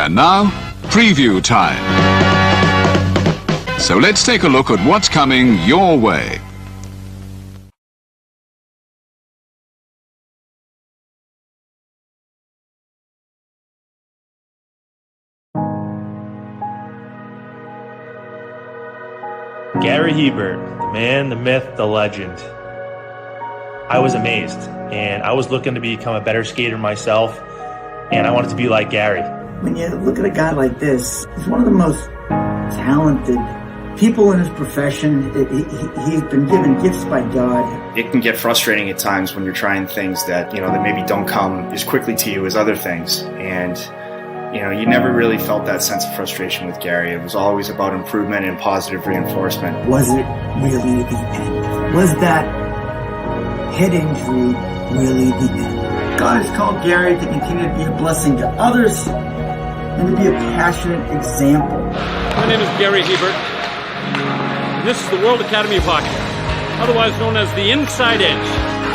And now, preview time. So let's take a look at what's coming your way. Gary Hebert, the man, the myth, the legend. I was amazed, and I was looking to become a better skater myself, and I wanted to be like Gary. When you look at a guy like this, he's one of the most talented people in his profession. He's been given gifts by God. It can get frustrating at times when you're trying things that maybe don't come as quickly to you as other things. And you never really felt that sense of frustration with Gary. It was always about improvement and positive reinforcement. Was it really the end? Was that head injury really the end? God has called Gary to continue to be a blessing to others and to be a passionate example. My name is Gary Hebert, and this is the World Academy of Hockey, otherwise known as the Inside Edge.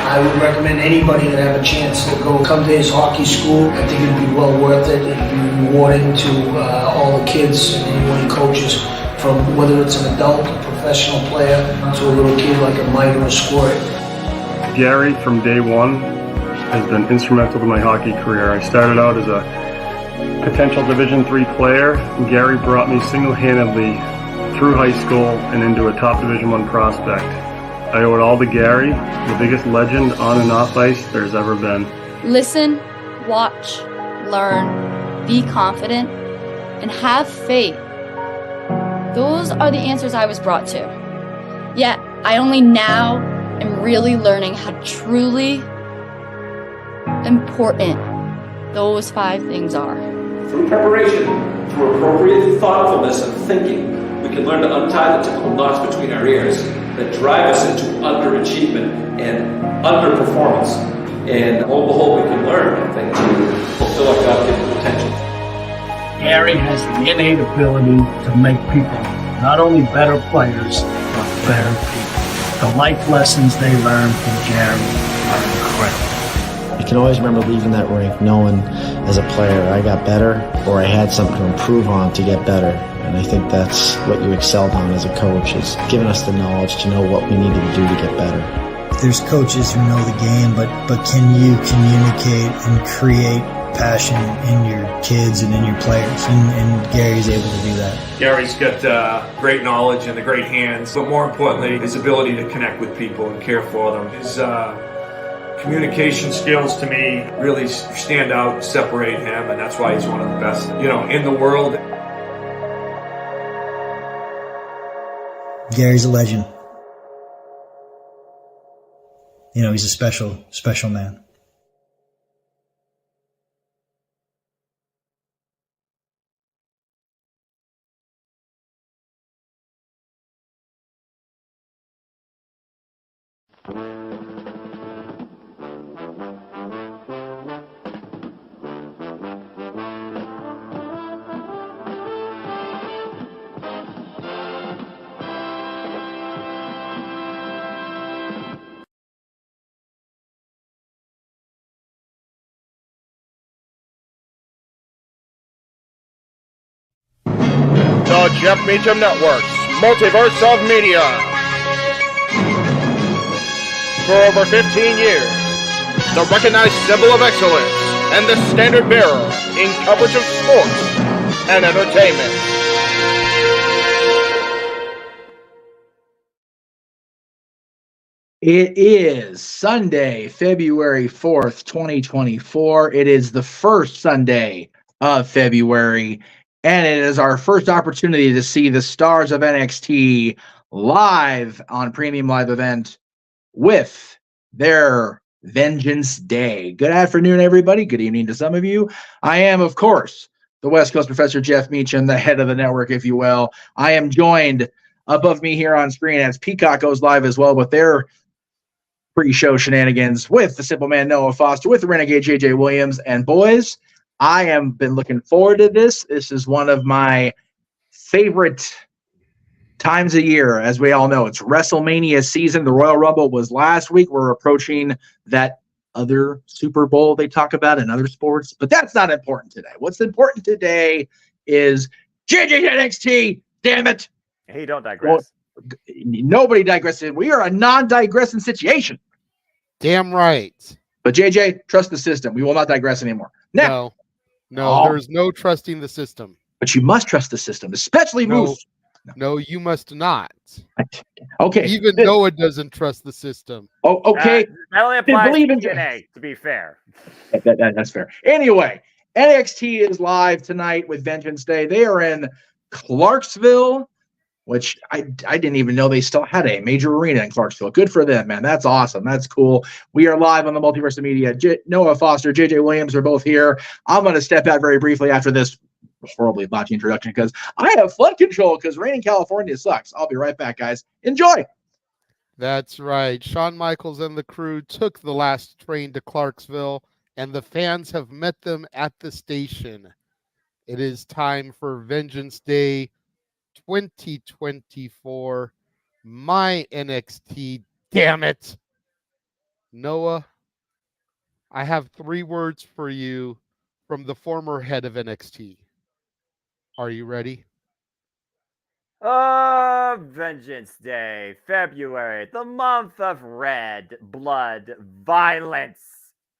I would recommend anybody that have a chance to come to his hockey school. I think it'd be well worth it. It'd be rewarding to all the kids and anyone he coaches, from whether it's an adult, a professional player, to a little kid like a Mike or a Squirt. Gary, from day one, has been instrumental to my hockey career. I started out as a potential Division III player, and Gary brought me single-handedly through high school and into a top Division I prospect. I owe it all to Gary, the biggest legend on and off ice there's ever been. Listen, watch, learn, be confident, and have faith. Those are the answers I was brought to. Yet, I only now am really learning how truly important those 5 things are. Through preparation, through appropriate thoughtfulness and thinking, we can learn to untie the typical knots between our ears that drive us into underachievement and underperformance. And lo and behold, we can learn, I think, to fulfill our God-given potential. Gary has the innate ability to make people not only better players, but better people. The life lessons they learn from Gary are incredible. You can always remember leaving that rink knowing as a player I got better, or I had something to improve on to get better. And I think that's what you excelled on as a coach, is giving us the knowledge to know what we needed to do to get better. There's coaches who know the game, but can you communicate and create passion in your kids and in your players? And Gary's able to do that. Gary's got great knowledge and the great hands, but more importantly, his ability to connect with people and care for them. His communication skills, to me, really stand out, separate him, and that's why he's one of the best, in the world. Gary's a legend. He's a special man. The Jeff Meacham Network's Multiverse of Media. For over 15 years, the recognized symbol of excellence and the standard bearer in coverage of sports and entertainment. It is Sunday, February 4th, 2024. It is the first Sunday of February, and it is our first opportunity to see the stars of NXT live on Premium Live Event with their Vengeance Day. Good afternoon, everybody. Good evening to some of you. I am, of course, the West Coast Professor Jeff Meacham, the head of the network, if you will. I am joined above me here on screen as Peacock goes live as well with their pre-show shenanigans with the Simple Man Noah Foster, with the Renegade JJ Williams. And boys, I have been looking forward to this. This is one of my favorite times of year. As we all know, it's WrestleMania season. The Royal Rumble was last week. We're approaching that other Super Bowl they talk about in other sports, but that's not important today. What's important today is JJ NXT. Damn it! He don't digress. Well, nobody digresses. We are a non-digressing situation. Damn right. But JJ, trust the system. We will not digress anymore. Now, no, there's no trusting the system. But you must trust the system, especially Moose. No, you must not. Okay. Even Noah doesn't trust the system. Oh, okay. That only applies to TNA, to be fair. That's fair. Anyway, NXT is live tonight with Vengeance Day. They are in Clarksville, which I didn't even know they still had a major arena in Clarksville. Good for them, man. That's awesome. That's cool. We are live on the Multiverse of Media. Noah Foster, JJ Williams are both here. I'm going to step out very briefly after this horribly botched introduction because I have flood control because rain in California sucks. I'll be right back, guys. Enjoy. That's right. Shawn Michaels and the crew took the last train to Clarksville, and the fans have met them at the station. It is time for Vengeance Day 2024. My NXT. Damn it. Noah, I have 3 words for you from the former head of NXT. Are you ready? Vengeance Day, February, the month of red, blood, violence,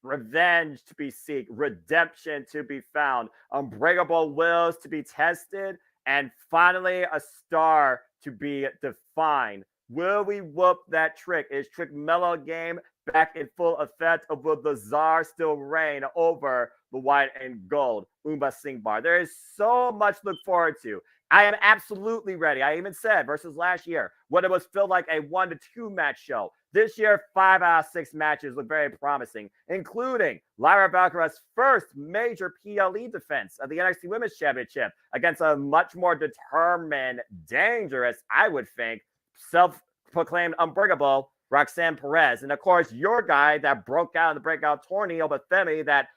revenge to be sought, redemption to be found, unbreakable wills to be tested, and finally a star to be defined. Will we whoop that trick? Is Trick Mellow game back in full effect, or will the czar still reign over the white and gold Umba Singh Bar? There is so much to look forward to. I am absolutely ready. I even said versus last year, when it was felt like a 1 to 2 match show. This year, 5 out of 6 matches look very promising, including Lyra Valkyra's first major PLE defense of the NXT Women's Championship against a much more determined, dangerous, I would think, self-proclaimed unbreakable Roxanne Perez. And of course, your guy that broke out in the breakout tourney, Obafemi, that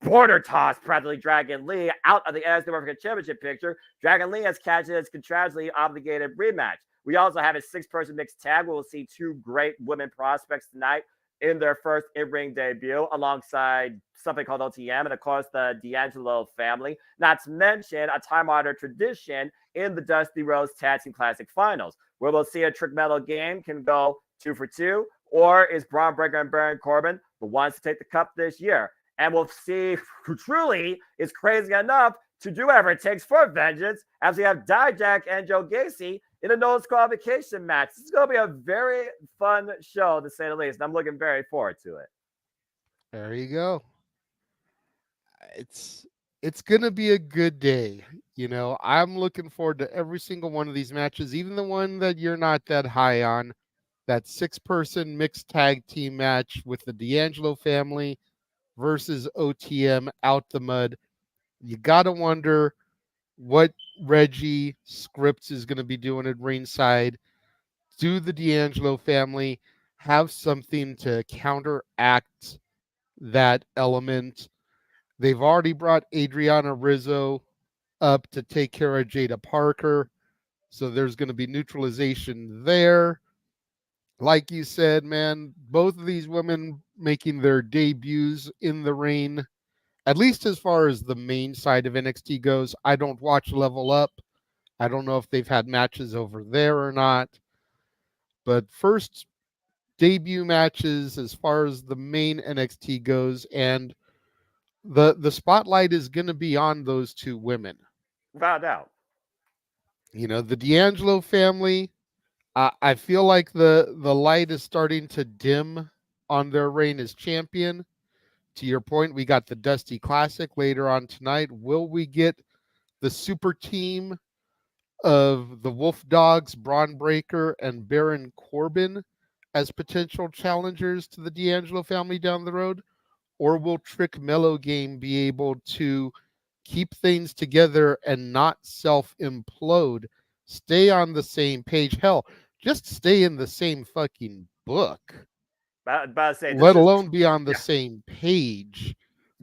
border toss practically Dragon Lee out of the NXT World Championship picture. Dragon Lee has catched his contractually obligated rematch. We also have a 6-person mixed tag. We'll see 2 great women prospects tonight in their first in-ring debut alongside something called OTM and, of course, the D'Angelo family. Not to mention a time-honored tradition in the Dusty Rhodes Tag Team Classic Finals, where we'll see a Trick Metal game can go 2 for 2, or is Braun Breaker and Baron Corbin the ones to take the cup this year? And we'll see who truly is crazy enough to do whatever it takes for vengeance, as we have Dijak and Joe Gacy in a no disqualification match. This is going to be a very fun show, to say the least, and I'm looking very forward to it. There you go. It's going to be a good day. You know, I'm looking forward to every single one of these matches, even the one that you're not that high on, that 6-person mixed tag team match with the D'Angelo family versus OTM out the mud. You got to wonder what Reggie Scripps is going to be doing at ringside. Do the D'Angelo family have something to counteract that element? They've already brought Adriana Rizzo up to take care of Jada Parker, so there's going to be neutralization there. Like you said, man, both of these women making their debuts in the ring, at least as far as the main side of NXT goes. I don't watch Level Up. I don't know if they've had matches over there or not. But first debut matches as far as the main NXT goes, and the spotlight is going to be on those 2 women. Without doubt. You know, the D'Angelo family, I feel like the light is starting to dim on their reign as champion. To your point, we got the Dusty Classic later on tonight. Will we get the super team of the Wolf Dogs, Braun Breaker, and Baron Corbin as potential challengers to the D'Angelo family down the road? Or will Trick Mellow Game be able to keep things together and not self-implode? Stay on the same page. Hell, just stay in the same fucking book. About to say, let alone be on the same page.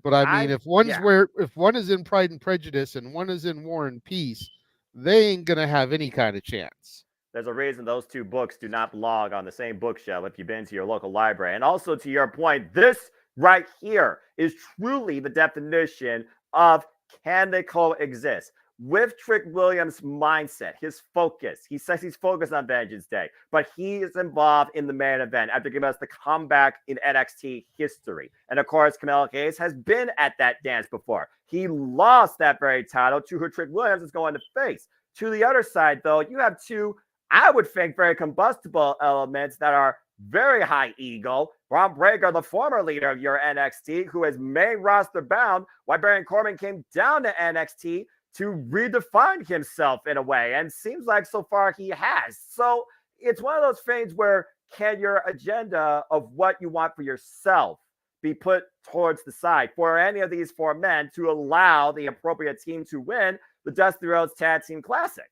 But I mean, if one is in Pride and Prejudice and one is in War and Peace, they ain't gonna have any kind of chance. There's a reason those 2 books do not belong on the same bookshelf if you've been to your local library. And also, to your point, this right here is truly the definition of can they coexist? With Trick Williams' mindset, his focus, he says he's focused on Vengeance Day, but he is involved in the main event after giving us the comeback in NXT history. And of course, Camilla Hayes has been at that dance before. He lost that very title to who Trick Williams is going to face. To the other side, though, you have two, I would think, very combustible elements that are very high ego. Braun Breaker, the former leader of your NXT, who is main roster bound, while Baron Corbin came down to NXT to redefine himself in a way, and seems like so far he has. So it's one of those things where can your agenda of what you want for yourself be put towards the side for any of these four men to allow the appropriate team to win the Dusty Rhodes Tag Team Classic?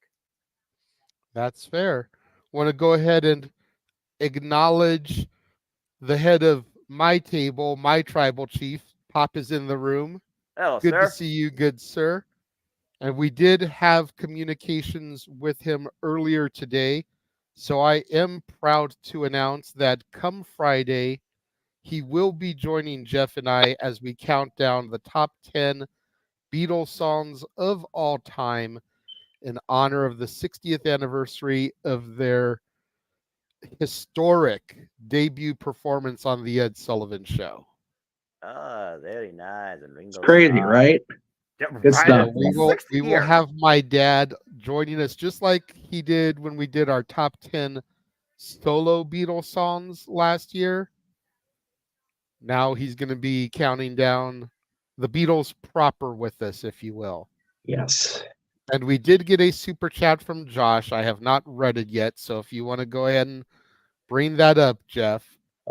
That's fair. Want to go ahead and acknowledge the head of my table, my tribal chief. Pop is in the room. Hello, good sir. to see you, good sir. And we did have communications with him earlier today. So I am proud to announce that come Friday, he will be joining Jeff and I as we count down the top 10 Beatles songs of all time in honor of the 60th anniversary of their historic debut performance on the Ed Sullivan Show. Oh, very nice. And It's crazy, right? Good stuff. We will have my dad joining us just like he did when we did our top 10 solo Beatles songs last year. Now he's going to be counting down the Beatles proper with us, if you will. Yes. And we did get a super chat from Josh. I have not read it yet, so if you want to go ahead and bring that up, Jeff.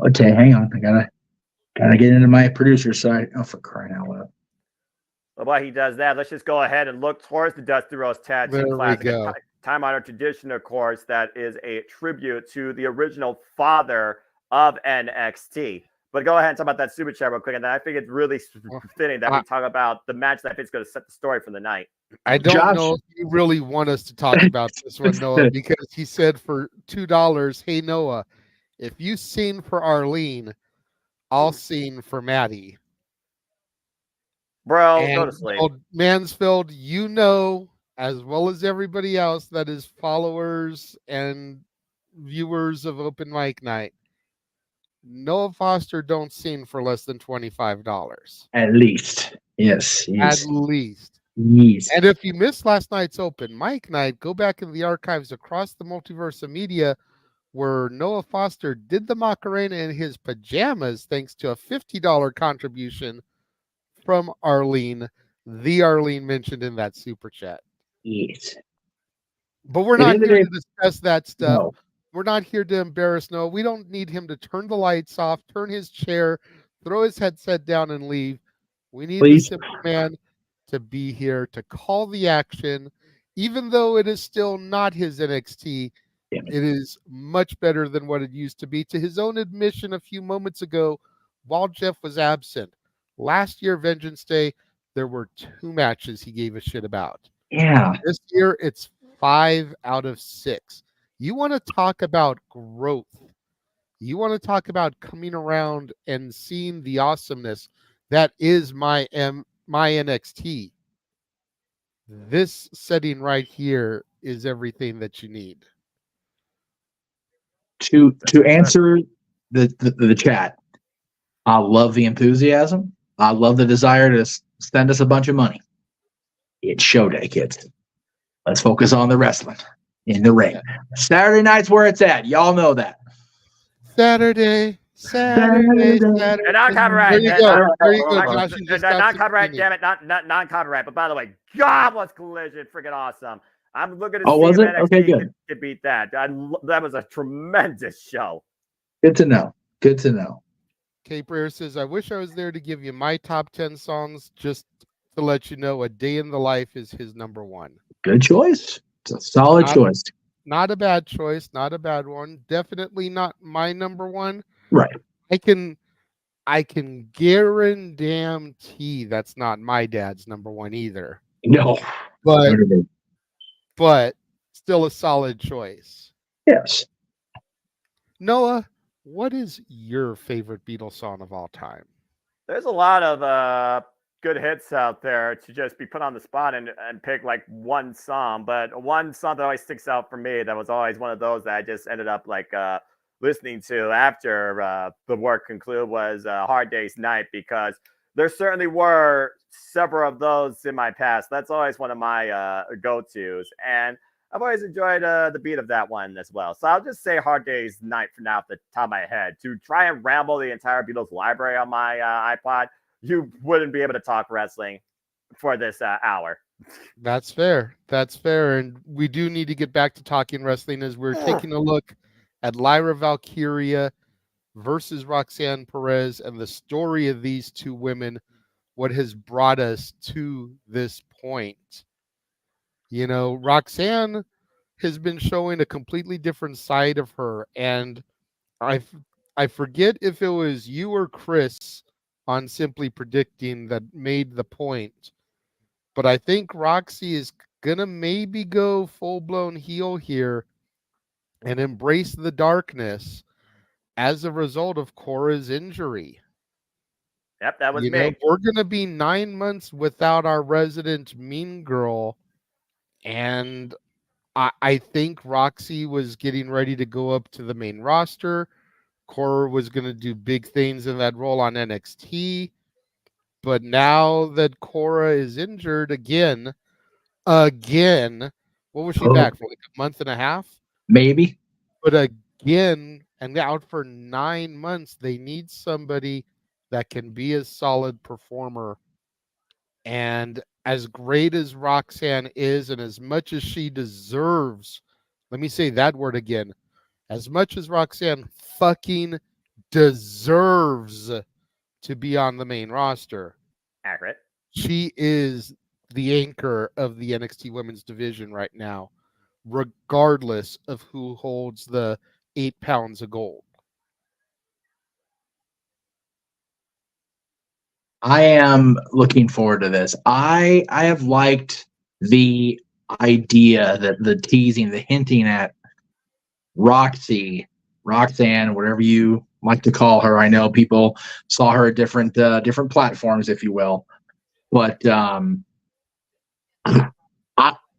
Okay, hang on. I gotta get into my producer side. Oh, for crying out loud. Well, while he does that, let's just go ahead and look towards the Dusty Rhodes Tag Team Classic. There we go. Time-honored tradition, of course, that is a tribute to the original father of NXT. But go ahead and talk about that super chat real quick, and then I think it's really fitting that we talk about the match that I think is going to set the story for the night. I don't know if you really want us to talk about this one, Noah, because he said for $2, hey, Noah, if you sing for Arlene, I'll sing for Maddie. Bro, and go to sleep. Mansfield, you know, as well as everybody else that is followers and viewers of Open Mic Night, Noah Foster don't sing for less than $25. At least. Yes. At least. Yes. And if you missed last night's Open Mic Night, go back in the archives across the multiverse of media where Noah Foster did the Macarena in his pajamas thanks to a $50 contribution from Arlene, the Arlene mentioned in that super chat. Yes. But we're not here to discuss that stuff. No. We're not here to embarrass Noah. We don't need him to turn the lights off, turn his chair, throw his headset down, and leave. We need the simple man to be here to call the action. Even though it is still not his NXT, it is much better than what it used to be. To his own admission a few moments ago, while Jeff was absent, last year, Vengeance Day, there were 2 matches he gave a shit about. Yeah. This year, it's 5 out of 6. You want to talk about growth. You want to talk about coming around and seeing the awesomeness that is my NXT. This setting right here is everything that you need. To answer the chat, I love the enthusiasm. I love the desire to send us a bunch of money. It's show day, kids. Let's focus on the wrestling in the ring. Saturday night's where it's at. Y'all know that. Saturday. And non-copyright. There you go. Josh, non-copyright, damn it. Not non-copyright. But by the way, God, was Collision freaking awesome. I'm looking to see was if it? NXT Okay, good. could beat that. That was a tremendous show. Good to know. Good to know. Cape Rare says, I wish I was there to give you my top 10 songs just to let you know A Day in the Life is his number 1. Good choice. It's a solid choice. Not a bad choice. Not a bad one. Definitely not my number 1. Right. I can guarantee that's not my dad's number 1 either. No. But still a solid choice. Yes. Noah, what is your favorite Beatles song of all time? There's a lot of good hits out there to just be put on the spot and pick like one song. But one song that always sticks out for me that was always one of those that I just ended up like listening to after the work concluded was Hard Day's Night, because there certainly were several of those in my past. That's always one of my go-tos. And I've always enjoyed the beat of that one as well. So I'll just say Hard Day's Night for now off the top of my head. To try and ramble the entire Beatles library on my iPod, you wouldn't be able to talk wrestling for this hour. That's fair. That's fair. And we do need to get back to talking wrestling as we're taking a look at Lyra Valkyria versus Roxanne Perez and the story of these two women, what has brought us to this point. You know, Roxanne has been showing a completely different side of her. And I forget if it was you or Chris on Simply Predicting that made the point, but I think Roxy is gonna maybe go full-blown heel here and embrace the darkness as a result of Cora's injury. Yep, that was You me. know, we're gonna be 9 months without our resident mean girl, and I think Roxy was getting ready to go up to the main roster. Cora was going to do big things in that role on NXT. But now that Cora is injured again, what was she back for, like a month and a half? Maybe. But again, and out for 9 months, they need somebody that can be a solid performer. And as great as Roxanne is, and as much as she deserves, let me say that word again, as much as Roxanne fucking deserves to be on the main roster. Accurate. She is the anchor of the NXT women's division right now, regardless of who holds the 8 pounds of gold. I am looking forward to this. I have liked the idea, that the teasing, the hinting at Roxanne, whatever you like to call her. I know people saw her at different platforms, if you will, but I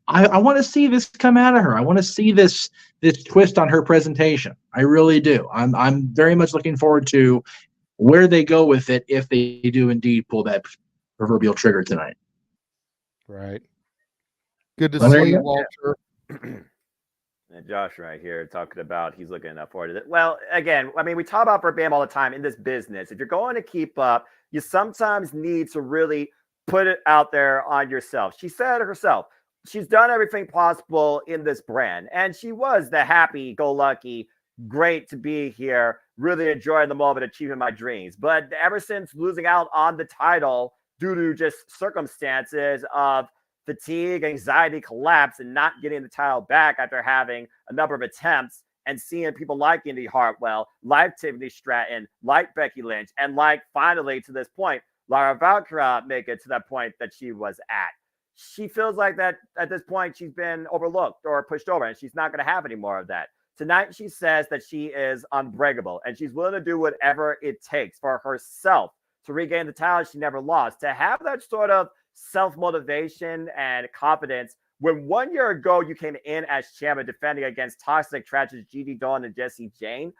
want to see this come out of her. I want to see this twist on her presentation. I really do. I'm very much looking forward to where they go with it, if they do indeed pull that proverbial trigger tonight. Right. Good to see you, Walter. And Josh right here talking about he's looking forward to it. Well, again, I mean, we talk about Bam all the time in this business. If you're going to keep up, you sometimes need to really put it out there on yourself. She said herself, she's done everything possible in this brand. And she was the happy-go-lucky, great to be here, really enjoying the moment, achieving my dreams. But ever since losing out on the title due to just circumstances of fatigue, anxiety, collapse, and not getting the title back after having a number of attempts and seeing people like Indy Hartwell, like Tiffany Stratton, like Becky Lynch, and like finally to this point, Lyra Valkyria make it to that point that she was at. She feels like that at this point she's been overlooked or pushed over, and she's not going to have any more of that. Tonight, she says that she is unbreakable, and she's willing to do whatever it takes for herself to regain the title she never lost, to have that sort of self-motivation and confidence. When 1 year ago you came in as champion defending against toxic tragedies G.D. Dawn and Jessie Jane,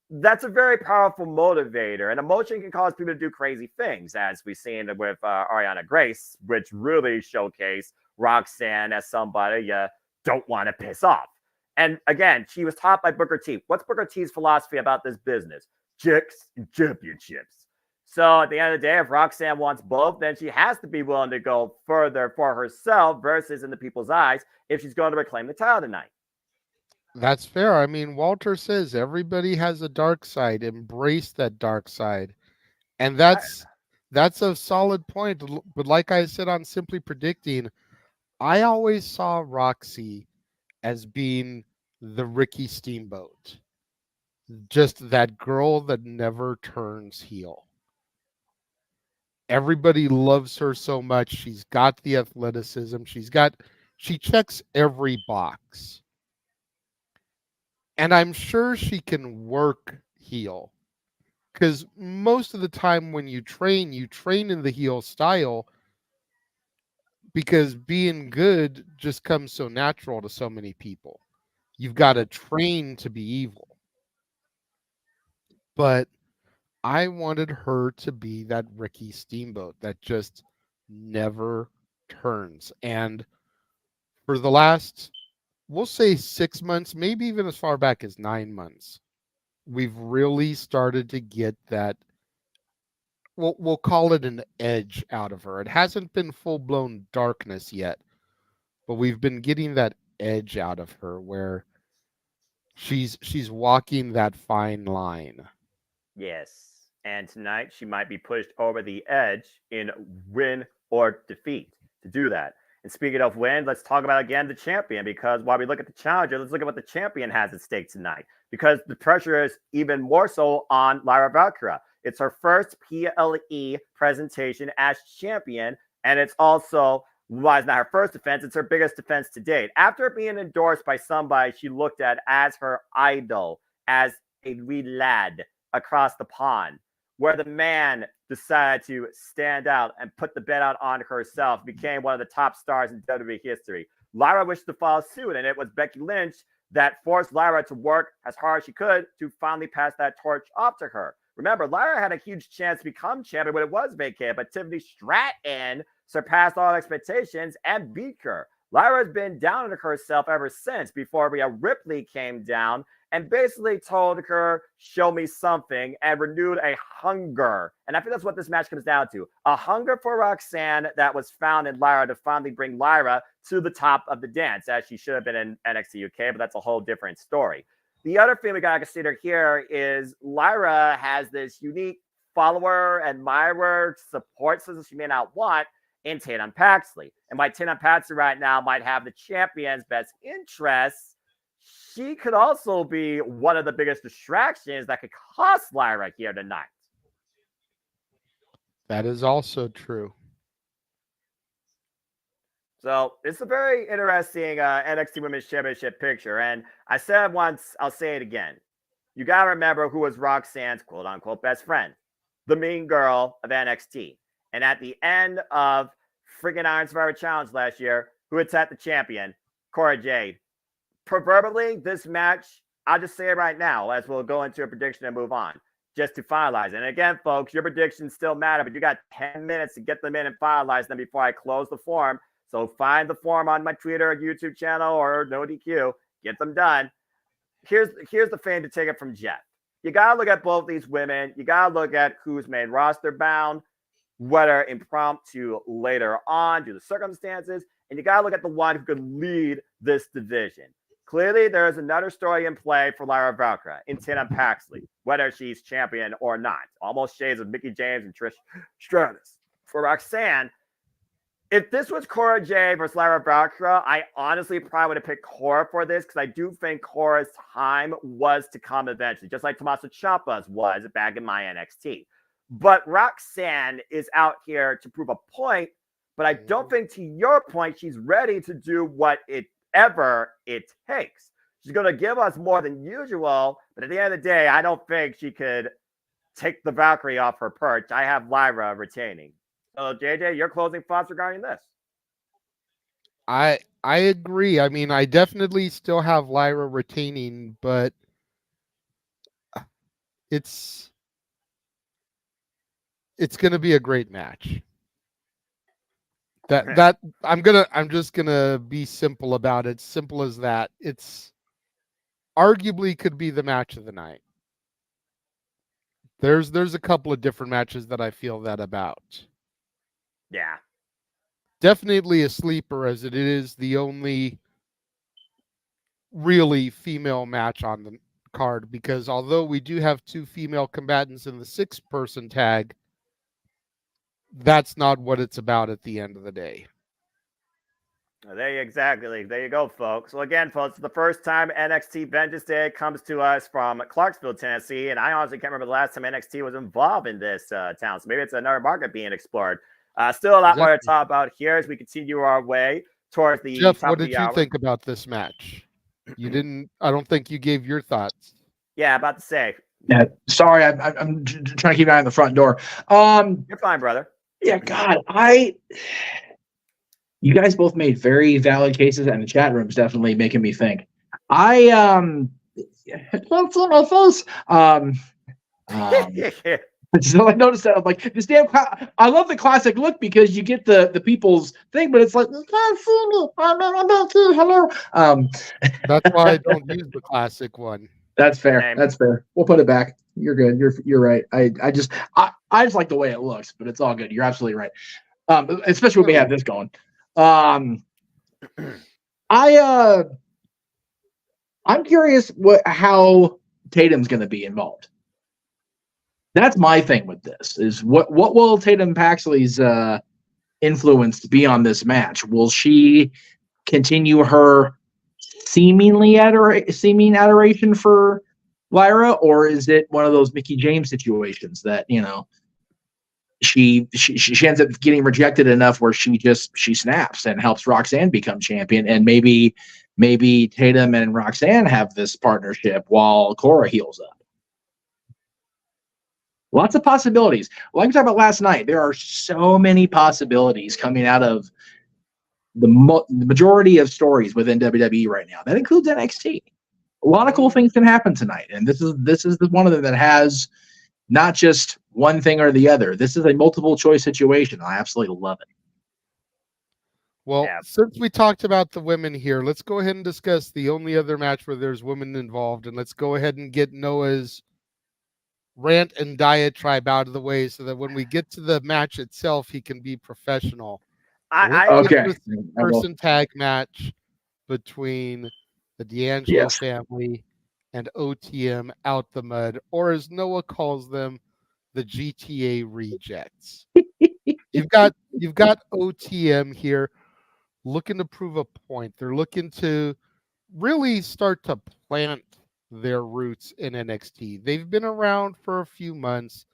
that's a very powerful motivator. And emotion can cause people to do crazy things, as we've seen with Ariana Grace, which really showcased Roxanne as somebody you don't want to piss off. And again, she was taught by Booker T. What's Booker T's philosophy about this business? Chicks and championships. So at the end of the day, if Roxanne wants both, then she has to be willing to go further for herself versus in the people's eyes if she's going to reclaim the title tonight. That's fair. I mean, Walter says everybody has a dark side. Embrace that dark side. And that's a solid point. But like I said on Simply Predicting, I always saw Roxy as being the Ricky Steamboat. Just that girl that never turns heel. Everybody loves her so much. She's got the athleticism. She checks every box. And I'm sure she can work heel. Because most of the time when you train in the heel style because being good just comes so natural to so many people. You've got to train to be evil. But I wanted her to be that Ricky Steamboat that just never turns. And for the last, we'll say 6 months, maybe even as far back as 9 months, we've really started to get that. We'll call it an edge out of her. It hasn't been full-blown darkness yet, but we've been getting that edge out of her where she's walking that fine line. Yes. And tonight she might be pushed over the edge in win or defeat to do that. And speaking of win, let's talk about again the champion, because while we look at the challenger, let's look at what the champion has at stake tonight, because the pressure is even more so on Lyra Valkyria. It's her first PLE presentation as champion, and it's also, well, it's not her first defense, it's her biggest defense to date. After being endorsed by somebody she looked at as her idol, as a wee lad across the pond, where the man decided to stand out and put the bet out on herself, became one of the top stars in WWE history. Lyra wished to follow suit, and it was Becky Lynch that forced Lyra to work as hard as she could to finally pass that torch off to her. Remember, Lyra had a huge chance to become champion when it was vacated, but Tiffany Stratton surpassed all expectations and beat her. Lyra has been down on herself ever since, before Rhea Ripley came down and basically told her, show me something, and renewed a hunger. And I think that's what this match comes down to. A hunger for Roxanne that was found in Lyra to finally bring Lyra to the top of the dance, as she should have been in NXT UK, but that's a whole different story. The other thing we got to consider here is Lyra has this unique follower, admirer, support system she may not want in Tatum Paxley. And while Tatum Paxley right now might have the champion's best interests, she could also be one of the biggest distractions that could cost Lyra here tonight. That is also true. So it's a very interesting NXT Women's Championship picture. And I said it once, I'll say it again. You got to remember who was Roxanne's quote-unquote best friend, the mean girl of NXT. And at the end of freaking Iron Survivor Challenge last year, who attacked the champion? Cora Jade. Proverbially, this match, I'll just say it right now as we'll go into a prediction and move on, just to finalize. And again, folks, your predictions still matter, but you got 10 minutes to get them in and finalize them before I close the form. So find the form on my Twitter or YouTube channel or No DQ. Get them done. Here's the thing to take it from Jeff. You got to look at both these women. You got to look at who's made roster bound, whether impromptu later on due to circumstances. And you got to look at the one who could lead this division. Clearly, there is another story in play for Lyra Valkyria in Tatum Paxley, whether she's champion or not. Almost shades of Mickie James and Trish Stratus. For Roxanne, if this was Cora Jade versus Lyra Valkyria, I honestly probably would have picked Cora for this, because I do think Cora's time was to come eventually, just like Tommaso Ciampa's was back in my NXT. But Roxanne is out here to prove a point, but I don't think, to your point, she's ready to do whatever it takes. She's going to give us more than usual, but at the end of the day, I don't think she could take the Valkyrie off her perch. I have Lyra retaining. So, JJ, your closing thoughts regarding this? I agree. I mean, I definitely still have Lyra retaining, but it's going to be a great match. I'm just gonna be simple about it. Simple as that. It's arguably could be the match of the night. There's a couple of different matches that I feel that about. Yeah. Definitely a sleeper, as it is the only really female match on the card, because although we do have 2 female combatants in the 6-person tag, that's not what it's about at the end of the day. There you go, folks. So again, folks, the first time NXT Vengeance Day comes to us from Clarksville, Tennessee, and I honestly can't remember the last time NXT was involved in this town. So maybe it's another market being explored. Still a lot more to talk about here as we continue our way towards the Jeff, top what of did the you hour. think about this match? You didn't. I don't think you gave your thoughts. Yeah, about to say, Yeah, sorry, I'm trying to keep an eye on the front door. You're fine, brother. Yeah, God, you guys both made very valid cases, and the chat room is definitely making me think. I can't see my face. So I noticed that I'm like, this damn. I love the classic look because you get the people's thing, but it's like you can't see me. I'm not here. Hello. That's why I don't use the classic one. That's fair. That's fair. We'll put it back. You're good. You're right. I just like the way it looks, but it's all good. You're absolutely right. Especially when we have this going. I'm curious how Tatum's going to be involved. That's my thing with this. Is what will Tatum Paxley's influence be on this match? Will she continue her seeming adoration for Lyra, or is it one of those Mickie James situations that she ends up getting rejected enough where she snaps and helps Roxanne become champion, and maybe Tatum and Roxanne have this partnership while Cora heals up. Lots of possibilities. Like we talked about last night, there are so many possibilities coming out of the majority of stories within WWE right now. That includes NXT. A lot of cool things can happen tonight, and this is one of them that has not just one thing or the other. This is a multiple choice situation. I absolutely love it. Well, since we talked about the women here, let's go ahead and discuss the only other match where there's women involved, and let's go ahead and get Noah's rant and diatribe out of the way so that when we get to the match itself, he can be professional. Okay. Person tag match between the D'Angelo family and OTM out the mud, or as Noah calls them, the GTA rejects. You've got OTM here looking to prove a point. They're looking to really start to plant their roots in NXT. They've been around for a few months.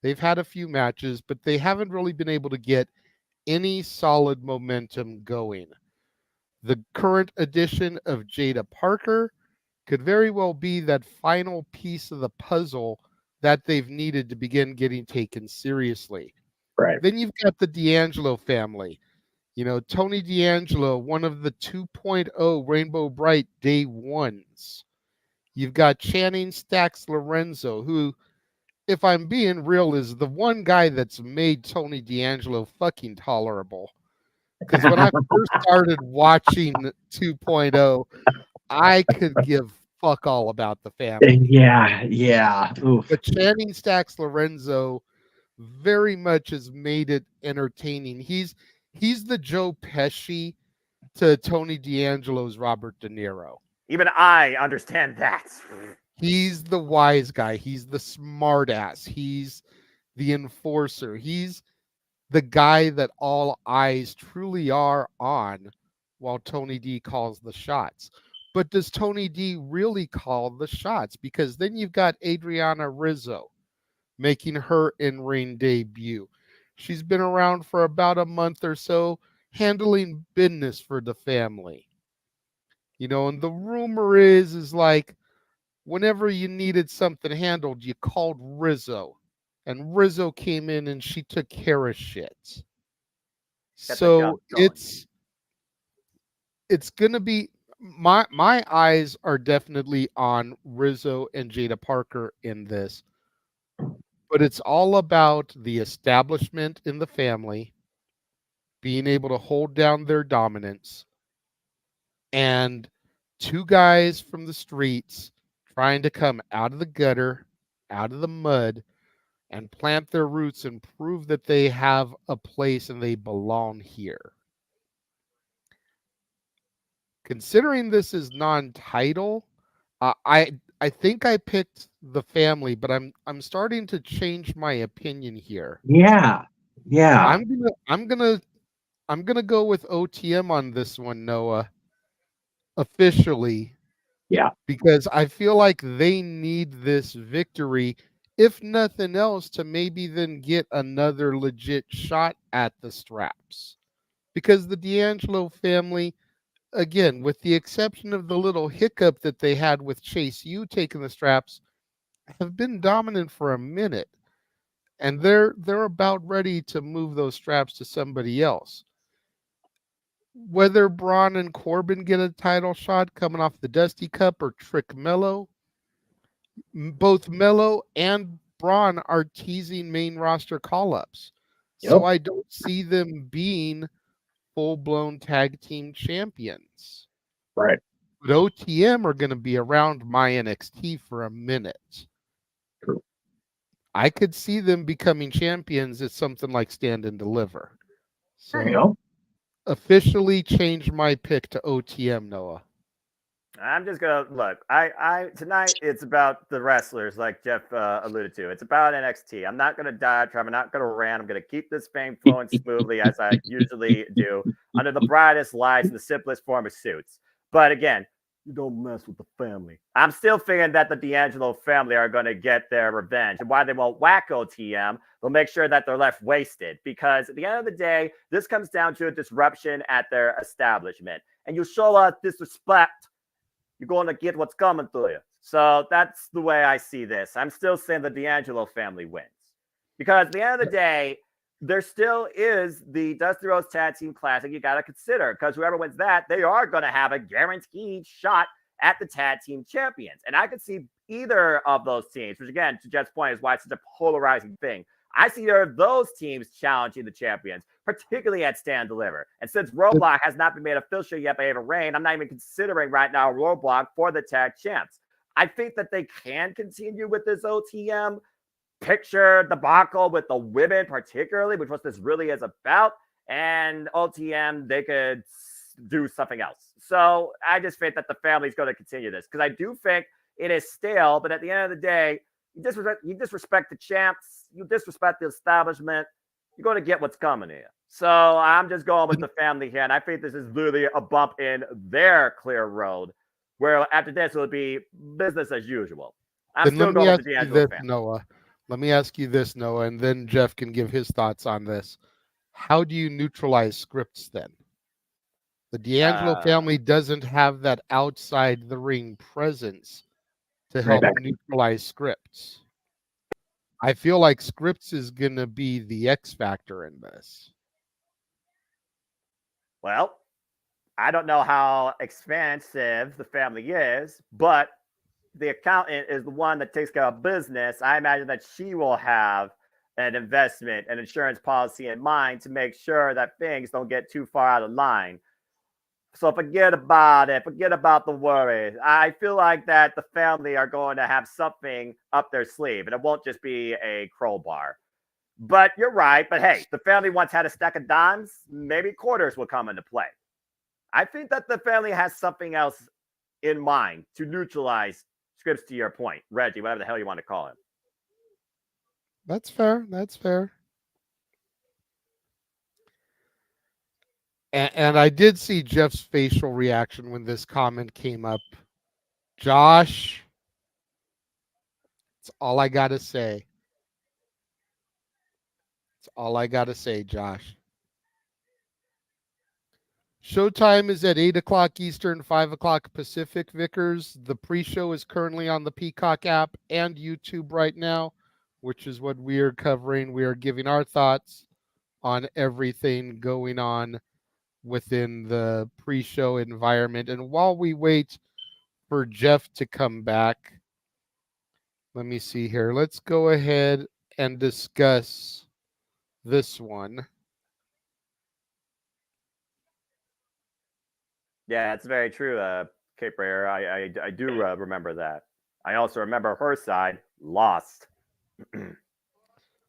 They've had a few matches, but they haven't really been able to get any solid momentum going. The current addition of Jada Parker could very well be that final piece of the puzzle that they've needed to begin getting taken seriously. Right. Then you've got the D'Angelo family. Tony D'Angelo, one of the 2.0 Rainbow Bright day ones. You've got Channing Stacks Lorenzo, who, if I'm being real, is the one guy that's made Tony D'Angelo fucking tolerable. Because when I first started watching 2.0, I could give fuck all about the family. Yeah. Oof. But Channing Stacks Lorenzo very much has made it entertaining. He's the Joe Pesci to Tony D'Angelo's Robert De Niro. Even I understand that. He's the wise guy. He's the smart ass. He's the enforcer. He's the guy that all eyes truly are on while Tony D calls the shots. But does Tony D really call the shots? Because then you've got Adriana Rizzo making her in-ring debut. She's been around for about a month or so, handling business for the family. And the rumor is like, whenever you needed something handled, you called Rizzo. And Rizzo came in and she took care of shit. So it's going to be, my eyes are definitely on Rizzo and Jada Parker in this. But it's all about the establishment in the family, being able to hold down their dominance, and two guys from the streets trying to come out of the gutter, out of the mud, and plant their roots and prove that they have a place and they belong here. Considering this is non-title, I think I picked the family, but I'm starting to change my opinion here. Yeah. I'm gonna go with OTM on this one, Noah. Officially. Yeah. Because I feel like they need this victory, if nothing else, to maybe then get another legit shot at the straps. Because the D'Angelo family, again, with the exception of the little hiccup that they had with Chase U taking the straps, have been dominant for a minute, and they're about ready to move those straps to somebody else. Whether Braun and Corbin get a title shot coming off the Dusty Cup or Trick Mello, both Mello and Braun are teasing main roster call-ups. So I don't see them being full-blown tag team champions. Right. But OTM are going to be around my NXT for a minute. True. I could see them becoming champions at something like Stand and Deliver. So There you go. Officially changed my pick to OTM, Noah. I'm just gonna look. I tonight it's about the wrestlers, like Jeff alluded to. It's about NXT. I'm not gonna diatribe. I'm not gonna rant. I'm gonna keep this thing flowing smoothly as I usually do, under the brightest lights and the simplest form of suits. But again, you don't mess with the family. I'm still thinking that the D'Angelo family are gonna get their revenge, and why they won't whack OTM, they'll make sure that they're left wasted. Because at the end of the day, this comes down to a disruption at their establishment, and you show us disrespect, you're going to get what's coming to you. So that's the way I see this. I'm still saying the D'Angelo family wins. Because at the end of the day, there still is the Dusty Rhodes Tag Team Classic you got to consider. Because whoever wins that, they are going to have a guaranteed shot at the Tag Team Champions. And I could see either of those teams, which again, to Jeff's point, is why it's such a polarizing thing. I see either of those teams challenging the champions, particularly at Stand Deliver. And since Roadblock has not been made official yet by Ava Rain, I'm not even considering right now Roadblock for the tag champs. I think that they can continue with this OTM picture debacle with the women, particularly, which what this really is about. And OTM, they could do something else. So I just think that the family's going to continue this because I do think it is stale. But at the end of the day, you disrespect the champs, you disrespect the establishment, you're going to get what's coming here. So I'm just going with the family here, and I think this is literally a bump in their clear road, where after this it will be business as usual. I'm still going with the D'Angelo family. Noah. Let me ask you this, Noah, and then Jeff can give his thoughts on this. How do you neutralize scripts then? The D'Angelo family doesn't have that outside the ring presence to help neutralize scripts. I feel like scripts is going to be the X factor in this. Well, I don't know how expansive the family is, but the accountant is the one that takes care of business. I imagine that she will have an investment and insurance policy in mind to make sure that things don't get too far out of line. So forget about it. Forget about the worries. I feel like that the family are going to have something up their sleeve, and it won't just be a crowbar. But you're right. But hey, the family once had a stack of dimes. Maybe quarters will come into play. I think that the family has something else in mind to neutralize scripts, to your point, Reggie, whatever the hell you want to call him. That's fair. That's fair. And I did see Jeff's facial reaction when this comment came up. Josh, that's all I got to say. That's all I got to say, Josh. Showtime is at 8 o'clock Eastern, 5 o'clock Pacific, Vickers. The pre-show is currently on the Peacock app and YouTube right now, which is what we are covering. We are giving our thoughts on everything going on within the pre-show environment. And while we wait for Jeff to come back, let me see here. Let's go ahead and discuss this one. Yeah, that's very true, Cape Rare. I do remember that. I also remember her side lost.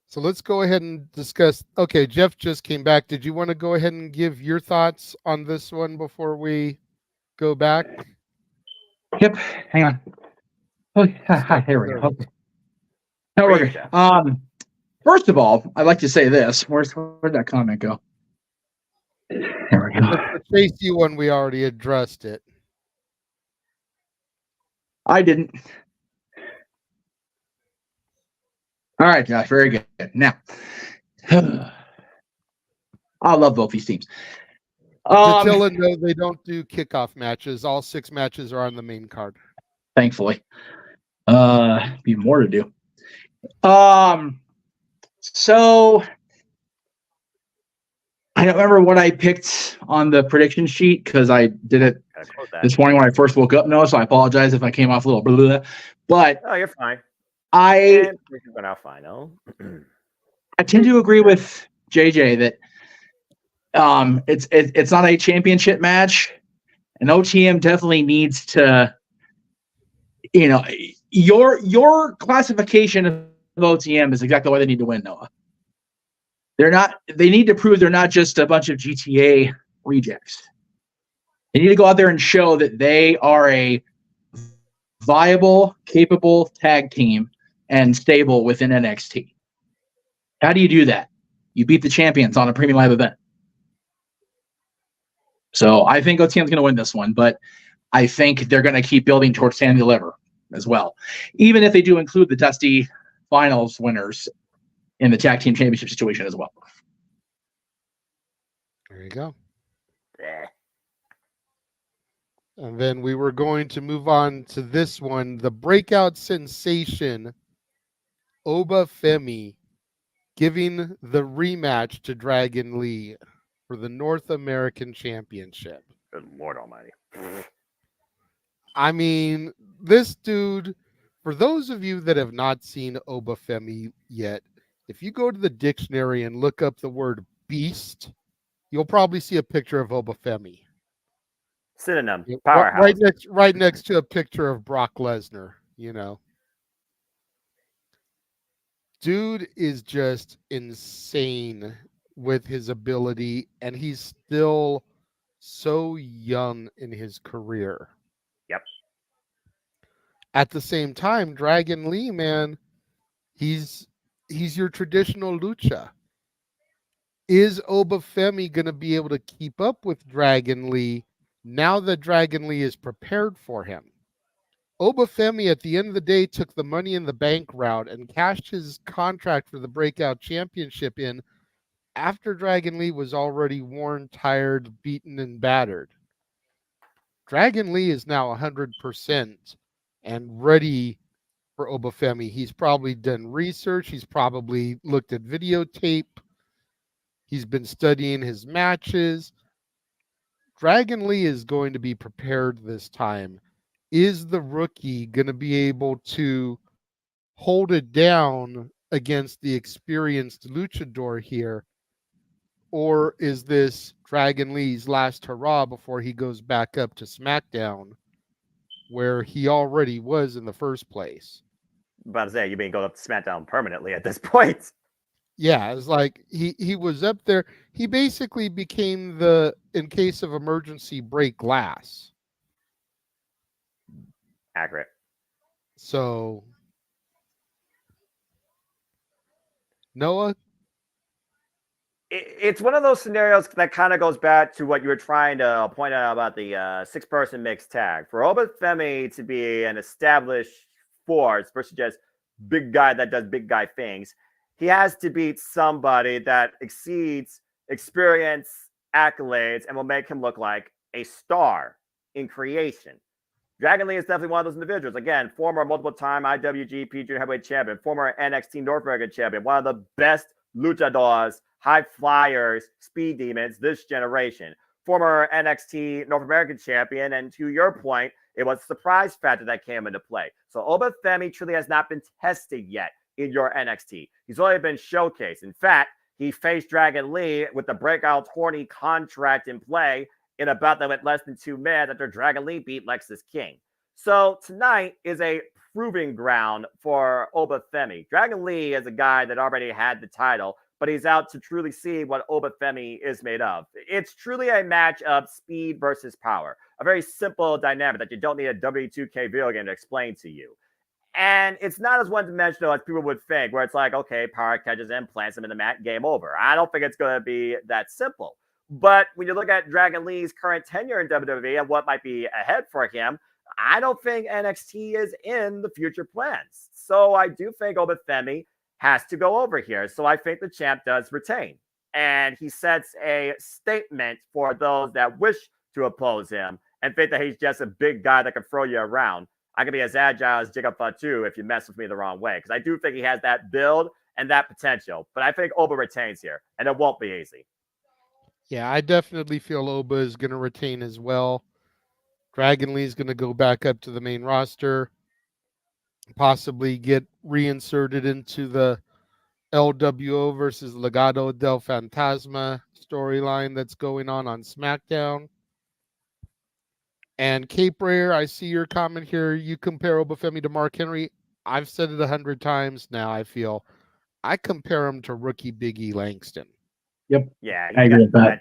So let's go ahead and discuss. Okay, Jeff just came back. Did you want to go ahead and give your thoughts on this one before we go back? Yep. Hang on. Oh, hi. Here we go. Okay. No, we're good. First of all, I'd like to say this. Where'd that comment go? There we go. The Tracy one, we already addressed it. I didn't. All right, Josh. Very good. Now, I love both these teams. Attila, no, they don't do kickoff matches. All 6 matches are on the main card. Thankfully. Be more to do. So I don't remember what I picked on the prediction sheet because I did it this morning when I first woke up. No, so I apologize if I came off a little blah. But oh, you're fine. I went out fine. No, I tend to agree with JJ that it's not a championship match, and OTM definitely needs to, your classification of OTM is exactly why they need to win, Noah. They need to prove they're not just a bunch of GTA rejects. They need to go out there and show that they are a viable, capable tag team and stable within NXT. How do you do that? You beat the champions on a Premium Live Event. So I think OTM's going to win this one, but I think they're going to keep building towards Stand and Deliver as well. Even if they do include the Dusty Finals winners in the tag team championship situation as well. There you go. And then we were going to move on to this one, the breakout sensation, Oba Femi, giving the rematch to Dragon Lee for the North American Championship. Good Lord Almighty. I mean, this dude, for those of you that have not seen Oba Femi yet, if you go to the dictionary and look up the word beast, you'll probably see a picture of Oba Femi. Synonym, powerhouse. Right next to a picture of Brock Lesnar, Dude is just insane with his ability, and he's still so young in his career. Yep. At the same time, Dragon Lee, man, he's your traditional lucha. Is Oba Femi going to be able to keep up with Dragon Lee now that Dragon Lee is prepared for him? Oba Femi, at the end of the day, took the Money in the Bank route and cashed his contract for the Breakout Championship in after Dragon Lee was already worn, tired, beaten, and battered. Dragon Lee is now 100% and ready for Oba Femi. He's probably done research. He's probably looked at videotape. He's been studying his matches. Dragon Lee is going to be prepared this time. Is the rookie going to be able to hold it down against the experienced luchador here? Or is this Dragon Lee's last hurrah before he goes back up to SmackDown, where he already was in the first place? About to say, you mean go up to SmackDown permanently at this point? Yeah, it's like he was up there. He basically became the, in case of emergency, break glass. Accurate. So, Noah? It's one of those scenarios that kind of goes back to what you were trying to point out about the six-person mixed tag. For Oba Femi to be an established force versus just big guy that does big guy things, he has to beat somebody that exceeds experience, accolades, and will make him look like a star in creation. Dragon Lee is definitely one of those individuals. Again, former multiple-time IWGP Junior Heavyweight Champion, former NXT North American Champion, one of the best luchadors, high flyers, speed demons this generation. Former NXT North American Champion, and to your point, it was a surprise factor that came into play. So Oba Femi truly has not been tested yet in your NXT. He's only been showcased. In fact, he faced Dragon Lee with the breakout horny contract in play in a bout that went less than 2 minutes after Dragon Lee beat Lexus King. So tonight is a proving ground for Oba Femi. Dragon Lee is a guy that already had the title, but he's out to truly see what Oba Femi is made of. It's truly a match of speed versus power. A very simple dynamic that you don't need a W2K video game to explain to you. And it's not as one-dimensional as people would think, where it's like, okay, power catches him, plants him in the mat, game over. I don't think it's going to be that simple. But when you look at Dragon Lee's current tenure in WWE and what might be ahead for him, I don't think NXT is in the future plans. So I do think Oba Femi has to go over here. So I think the champ does retain. And he sets a statement for those that wish to oppose him and think that he's just a big guy that can throw you around. I can be as agile as Jacob Fatu if you mess with me the wrong way. Because I do think he has that build and that potential. But I think Oba retains here, and it won't be easy. Yeah, I definitely feel Oba is going to retain as well. Dragon Lee is going to go back up to the main roster, possibly get reinserted into the LWO versus Legado del Fantasma storyline that's going on SmackDown. And Cape Rare, I see your comment here. You compare Obafemi to Mark Henry. I've said it 100 times now, I feel. I compare him to rookie Big E Langston. Yep. Yeah, I agree with that.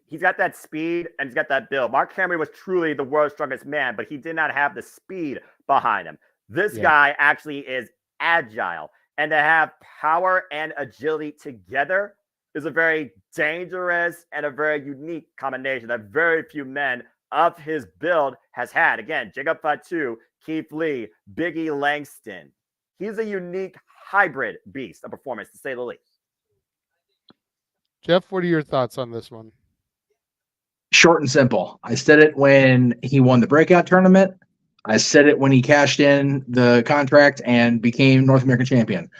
He's got that speed and he's got that build. Mark Henry was truly the world's strongest man, but he did not have the speed behind him. This guy actually is agile. And to have power and agility together is a very dangerous and a very unique combination that very few men of his build has had. Again, Jacob Fatu, Keith Lee, Big E Langston. He's a unique hybrid beast of performance, to say the least. Jeff, what are your thoughts on this one? Short and simple. I said it when he won the breakout tournament. I said it when he cashed in the contract and became North American champion.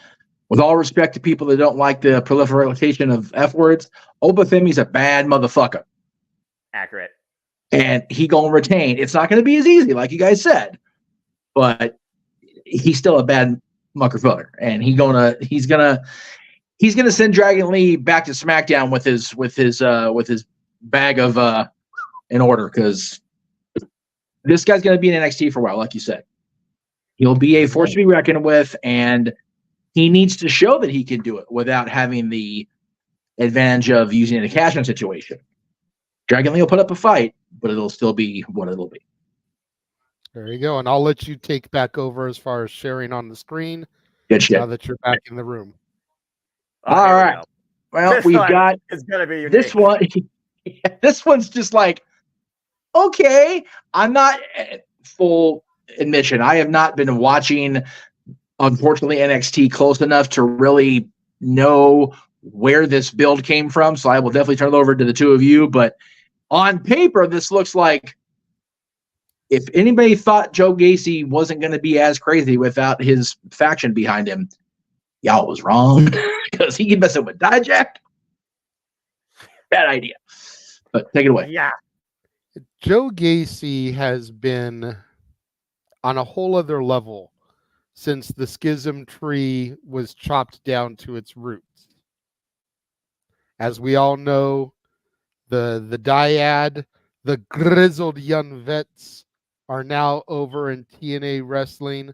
With all respect to people that don't like the proliferation of F words, Obafemi's a bad motherfucker. Accurate. And he gonna retain. It's not gonna be as easy, like you guys said, but he's still a bad motherfucker. And he's gonna send Dragon Lee back to SmackDown with his bag of in order, because this guy's gonna be in NXT for a while, like you said. He'll be a force to be reckoned with, and he needs to show that he can do it without having the advantage of using a cash-in situation. Dragon Lee will put up a fight, but it'll still be what it'll be. There you go. And I'll let you take back over as far as sharing on the screen. Good shit. Now that you're back in the room. All right. Well, this we've got it's gonna be unique. this one. This one's just like, okay. I'm not full admission. I have not been watching, unfortunately, NXT close enough to really know where this build came from. So I will definitely turn it over to the two of you. But on paper, this looks like, if anybody thought Joe Gacy wasn't going to be as crazy without his faction behind him, y'all was wrong, because he can mess up with Dijak. Bad idea. But take it away. Yeah. Joe Gacy has been on a whole other level since the schism tree was chopped down to its roots. As we all know, the dyad, the grizzled young vets, are now over in TNA Wrestling,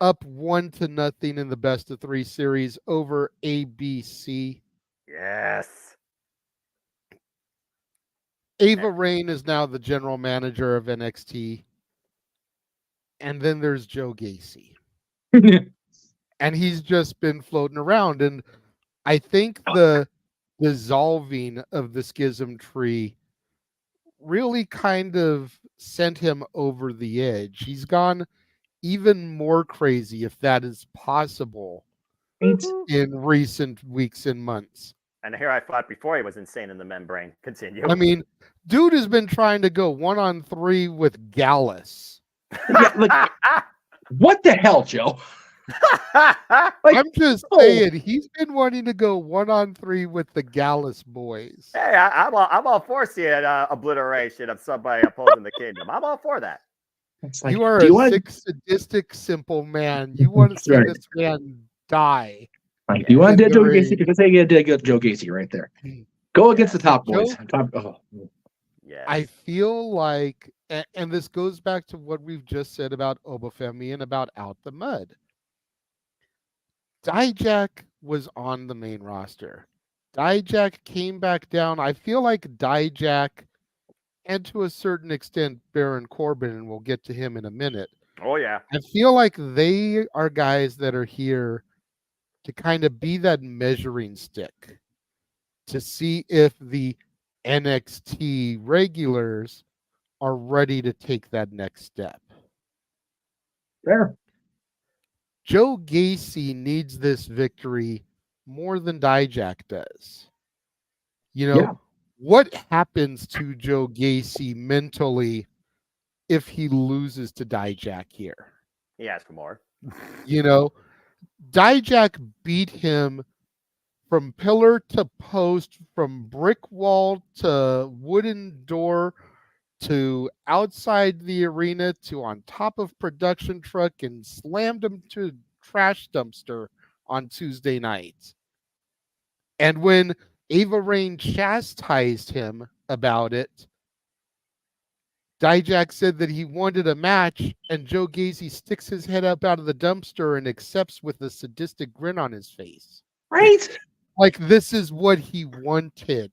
up 1-0 in the best of 3 series over ABC. Yes. Ava Rain is now the general manager of NXT. And then there's Joe Gacy. And he's just been floating around. And I think the dissolving of the schism tree really kind of sent him over the edge. He's gone even more crazy, if that is possible, in recent weeks and months. And here I thought before he was insane in the membrane. Continue. I mean, dude has been trying to go 1-on-3 with Gallus. Yeah, like, what the hell, Joe? I'm just saying, he's been wanting to go 1-on-3 with the Gallus boys. Hey, I'm all for seeing obliteration of somebody opposing the kingdom. I'm all for that. Like, you are a sick, sadistic, simple man. You want to see this man die. Like, do you want to do Joe Gacy? Because I get Joe Gacy right there. Go against the top boys. I feel like, and this goes back to what we've just said about Obafemi and about Out the Mud. Dijak was on the main roster. Dijak came back down. I feel like Dijak, and to a certain extent, Baron Corbin, and we'll get to him in a minute. Oh, yeah. I feel like they are guys that are here to kind of be that measuring stick to see if the NXT regulars are ready to take that next step. Fair. Joe Gacy needs this victory more than Dijak does. You know, what happens to Joe Gacy mentally if he loses to Dijak here. He asked for more. Dijak beat him from pillar to post, from brick wall to wooden door, to outside the arena, to on top of production truck, and slammed him to trash dumpster on Tuesday night. And when Ava Rain chastised him about it, Dijak said that he wanted a match, and Joe Gacy sticks his head up out of the dumpster and accepts with a sadistic grin on his face. Right? Like this is what he wanted.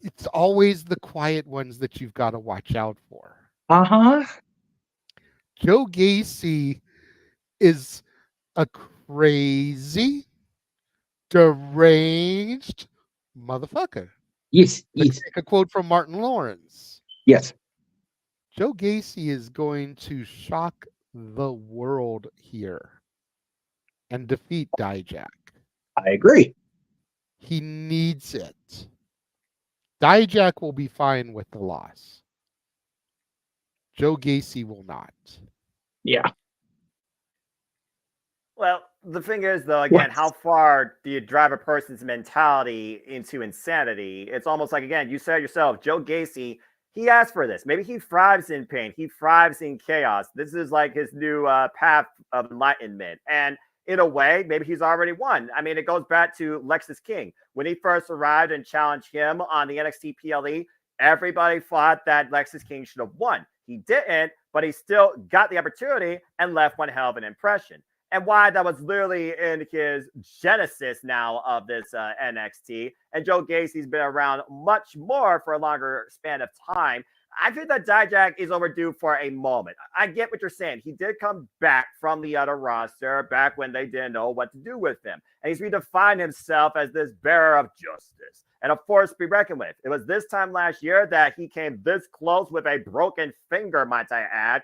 It's always the quiet ones that you've got to watch out for. Uh-huh. Joe Gacy is a crazy, deranged motherfucker. Yes. Take a quote from Martin Lawrence. Yes. Joe Gacy is going to shock the world here and defeat Dijak. I agree. He needs it. Dijak will be fine with the loss. Joe Gacy will not. Yeah. Well, the thing is, though, again, how far do you drive a person's mentality into insanity? It's almost like, again, you said yourself, Joe Gacy, he asked for this. Maybe he thrives in pain. He thrives in chaos. This is like his new path of enlightenment. And in a way, maybe he's already won. I mean, it goes back to Lexus King. When he first arrived and challenged him on the NXT PLE, everybody thought that Lexus King should have won. He didn't, but he still got the opportunity and left one hell of an impression. And why that was literally in his genesis now of this NXT. And Joe Gacy's been around much more for a longer span of time. I think that Dijak is overdue for a moment. I get what you're saying. He did come back from the other roster back when they didn't know what to do with him. And he's redefined himself as this bearer of justice and a force to be reckoned with. It was this time last year that he came this close with a broken finger, might I add,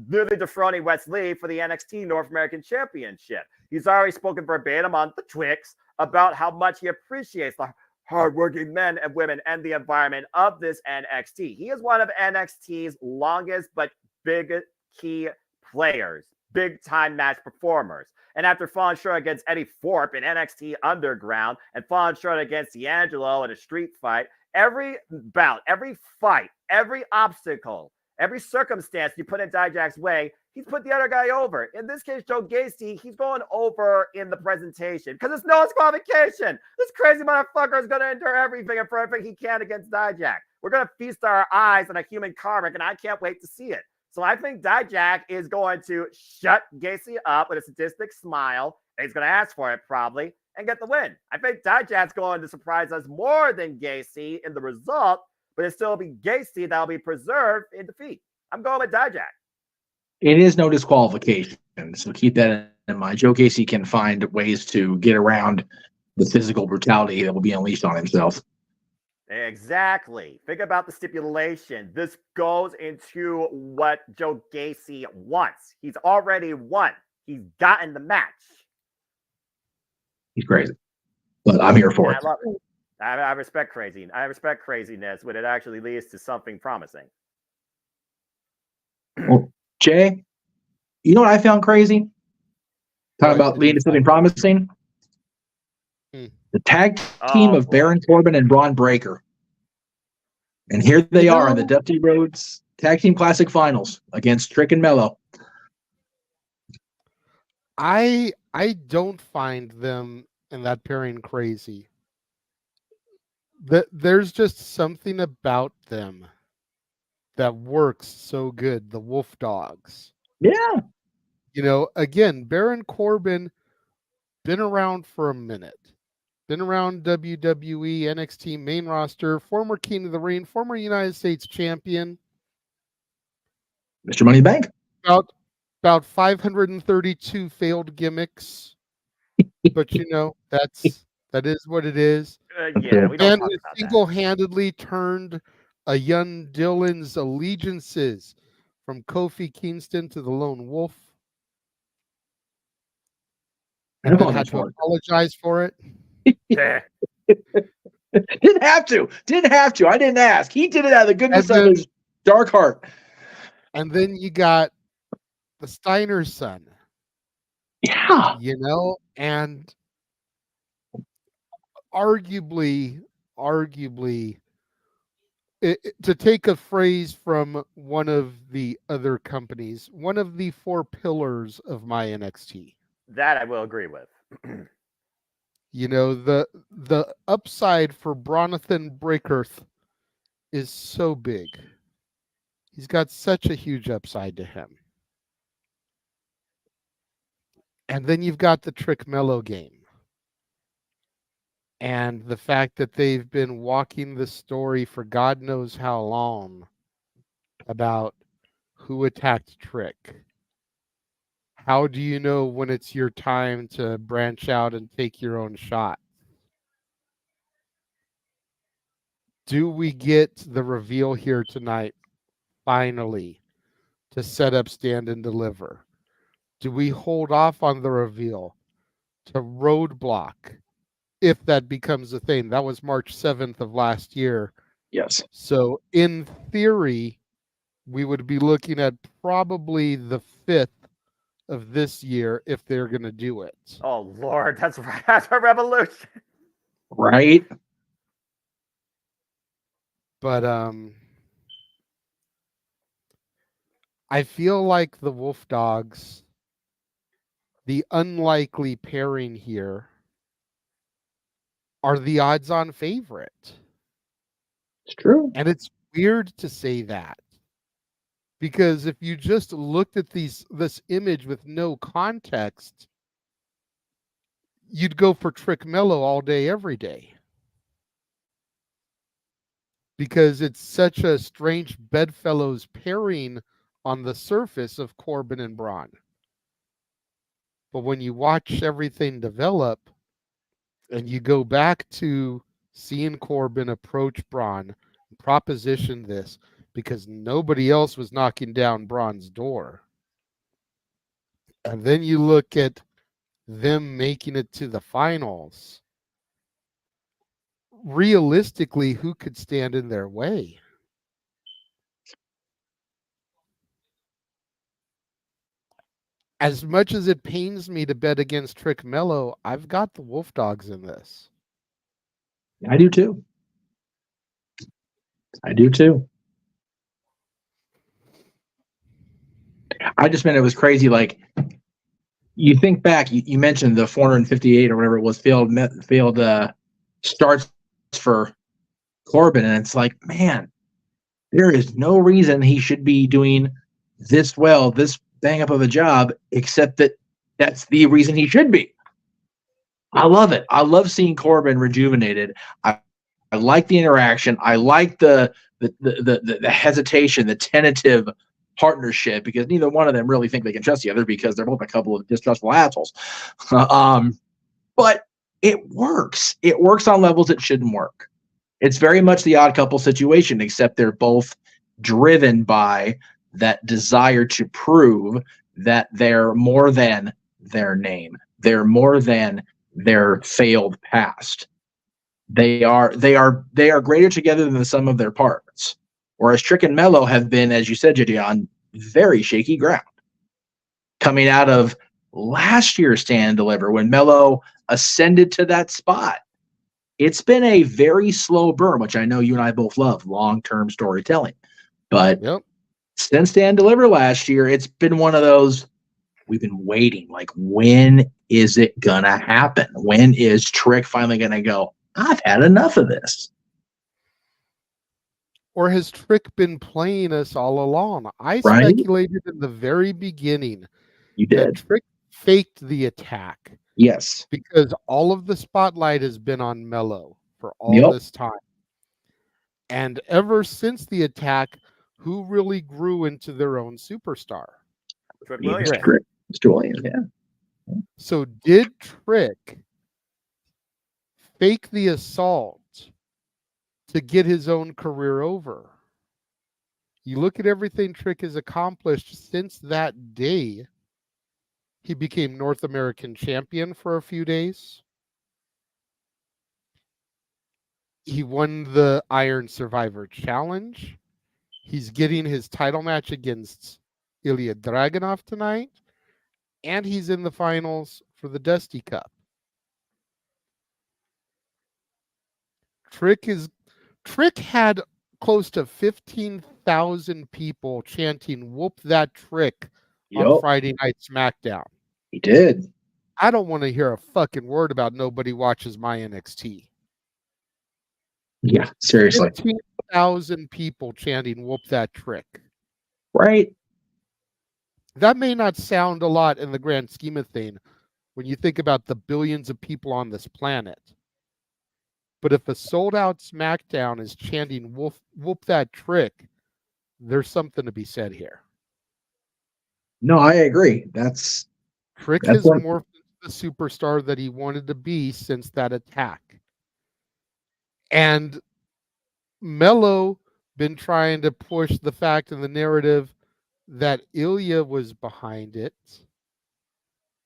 literally defrauding Wes Lee for the NXT North American Championship. He's already spoken verbatim on the Twix about how much he appreciates the hardworking men and women and the environment of this NXT. He is one of NXT's longest but big key players, big time match performers. And after falling short against Eddie Thorpe in NXT Underground and falling short against D'Angelo in a street fight, every bout, every fight, every obstacle, every circumstance you put in Dijak's way, he's put the other guy over. In this case, Joe Gacy, he's going over in the presentation because it's no disqualification. This crazy motherfucker is going to endure everything and for everything he can against Dijak. We're going to feast our eyes on a human karmic, and I can't wait to see it. So I think Dijak is going to shut Gacy up with a sadistic smile, and he's going to ask for it probably, and get the win. I think Dijak's going to surprise us more than Gacy in the result, but it still be Gacy that will be preserved in defeat. I'm going with Dijak. It is no disqualification, so keep that in mind. Joe Gacy can find ways to get around the physical brutality that will be unleashed on himself. Exactly. Think about the stipulation. This goes into what Joe Gacy wants. He's already won. He's gotten the match. He's crazy, but I'm here for it. I love it. I respect crazy. I respect craziness when it actually leads to something promising. Well, Jay, you know what I found crazy? Talking about leading to something promising. The tag team of Baron Corbin and Braun Breaker. And here they are in the Dusty Rhodes Tag Team Classic Finals against Trick and Mello. I don't find them in that pairing crazy. There's just something about them that works so good. The Wolf Dogs. Yeah. You know, again, Baron Corbin been around for a minute. Been around WWE, NXT main roster, former King of the Ring, former United States champion. Mr. Money in the Bank. About 532 failed gimmicks. But you know, that is what it is. Yeah, we don't And talk who about single-handedly turned a young Dylan's allegiances from Kofi Kingston to the Lone Wolf. And then had to apologize for it. Didn't have to. Didn't have to. I didn't ask. He did it out of the goodness of his dark heart. And then you got the Steiner son. Yeah. You know, and arguably, to take a phrase from one of the other companies, one of the 4 pillars of my NXT. That I will agree with. You know, the upside for Bronathan Breakerth is so big. He's got such a huge upside to him. And then you've got the Trick Mello game. And the fact that they've been walking the story for God knows how long about who attacked Trick. How do you know when it's your time to branch out and take your own shot? Do we get the reveal here tonight, finally, to set up, stand, and deliver? Do we hold off on the reveal to roadblock, if that becomes a thing? That was March 7th of last year. Yes. So in theory, we would be looking at probably the 5th of this year if they're going to do it. Oh, Lord, that's a revolution. Right? But I feel like the Wolf Dogs, the unlikely pairing here, are the odds-on favorite. It's true. And it's weird to say that. Because if you just looked at this image with no context, you'd go for Trick Mello all day, every day. Because it's such a strange bedfellows pairing on the surface of Corbin and Braun. But when you watch everything develop and you go back to seeing Corbin approach Braun, proposition this, because nobody else was knocking down Braun's door. And then you look at them making it to the finals. Realistically, who could stand in their way? As much as it pains me to bet against Trick Mello, I've got the Wolf Dogs in this. I do too. I do too. I just meant it was crazy. Like, you think back, you mentioned the 458 or whatever it was failed starts for Corbin, and it's like, man, there is no reason he should be doing this well, this bang up of a job, except that that's the reason he should be. I love it. I love seeing Corbin rejuvenated. I like the interaction. I like the hesitation, the tentative partnership, because neither one of them really think they can trust the other, because they're both a couple of distrustful assholes. But it works. It works on levels it shouldn't work. It's very much the odd couple situation, except they're both driven by that desire to prove that they're more than their name. They're more than their failed past. They are greater together than the sum of their parts. Whereas Trick and Mello have been, as you said, JD, on very shaky ground. Coming out of last year's Stand and Deliver, when Mello ascended to that spot, it's been a very slow burn, which I know you and I both love, long-term storytelling. But since Stand and Deliver last year, it's been one of those, we've been waiting. Like, when is it going to happen? When is Trick finally going to go, I've had enough of this? Or has Trick been playing us all along? I speculated in the very beginning that Trick faked the attack. Yes. Because all of the spotlight has been on Mello for all this time. And ever since the attack, who really grew into their own superstar? Trick Williams. Mr. Williams, yeah. So did Trick fake the assault to get his own career over? You look at everything Trick has accomplished since that day. He became North American champion for a few days. He won the Iron Survivor Challenge. He's getting his title match against Ilya Dragunov tonight. And he's in the finals for the Dusty Cup. Trick had close to 15,000 people chanting "Whoop that trick" on Friday Night SmackDown. He did. I don't want to hear a fucking word about nobody watches my NXT. Yeah, seriously. 15,000 people chanting "Whoop that trick." Right. That may not sound a lot in the grand scheme of things when you think about the billions of people on this planet. But if a sold-out SmackDown is chanting "Whoop that trick," there's something to be said here. No, I agree. Trick has morphed into the superstar that he wanted to be since that attack. And Mello been trying to push the fact and the narrative that Ilya was behind it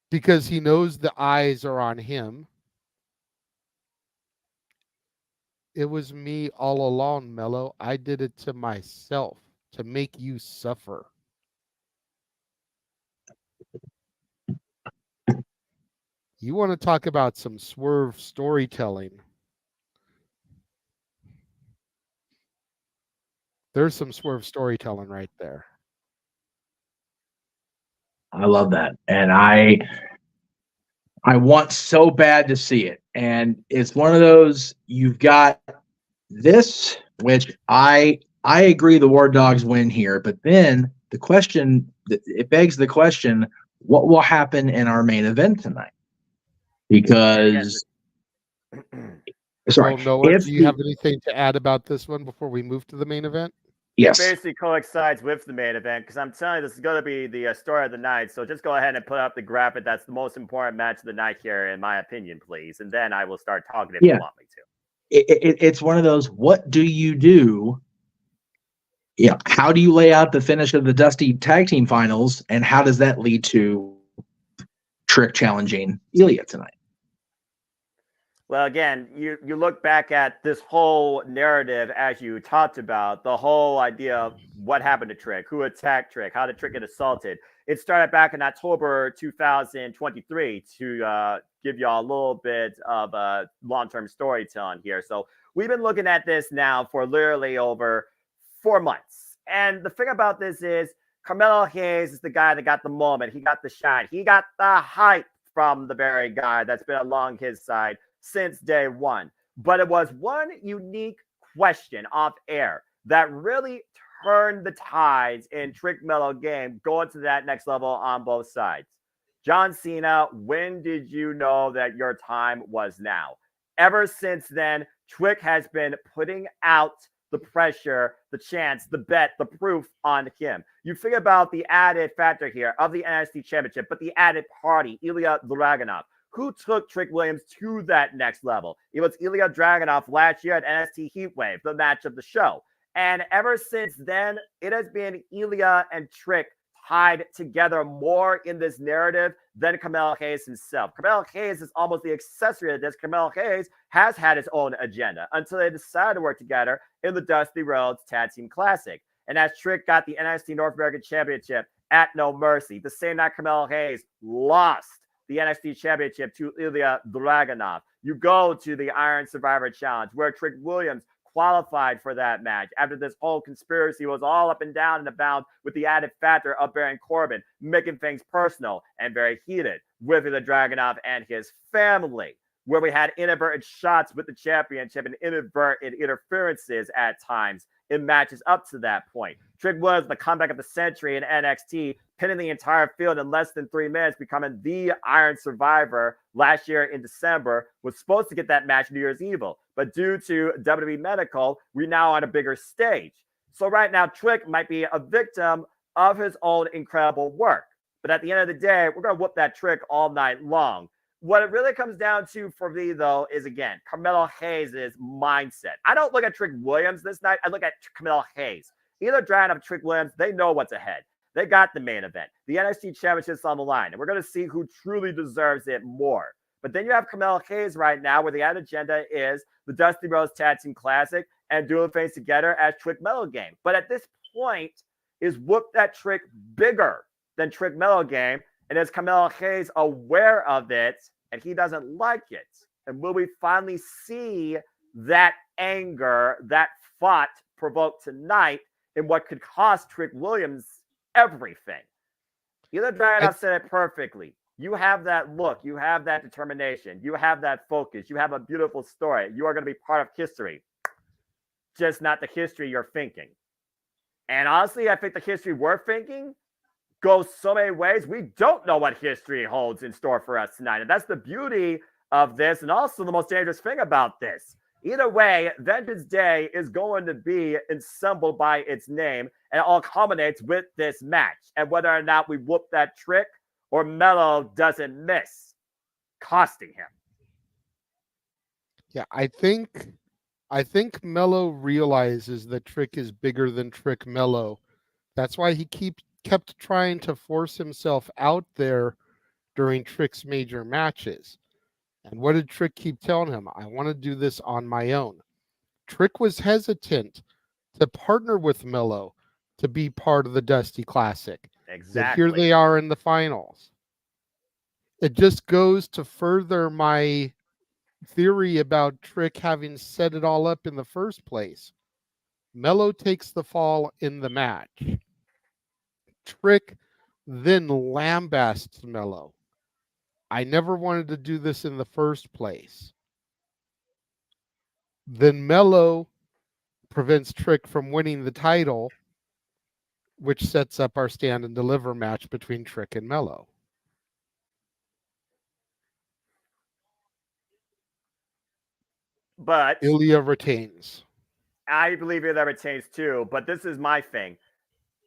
because he knows the eyes are on him. It was me all along, Mello. I did it to myself to make you suffer. You want to talk about some swerve storytelling? There's some swerve storytelling right there. I love that. And I want so bad to see it. And it's one of those, you've got this, which I agree the War Dogs win here, but then the question, it begs the question, what will happen in our main event tonight? Because sorry, Noah, do you have anything to add about this one before we move to the main event? Yes. It basically coincides with the main event because I'm telling you, this is going to be the story of the night. So just go ahead and put up the graphic. That's the most important match of the night here, in my opinion, please. And then I will start talking if you want me to. It's one of those, what do you do? Yeah. How do you lay out the finish of the Dusty Tag Team Finals? And how does that lead to Trick challenging Ilya tonight? Well, again, you look back at this whole narrative as you talked about, the whole idea of what happened to Trick, who attacked Trick, how did Trick get assaulted. It started back in October 2023 to give you all a little bit of long-term storytelling here. So we've been looking at this now for literally over 4 months. And the thing about this is Carmelo Hayes is the guy that got the moment. He got the shine. He got the hype from the very guy that's been along his side since day one. But it was one unique question off air that really turned the tides in Trick Mello game going to that next level on both sides. John Cena, when did you know that your time was now? Ever since then, Trick has been putting out the pressure, the chance, the bet, the proof on him. You think about the added factor here of the NXT Championship, but the added party, Ilya Dragunov. Who took Trick Williams to that next level? It was Ilya Dragunov last year at NXT Heatwave, the match of the show. And ever since then, it has been Ilya and Trick tied together more in this narrative than Carmelo Hayes himself. Carmelo Hayes is almost the accessory to this. Carmelo Hayes has had his own agenda until they decided to work together in the Dusty Rhodes Tag Team Classic. And as Trick got the NXT North American Championship at No Mercy, the same night Carmelo Hayes lost the NXT Championship to Ilya Dragunov. You go to the Iron Survivor Challenge where Trick Williams qualified for that match after this whole conspiracy was all up and down and about with the added factor of Baron Corbin making things personal and very heated with Ilya Dragunov and his family, where we had inadvertent shots with the championship and inadvertent interferences at times in matches up to that point. Trick was the comeback of the century in NXT, pinning the entire field in less than 3 minutes, becoming the Iron Survivor last year in December. Was supposed to get that match New Year's Eve, but due to WWE Medical, we're now on a bigger stage. So right now, Trick might be a victim of his own incredible work. But at the end of the day, we're going to whoop that Trick all night long. What it really comes down to for me, though, is, again, Carmelo Hayes' mindset. I don't look at Trick Williams this night. I look at Carmelo Hayes. Either Dragunov or Trick Williams, they know what's ahead. They got the main event. The NXT Championship's on the line, and we're going to see who truly deserves it more. But then you have Carmelo Hayes right now, where the ad agenda is the Dusty Rhodes Tag Team Classic and doing things together as Trick Mello Game. But at this point, is Whoop That Trick bigger than Trick Mello Game? And is Carmelo Hayes aware of it and he doesn't like it? And will we finally see that anger, that thought provoked tonight in what could cost Trick Williams everything? Ela Dragunov said it perfectly. You have that look. You have that determination. You have that focus. You have a beautiful story. You are going to be part of history, just not the history you're thinking. And honestly, I think the history we're thinking goes so many ways. We don't know what history holds in store for us tonight. And that's the beauty of this, and also the most dangerous thing about this. Either way, Vengeance Day is going to be assembled by its name, and it all culminates with this match. And whether or not we whoop that Trick or Mello doesn't miss, costing him. Yeah, I think Mello realizes that Trick is bigger than Trick Mello. That's why he kept trying to force himself out there during Trick's major matches. And what did Trick keep telling him? I want to do this on my own. Trick was hesitant to partner with Mello to be part of the Dusty Classic. Exactly. But here they are in the finals. It just goes to further my theory about Trick having set it all up in the first place. Mello takes the fall in the match. Trick then lambasts Mello. I never wanted to do this in the first place. Then Mello prevents Trick from winning the title, which sets up our stand and deliver match between Trick and Mello. But Ilya retains. I believe Ilya retains too, but this is my thing.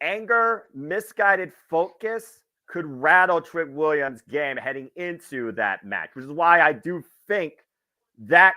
Anger, misguided focus could rattle Trick Williams' game heading into that match, which is why I do think that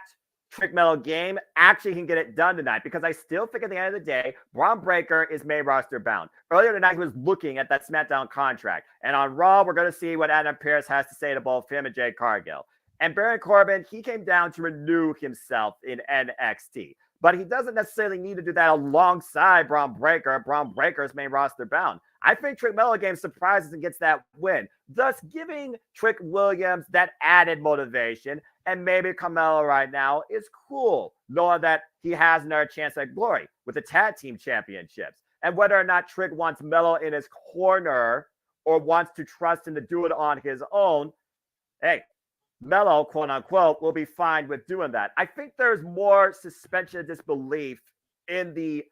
Trick Mello game actually can get it done tonight, because I still think at the end of the day, Braun Breaker is main roster bound. Earlier tonight, he was looking at that SmackDown contract. And on Raw, we're going to see what Adam Pearce has to say to both him and Jade Cargill. And Baron Corbin, he came down to renew himself in NXT. But he doesn't necessarily need to do that alongside Braun Breaker. Braun Breaker is main roster bound. I think Trick Mello game surprises and gets that win, thus giving Trick Williams that added motivation. And maybe Carmelo right now is cool, knowing that he has another chance at glory with the tag team championships. And whether or not Trick wants Mello in his corner or wants to trust him to do it on his own, hey, Mello, quote unquote, will be fine with doing that. I think there's more suspension of disbelief in the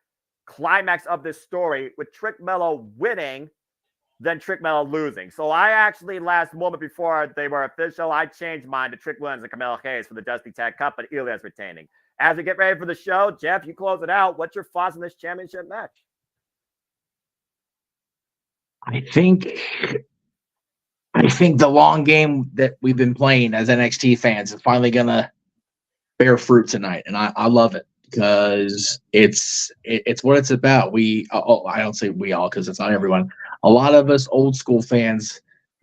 climax of this story with Trick Mello winning than Trick Mello losing. So I actually, last moment before they were official, I changed mine to Trick Williams and Carmelo Hayes for the Dusty Tag Cup, but Ilya's retaining. As we get ready for the show, Jeff, you close it out. What's your thoughts on this championship match? I think the long game that we've been playing as NXT fans is finally gonna bear fruit tonight, and I love it because it's what it's about. I don't say we all because it's not everyone. A lot of us old school fans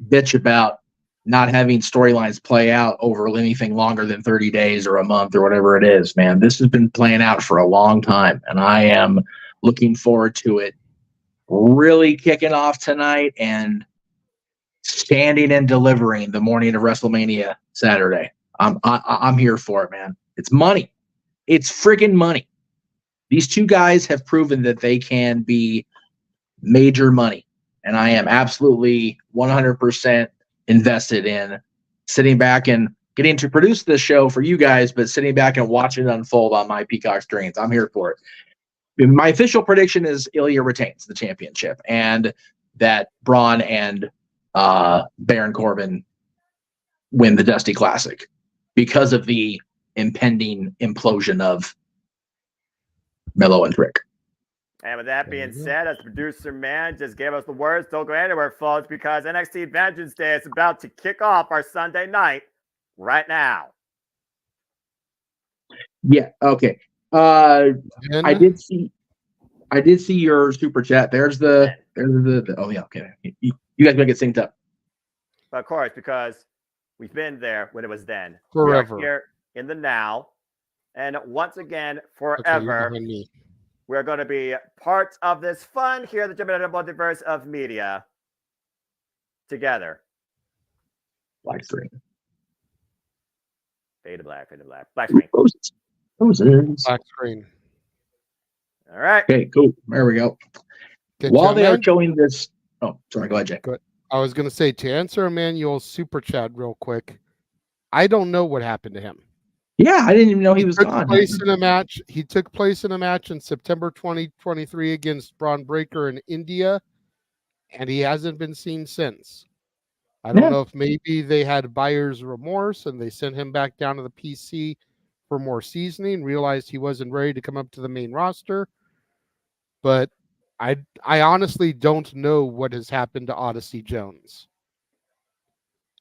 bitch about not having storylines play out over anything longer than 30 days or a month or whatever it is. Man, this has been playing out for a long time, and I am looking forward to it really kicking off tonight and standing and delivering the morning of WrestleMania Saturday. I'm here for it, man. It's money. It's friggin' money. These two guys have proven that they can be major money, and I am absolutely 100% invested in sitting back and getting to produce this show for you guys, but sitting back and watching it unfold on my Peacock screens. I'm here for it. My official prediction is Ilya retains the championship, and that Braun and Baron Corbin win the Dusty Classic because of the impending implosion of Mello and Trick. And with that being said, as producer man just gave us the words, don't go anywhere, folks, because NXT Vengeance Day is about to kick off our Sunday night right now. Yeah, okay. I did see your super chat. There's the oh yeah, okay. You guys gonna get synced up. Of course, because We've been there when it was then. Forever. We are here in the now. And once again, Okay, forever, you're behind me. we're going to be part of this fun here at the JMN Multiverse of Media together. Black screen. Fade to black, fade to black. Black screen. Roses. Black screen. All right. Okay, cool. There we go. Okay, While they are JMN? showing this, oh, sorry, go ahead, Jay. Good. I was going to say, to answer Emmanuel's super chat real quick, I don't know what happened to him. Yeah, I didn't even know he was gone. Place in a match. He took place in a match in September 2023 against Braun Breaker in India, and he hasn't been seen since. I don't know if maybe they had buyer's remorse and they sent him back down to the PC for more seasoning, realized he wasn't ready to come up to the main roster. But I honestly don't know what has happened to Odyssey Jones.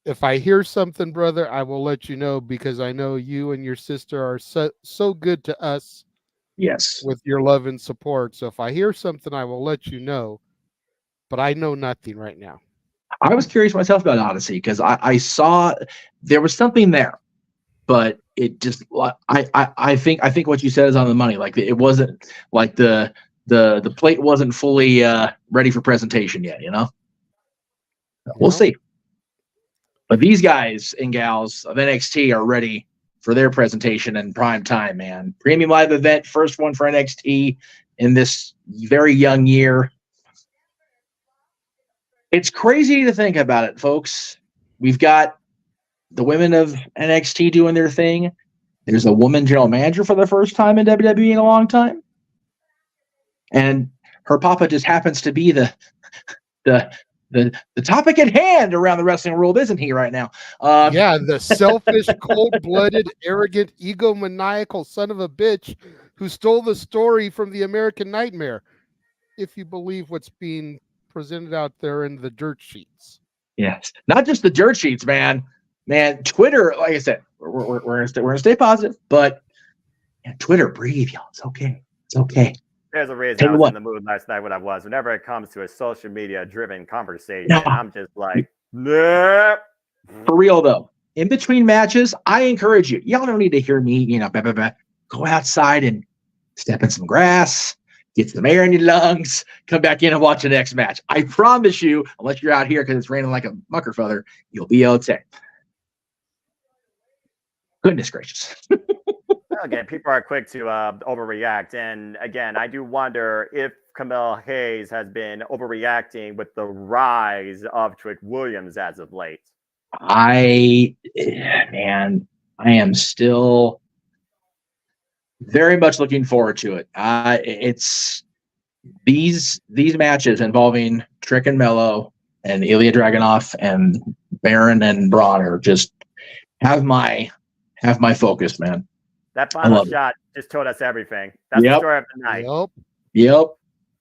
If I hear something, brother, I will let you know, because I know you and your sister are so good to us. Yes. With your love and support. So if I hear something, I will let you know. But I know nothing right now. I was curious myself about Odyssey because I saw there was something there, but it just I think what you said is on the money. Like, it wasn't like the plate wasn't fully ready for presentation yet. You know, we'll see. But these guys and gals of NXT are ready for their presentation in prime time, man. Premium Live Event, first one for NXT in this very young year. It's crazy to think about it, folks. We've got the women of NXT doing their thing. There's a woman general manager for the first time in WWE in a long time. And her papa just happens to be the topic at hand around the wrestling world, isn't he, right now? Yeah, the selfish, cold-blooded, arrogant, egomaniacal son of a bitch who stole the story from the American Nightmare, if you believe what's being presented out there in the dirt sheets. Yes, not just the dirt sheets, man. Twitter, like I said, we're gonna stay positive, but Twitter, breathe, y'all. It's okay. It's okay. There's a reason I was in the mood last night when I was. Whenever it comes to a social media driven conversation, I'm just like, nah. For real though, in between matches, I encourage you. Y'all don't need to hear me, go outside and step in some grass, get some air in your lungs, come back in and watch the next match. I promise you, unless you're out here because it's raining like a mucker feather, you'll be okay. Goodness gracious. Again, people are quick to overreact. And again, I do wonder if Camille Hayes has been overreacting with the rise of Trick Williams as of late. I am still very much looking forward to it. It's these matches involving Trick and Mello and Ilya Dragunov and Baron and Braun are just have my focus, man. That final shot just told us everything. That's the story of the night. Yep.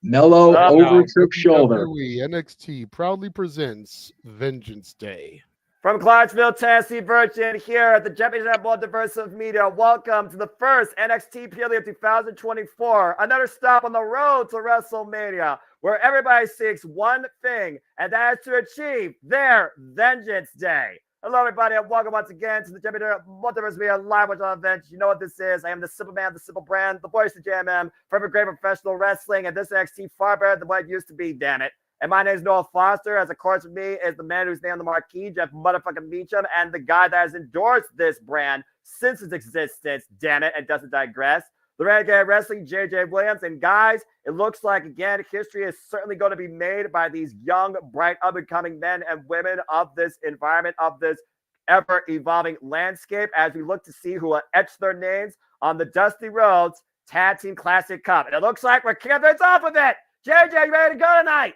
Mello over Trick's shoulder. NXT proudly presents Vengeance Day. From Clarksville, Tennessee, Virgin, here at the Championship Multiverse of Media. Welcome to the first NXT Premium of 2024. Another stop on the road to WrestleMania, where everybody seeks one thing, and that is to achieve their Vengeance Day. Hello, everybody, and welcome once again to the Championship Multiverse Media Live Event. You know what this is. I am the simple man, the simple brand, the voice of JMN, forever great professional wrestling, and this NXT far better than what it used to be, damn it. And my name is Noah Foster, as of course with me is the man who's named the marquee, Jeff motherfucking Meacham, and the guy that has endorsed this brand since its existence, damn it, and doesn't digress, the Renegade Wrestling, JJ Williams. And guys, it looks like, again, history is certainly going to be made by these young, bright, up-and-coming men and women of this environment, of this ever-evolving landscape, as we look to see who will etch their names on the Dusty Rhodes Tag Team Classic Cup. And it looks like we're kicking things off with it. JJ, you ready to go tonight?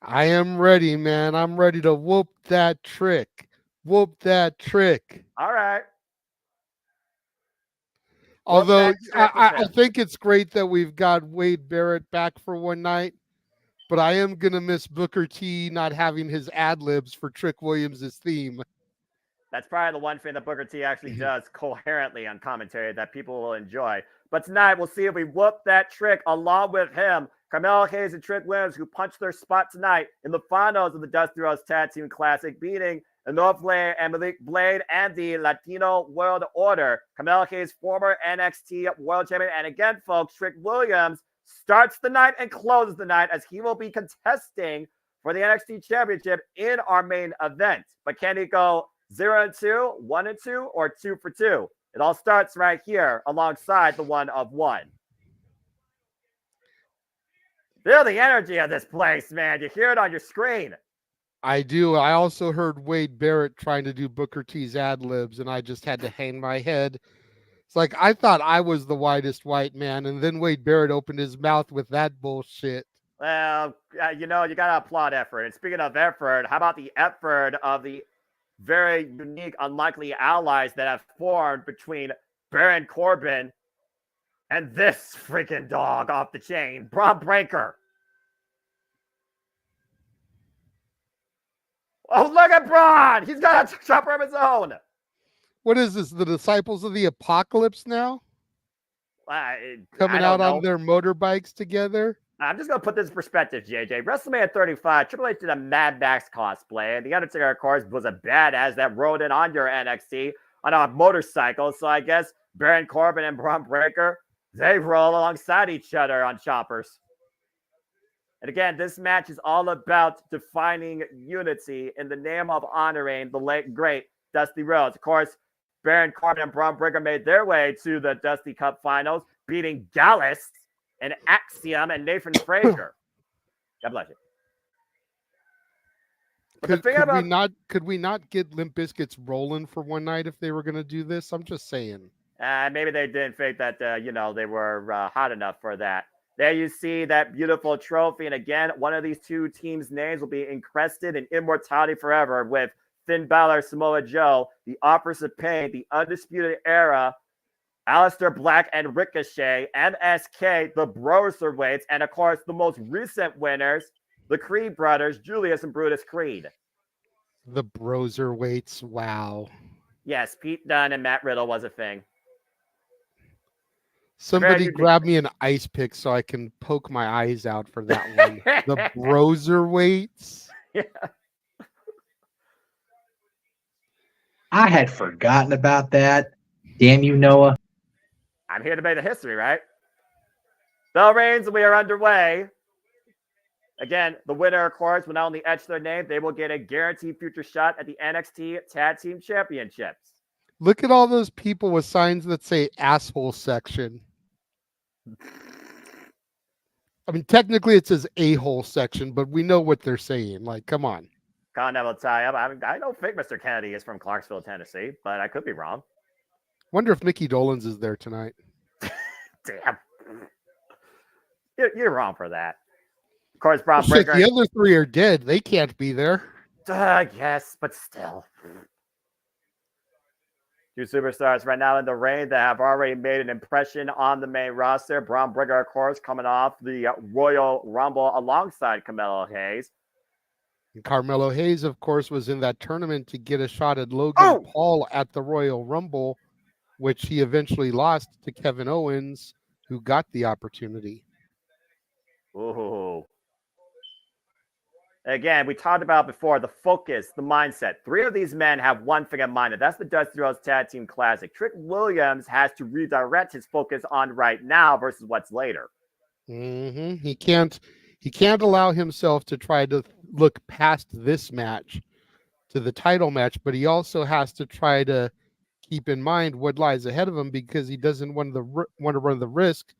I am ready, man. I'm ready to whoop that trick. Whoop that trick. All right. Although I think it's great that we've got Wade Barrett back for one night, but I am going to miss Booker T not having his ad-libs for Trick Williams' theme. That's probably the one thing that Booker T actually does coherently on commentary that people will enjoy. But tonight, we'll see if we whoop that trick along with him. Carmelo Hayes and Trick Williams, who punched their spot tonight in the finals of the Dusty Rhodes Tag Team Classic, beating the North Blade and Malik Blade, and the Latino World Order. Carmelo Hayes, former NXT World Champion. And again, folks, Trick Williams starts the night and closes the night as he will be contesting for the NXT Championship in our main event. But can he go 0-2, 1-2, or 2-for-2? It all starts right here alongside the 1 of 1. Feel the energy of this place, man. You hear it on your screen. I do. I also heard Wade Barrett trying to do Booker T's ad-libs, and I just had to hang my head. It's like, I thought I was the whitest white man, and then Wade Barrett opened his mouth with that bullshit. Well, you know, you got to applaud effort. And speaking of effort, how about the effort of the very unique, unlikely allies that have formed between Baron Corbin and this freaking dog off the chain, Braun Breaker. Oh, look at Braun! He's got a chopper of his own. What is this? The Disciples of the Apocalypse now? Coming out on their motorbikes together? I'm just going to put this in perspective, JJ. WrestleMania 35, Triple H did a Mad Max cosplay. And The Undertaker, of course, was a badass that rode in on your NXT on a motorcycle. So I guess Baron Corbin and Braun Breaker, they roll alongside each other on choppers. And again, this match is all about defining unity in the name of honoring the late, great Dusty Rhodes. Of course, Baron Corbin and Braun Breaker made their way to the Dusty Cup Finals, beating Gallus and Axiom and Nathan Frazier. God bless you. Could we not get Limp Bizkit's rolling for one night if they were going to do this? I'm just saying. Maybe they didn't think that, they were hot enough for that. There you see that beautiful trophy. And again, one of these two teams' names will be encrusted in immortality forever with Finn Balor, Samoa Joe, the Offers of Pain, the Undisputed Era, Aleister Black and Ricochet, MSK, the Broserweights, and of course, the most recent winners, the Creed brothers, Julius and Brutus Creed. The Broserweights, wow. Yes, Pete Dunne and Matt Riddle was a thing. Somebody grab me an ice pick so I can poke my eyes out for that one. The Broserweights. Yeah. I had forgotten about that. Damn you, Noah. I'm here to make the history, right? Bell reigns, we are underway. Again, the winner, of course, will not only etch their name, they will get a guaranteed future shot at the NXT Tag Team Championships. Look at all those people with signs that say asshole section. I mean, technically it says a-hole section, but we know what they're saying. Like, come on. Continental tie-up. I don't think Mr. Kennedy is from Clarksville, Tennessee, but I could be wrong. Wonder if Mickey Dolenz is there tonight. Damn. You're wrong for that. Of course, Braun Breaker. The other three are dead. They can't be there. Yes, but still. Two superstars right now in the ring that have already made an impression on the main roster. Braun Breaker, of course, coming off the Royal Rumble alongside Carmelo Hayes. And Carmelo Hayes, of course, was in that tournament to get a shot at Logan Paul at the Royal Rumble, which he eventually lost to Kevin Owens, who got the opportunity. Ooh. Again, we talked about before the focus, the mindset. Three of these men have one thing in mind, and that's the Dusty Rhodes Tag Team Classic. Trick Williams has to redirect his focus on right now versus what's later. Mm-hmm. He can't allow himself to try to look past this match to the title match, but he also has to try to keep in mind what lies ahead of him because he doesn't want to run the risk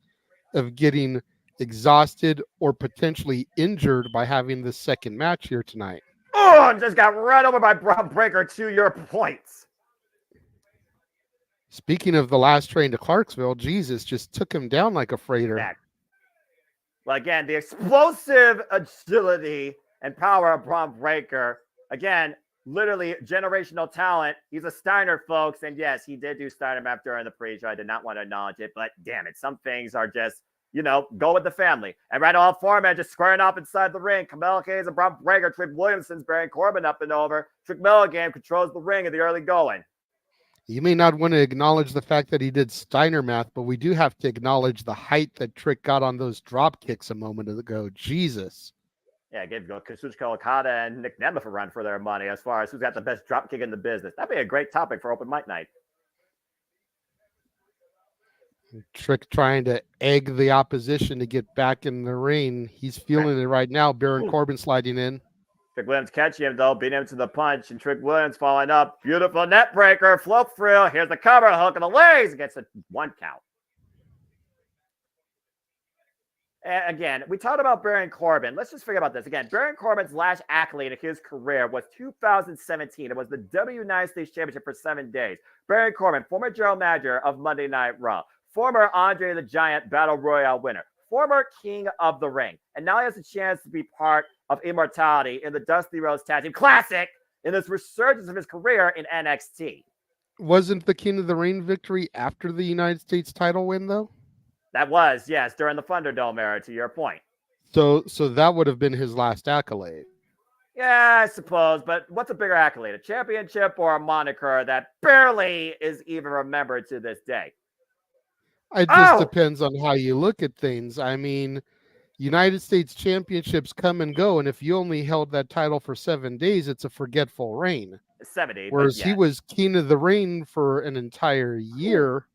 of getting exhausted or potentially injured by having this second match here tonight. Oh, and just got run over by Braun Breaker to your points. Speaking of the last train to Clarksville, Jesus just took him down like a freighter. Yeah. Well, again, the explosive agility and power of Braun Breaker. Again, literally generational talent. He's a Steiner, folks. And yes, he did do Steiner map during the pre-show. I did not want to acknowledge it, but damn it. Some things are just, go with the family. And right, all four men just squaring off inside the ring. Carmelo Hayes and Braun Breaker, Trick Williamson's Baron Corbin up and over. Trick Milligan controls the ring in the early going. You may not want to acknowledge the fact that he did Steiner math, but we do have to acknowledge the height that Trick got on those drop kicks a moment ago. Jesus. Yeah, give Kazuchika Okada and Nick Nemeth a run for their money as far as who's got the best dropkick in the business. That'd be a great topic for open mic night. Trick trying to egg the opposition to get back in the ring. He's feeling it right now. Baron Corbin sliding in. Trick Williams catching him, though, beating him to the punch, and Trick Williams following up. Beautiful net breaker, float through. Here's the cover, hook of the legs. Gets a 1 count. And again, we talked about Baron Corbin. Let's just forget about this. Again, Baron Corbin's last accolade of his career was 2017. It was the W United States Championship for 7 days. Baron Corbin, former general manager of Monday Night Raw, former Andre the Giant Battle Royale winner, former King of the Ring, and now he has a chance to be part of Immortality in the Dusty Rhodes Tag Team Classic in this resurgence of his career in NXT. Wasn't the King of the Ring victory after the United States title win, though? That was, yes, during the Thunderdome era, to your point. So that would have been his last accolade. Yeah, I suppose, but what's a bigger accolade, a championship or a moniker that barely is even remembered to this day? It just depends on how you look at things. I mean, United States championships come and go, and if you only held that title for 7 days, it's a forgetful reign. 70, whereas he was King of the Ring for an entire year.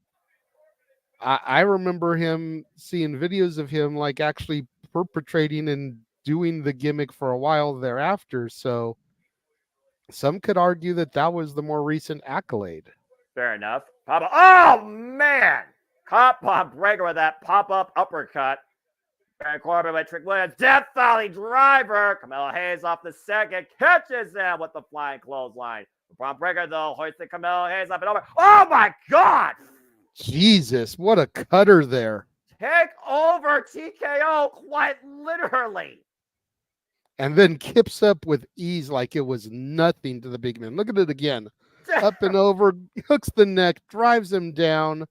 I remember him seeing videos of him like actually perpetrating and doing the gimmick for a while thereafter. So some could argue that that was the more recent accolade. Fair enough. Oh, man! Caught Bob Breaker with that pop-up uppercut. Baron Corbin by Trick Williams. Death Valley driver. Carmelo Hayes off the second. Catches him with the flying clothesline. Bob Breaker, though, hoisted Carmelo Hayes up and over. Oh, my God! Jesus, what a cutter there. Take over TKO, quite literally. And then kips up with ease like it was nothing to the big man. Look at it again. Up and over, hooks the neck, drives him down.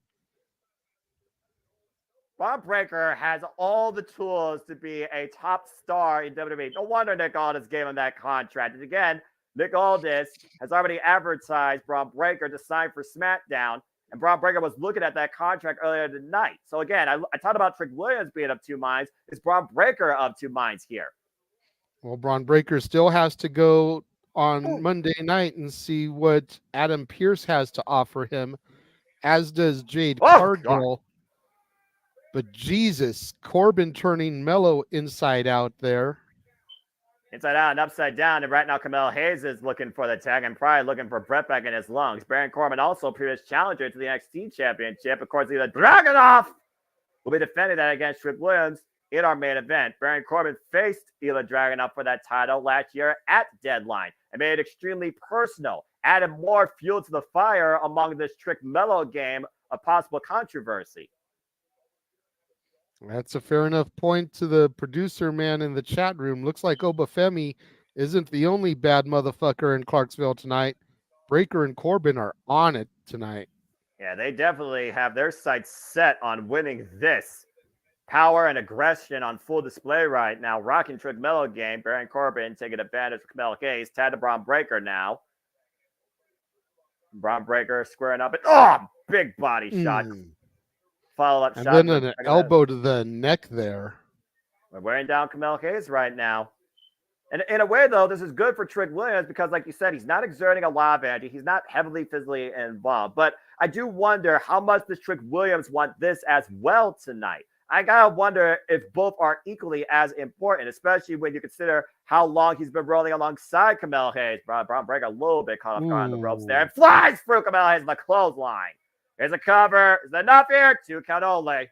Bob Breaker has all the tools to be a top star in WWE. No wonder Nick Aldis gave him that contract. And again, Nick Aldis has already advertised Braun Breaker to sign for SmackDown. And Braun Breaker was looking at that contract earlier tonight. So again, I talked about Trick Williams being of two minds. Is Braun Breaker of two minds here? Well, Braun Breaker still has to go on Monday night and see what Adam Pearce has to offer him, as does Jade Cargill. But Jesus, Corbin turning Mello inside out there. Inside out and upside down. And right now, Carmelo Hayes is looking for the tag and probably looking for Brett back in his lungs. Baron Corbin, also previous challenger to the NXT Championship. Of course, the Dragunov will be defending that against Trick Williams in our main event. Baron Corbin faced Ilya Dragunov for that title last year at Deadline and made it extremely personal, added more fuel to the fire among this Trick Mello game of possible controversy. That's a fair enough point to the producer man in the chat room. Looks like Obafemi isn't the only bad motherfucker in Clarksville tonight. Breaker and Corbin are on it tonight. Yeah, they definitely have their sights set on winning this. Power and aggression on full display right now. Rocking Trick Mello game. Baron Corbin taking advantage of Carmelo Hayes. Tad to Braun Breaker now. Braun Breaker squaring up. And, big body shot. Follow-up shot. And then an elbow to the neck there. We're wearing down Carmelo Hayes right now. And in a way, though, this is good for Trick Williams because, like you said, he's not exerting a lot of energy. He's not heavily physically involved. But I do wonder how much does Trick Williams want this as well tonight. I got to wonder if both are equally as important, especially when you consider how long he's been rolling alongside Carmelo Hayes. Braun Breaker a little bit caught off guard on the ropes there and flies through Carmelo Hayes in the clothesline. Here's a cover. Is that enough here? 2 count only.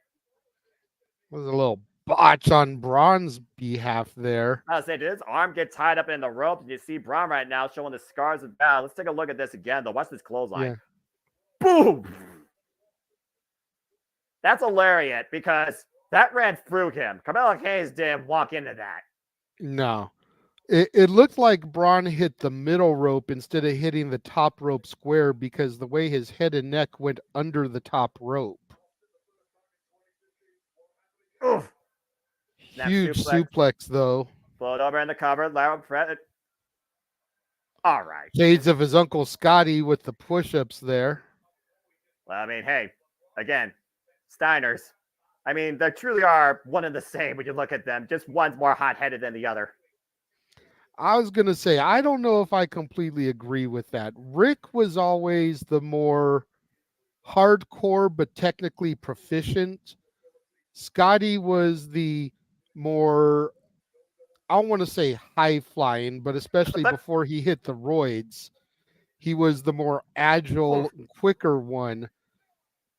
Was a little botch on Braun's behalf there. I was saying, did his arm get tied up in the rope? And you see Braun right now showing the scars of battle. Let's take a look at this again, though. Watch this clothesline. Yeah. Boom! That's a lariat because that ran through him. Carmelo Hayes didn't walk into that. No. It looked like Braun hit the middle rope instead of hitting the top rope square because the way his head and neck went under the top rope. Oof. Huge suplex, though. Float over in the cover. All right. Shades of his Uncle Scotty with the push-ups there. Well, I mean, hey, again, Steiners. I mean, they truly are one and the same when you look at them. Just one's more hot-headed than the other. I was going to say, I don't know if I completely agree with that. Rick was always the more hardcore, but technically proficient. Scotty was the more, I don't want to say high flying, but especially before he hit the roids, he was the more agile, quicker one.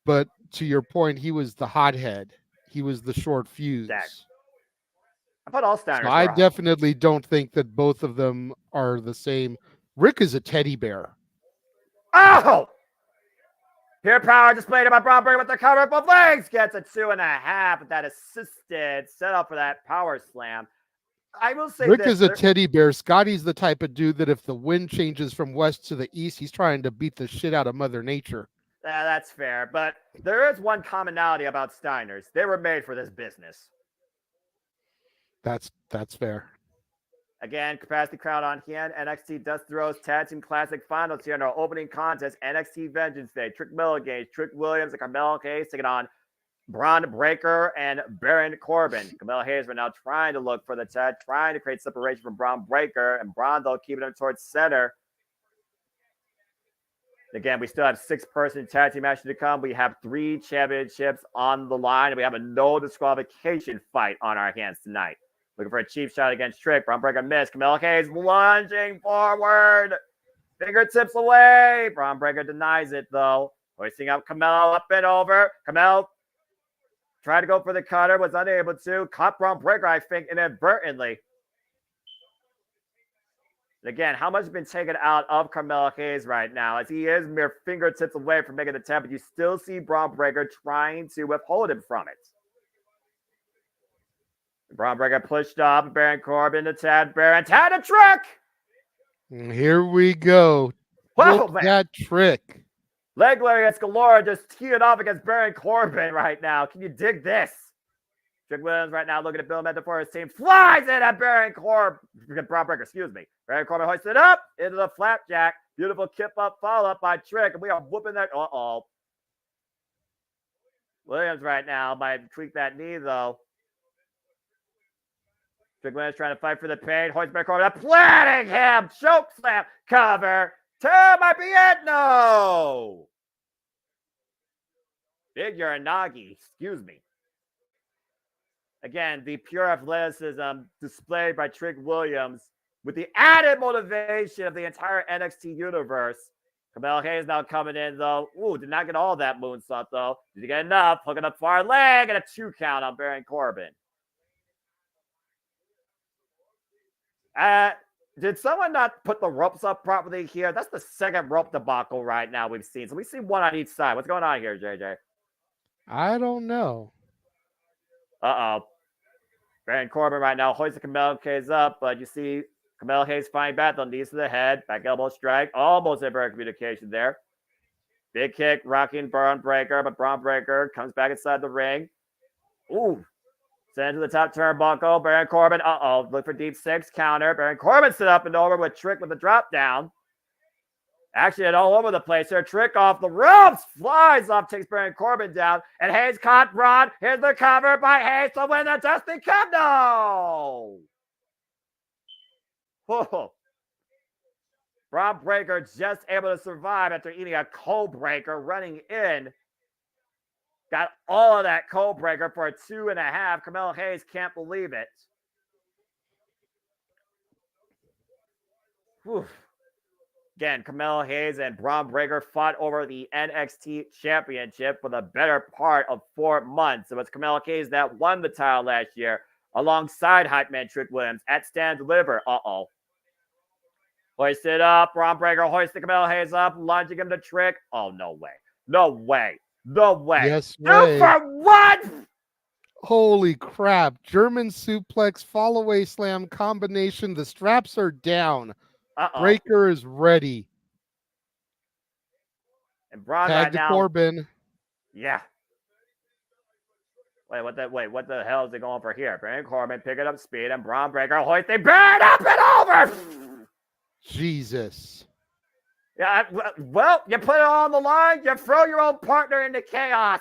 But to your point, he was the hothead. He was the short fuse. I thought all Steiners So I were hot. definitely don't think that both of them are the same. Rick is a teddy bear. Oh! Pure power displayed by Braun Breaker with the cover of both legs. Gets a 2.5 with that assisted setup for that power slam. I will say Rick this, is a teddy bear. Scotty's the type of dude that if the wind changes from west to the east, he's trying to beat the shit out of Mother Nature. That's fair, but there is one commonality about Steiners. They were made for this business. That's fair. Again, capacity crowd on hand. NXT Dust Throws Tag Team Classic Finals here in our opening contest. NXT Vengeance Day. Trick Milligan, Trick Williams, and Carmelo Hayes taking on Braun Breaker and Baron Corbin. Carmelo Hayes right now trying to look for the tag, trying to create separation from Braun Breaker, and Braun, though, keeping him towards center. Again, we still have 6-person tag team action to come. We have 3 championships on the line, and we have a no disqualification fight on our hands tonight. Looking for a cheap shot against Trick. Braun Breaker missed. Carmelo Hayes lunging forward. Fingertips away. Braun Breaker denies it, though. Hoisting up Carmelo up and over. Carmelo tried to go for the cutter, was unable to. Caught Braun Breaker, I think, inadvertently. Again, how much has been taken out of Carmelo Hayes right now, as he is mere fingertips away from making the tap, but you still see Braun Breaker trying to withhold him from it. Braun Breaker pushed up, Baron Corbin to Tad Baron, Tad a trick! And here we go. Whoa, Look that trick. Leg lariats galore just teeing off against Baron Corbin right now. Can you dig this? Trick Williams right now looking to build momentum for his team. Flies in at Braun Breaker, excuse me. Baron Corbin hoists it up into the flapjack. Beautiful kip up, follow up by Trick. And we are whooping that. Uh-oh. Williams right now might tweak that knee, though. Trick Williams trying to fight for the pain. Hoists Baron Corbin up, planting him. Choke slam, cover. 2 might be it. No. Big Uranagi, excuse me. Again, the pure athleticism displayed by Trick Williams with the added motivation of the entire NXT universe. Carmelo Hayes now coming in, though. Ooh, did not get all that moonsault, though. Did he get enough? Hooking up far leg and a 2 count on Baron Corbin. Did someone not put the ropes up properly here? That's the second rope debacle right now we've seen. So we see one on each side. What's going on here, JJ? I don't know. Uh-oh. Baron Corbin right now hoisting Carmelo Hayes up, but you see Carmelo Hayes fighting back on knees to the head. Back elbow strike. Almost a bird communication there. Big kick, rocking Braun Breaker, but Braun Breaker comes back inside the ring. Ooh. Send to the top turnbuckle. Baron Corbin. Uh-oh. Look for deep 6 counter. Baron Corbin sit up and over with Trick with the drop down. Actually, it all over the place here. Trick off the ropes. Flies off, takes Baron Corbin down. And Hayes caught Braun. Here's the cover by Hayes to win the Dusty Cup. No! Whoa. Braun Breaker just able to survive after eating a cold breaker, running in. Got all of that cold breaker for a 2.5. Carmelo Hayes can't believe it. Whew. Again, Carmelo Hayes and Braun Breaker fought over the NXT Championship for the better part of 4 months. It was Carmelo Hayes that won the title last year alongside hype man Trick Williams at Stand Deliver. Uh-oh. Hoist it up. Braun Breaker hoisting Carmelo Hayes up, lunging him to Trick. Oh, no way. No way. No way. Yes, 2 for 1. Holy crap. German suplex, fall away slam combination. The straps are down. Uh-oh. Breaker is ready. And Braun Tag right to now. Corbin. Yeah. What the hell is it going for here? Baron Corbin picking up speed and Braun Breaker hoisting Baron up and over. Jesus. Yeah, well, you put it on the line, you throw your own partner into chaos.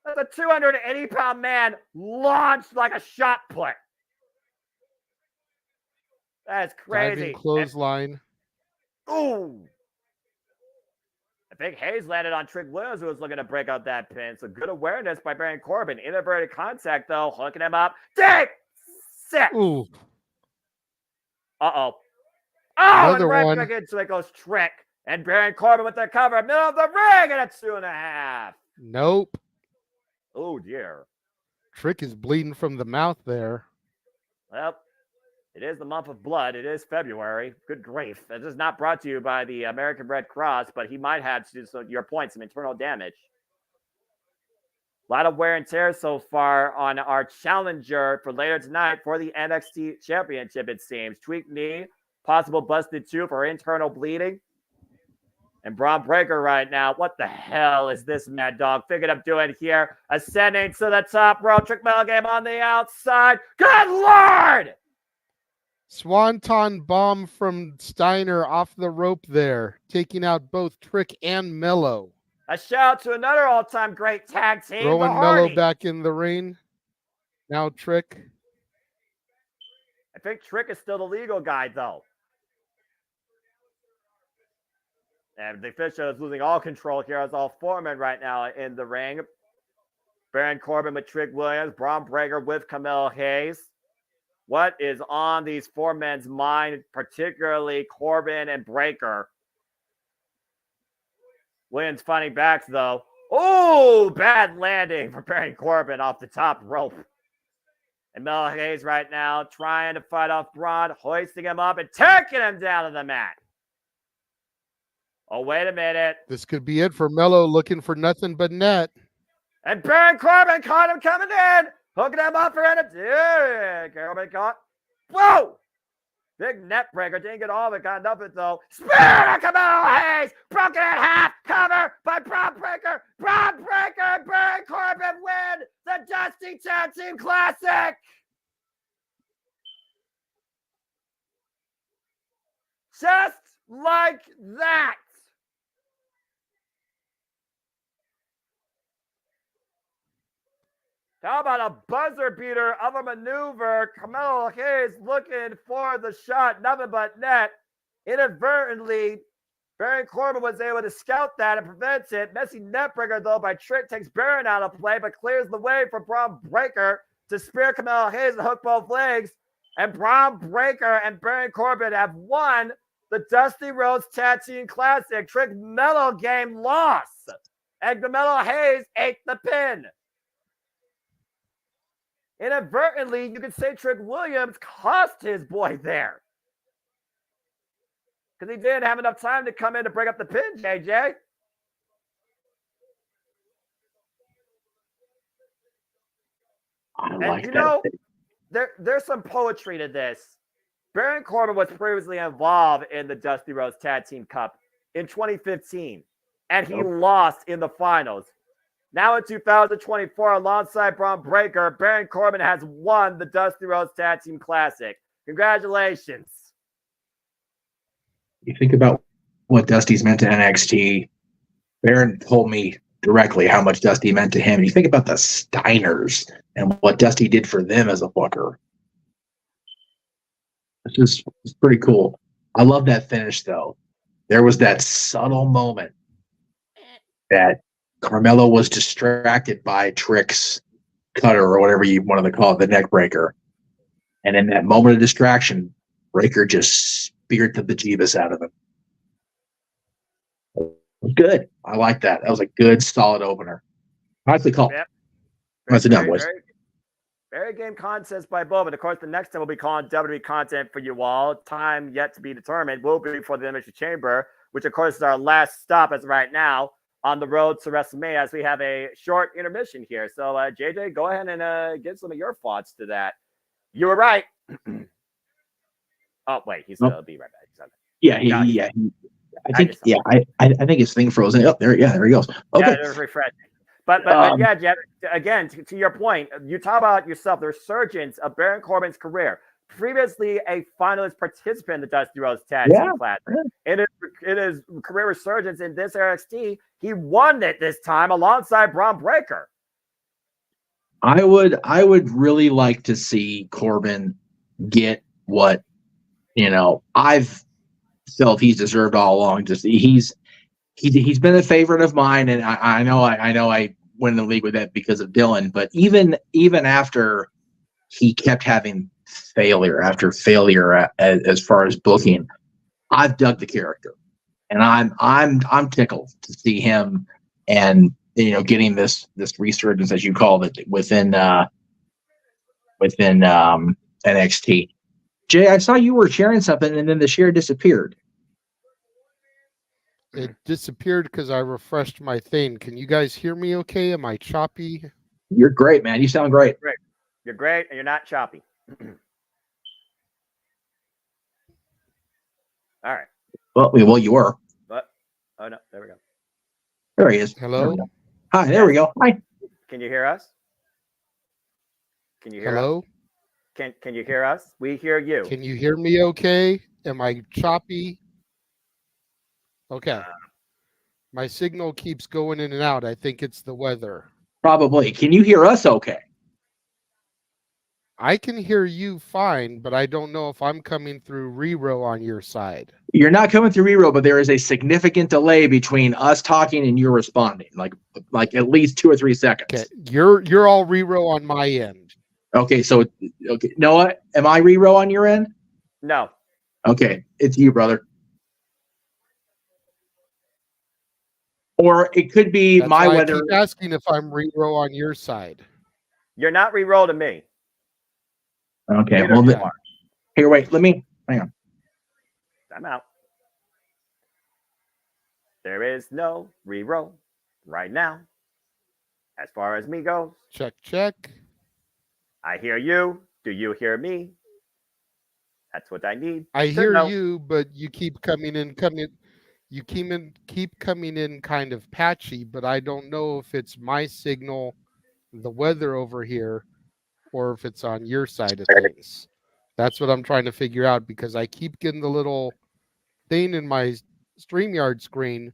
That's a 280-pound man launched like a shot put. That's crazy. Diving clothesline. Ooh. I think Hayes landed on Trick Williams, who was looking to break out that pin. So good awareness by Baron Corbin. Inverted contact, though, hooking him up. Deep 6. Ooh. Uh-oh. Oh, Another and right one. back into it goes Trick. And Baron Corbin with the cover, middle of the ring, and it's 2.5. Nope. Oh, dear. Trick is bleeding from the mouth there. Well, it is the month of blood. It is February. Good grief. This is not brought to you by the American Red Cross, but he might have, to your point, some internal damage. A lot of wear and tear so far on our challenger for later tonight for the NXT Championship, it seems. Tweaked knee, possible busted tooth or internal bleeding. And Braun Breaker right now, what the hell is this Mad Dog figured up doing here? Ascending to the top rope, Trick Metal Game on the outside. Good Lord! Swanton bomb from Steiner off the rope there, taking out both Trick and Mello. A shout out to another all-time great tag team, Throwing the Mello Hardys. back in the ring. Now Trick. I think Trick is still the legal guy, though. And the official is losing all control here as all four men right now in the ring. Baron Corbin with Trick Williams, Braun Breaker with Camille Hayes. What is on these four men's mind, particularly Corbin and Breaker? Williams fighting back, though. Oh, bad landing for Baron Corbin off the top rope. And Mel Hayes right now trying to fight off Braun, hoisting him up and taking him down to the mat. Oh, wait a minute. This could be it for Mello, looking for nothing but net. And Baron Corbin caught him coming in. Hooking him up for an Corbin caught. Whoa! Big net breaker. Didn't get all of it. Got enough of it, though. Spear to Camille Hayes. Broken in half. Cover by Braun Breaker. Braun Breaker and Baron Corbin win the Dusty Tag Team Classic. Just like that. How about a buzzer beater of a maneuver? Camille Hayes looking for the shot, nothing but net. Inadvertently, Baron Corbin was able to scout that and prevent it. Messy net breaker, though, by Trick takes Baron out of play, but clears the way for Braun Breaker to spear Camille Hayes and hook both legs. And Braun Breaker and Baron Corbin have won the Dusty Rhodes Tag Team Classic. Trick Mello game loss. And Camille Hayes ate the pin. Inadvertently, you could say Trick Williams cost his boy there. Because he didn't have enough time to come in to break up the pin, JJ. And you know, there's some poetry to this. Baron Corbin was previously involved in the Dusty Rhodes Tag Team Cup in 2015, and he lost in the finals. Now in 2024, alongside Braun Breaker, Baron Corbin has won the Dusty Rhodes Tag Team Classic. Congratulations. You think about what Dusty's meant to NXT. Baron told me directly how much Dusty meant to him. And you think about the Steiners and what Dusty did for them as a booker. It's pretty cool. I love that finish, though. There was that subtle moment that Carmelo was distracted by Trick's cutter or whatever you wanted to call it, the neck breaker. And in that moment of distraction, Breaker just speared the bejeebus out of him. It was good. I like that. That was a good, solid opener. Nicely called. Yep. Nicely done, boys. Very game contest by both. And of course, the next time we'll be calling WWE content for you all. Time yet to be determined. Will be for the Elimination Chamber, which of course is our last stop as of right now on the road to WrestleMania, as we have a short intermission here. So, JJ, go ahead and give some of your thoughts to that. You were right. Oh, wait, he's going to be right back. I think his thing frozen. Oh, there he goes. Okay. Yeah, it was refreshing. But yeah, Jeff, again, to your point, you talk about yourself, the resurgence of Baron Corbin's career. Previously a finalist participant in the Dusty Rhodes Tag Team Classic. In his career resurgence in this NXT, he won it this time alongside Braun Breaker. I would really like to see Corbin get what I've felt he's deserved all along. Just he's been a favorite of mine, and I know I win the league with that because of Dylan. But even after he kept having failure after failure as far as booking, I've dug the character, and I'm tickled to see him and getting this resurgence, as you called it, within NXT. Jay, I saw you were sharing something, and then the share disappeared. It disappeared because I refreshed my thing. Can you guys hear me okay? Am I choppy? You're great, man. You sound great. Great. You're great, and you're not choppy. All right. Well, you were. But oh no, there we go. There he is. Hello. Hi. There we go. Hi. Can you hear us? Can you hear Hello? us? Can you hear us? We hear you. Can you hear me okay? Am I choppy? Okay. My signal keeps going in and out. I think it's the weather. Probably. Can you hear us okay? I can hear you fine, but I don't know if I'm coming through Rero on your side. You're not coming through Rero, but there is a significant delay between us talking and you responding, like at least 2 or 3 seconds. Okay, you're all Rero on my end. Okay, Noah, am I Rero on your end? No. Okay, it's you, brother. Or it could be That's my why weather. I keep asking if I'm Rero on your side. You're not re-roll to me. Okay, Neither well, you are. here, wait, hang on. I'm out. There is no re-roll right now. As far as me goes. Check. I hear you. Do you hear me? That's what I need. I hear you, but you keep coming in. You keep coming in kind of patchy, but I don't know if it's my signal, the weather over here, or if it's on your side of things. That's what I'm trying to figure out, because I keep getting the little thing in my StreamYard screen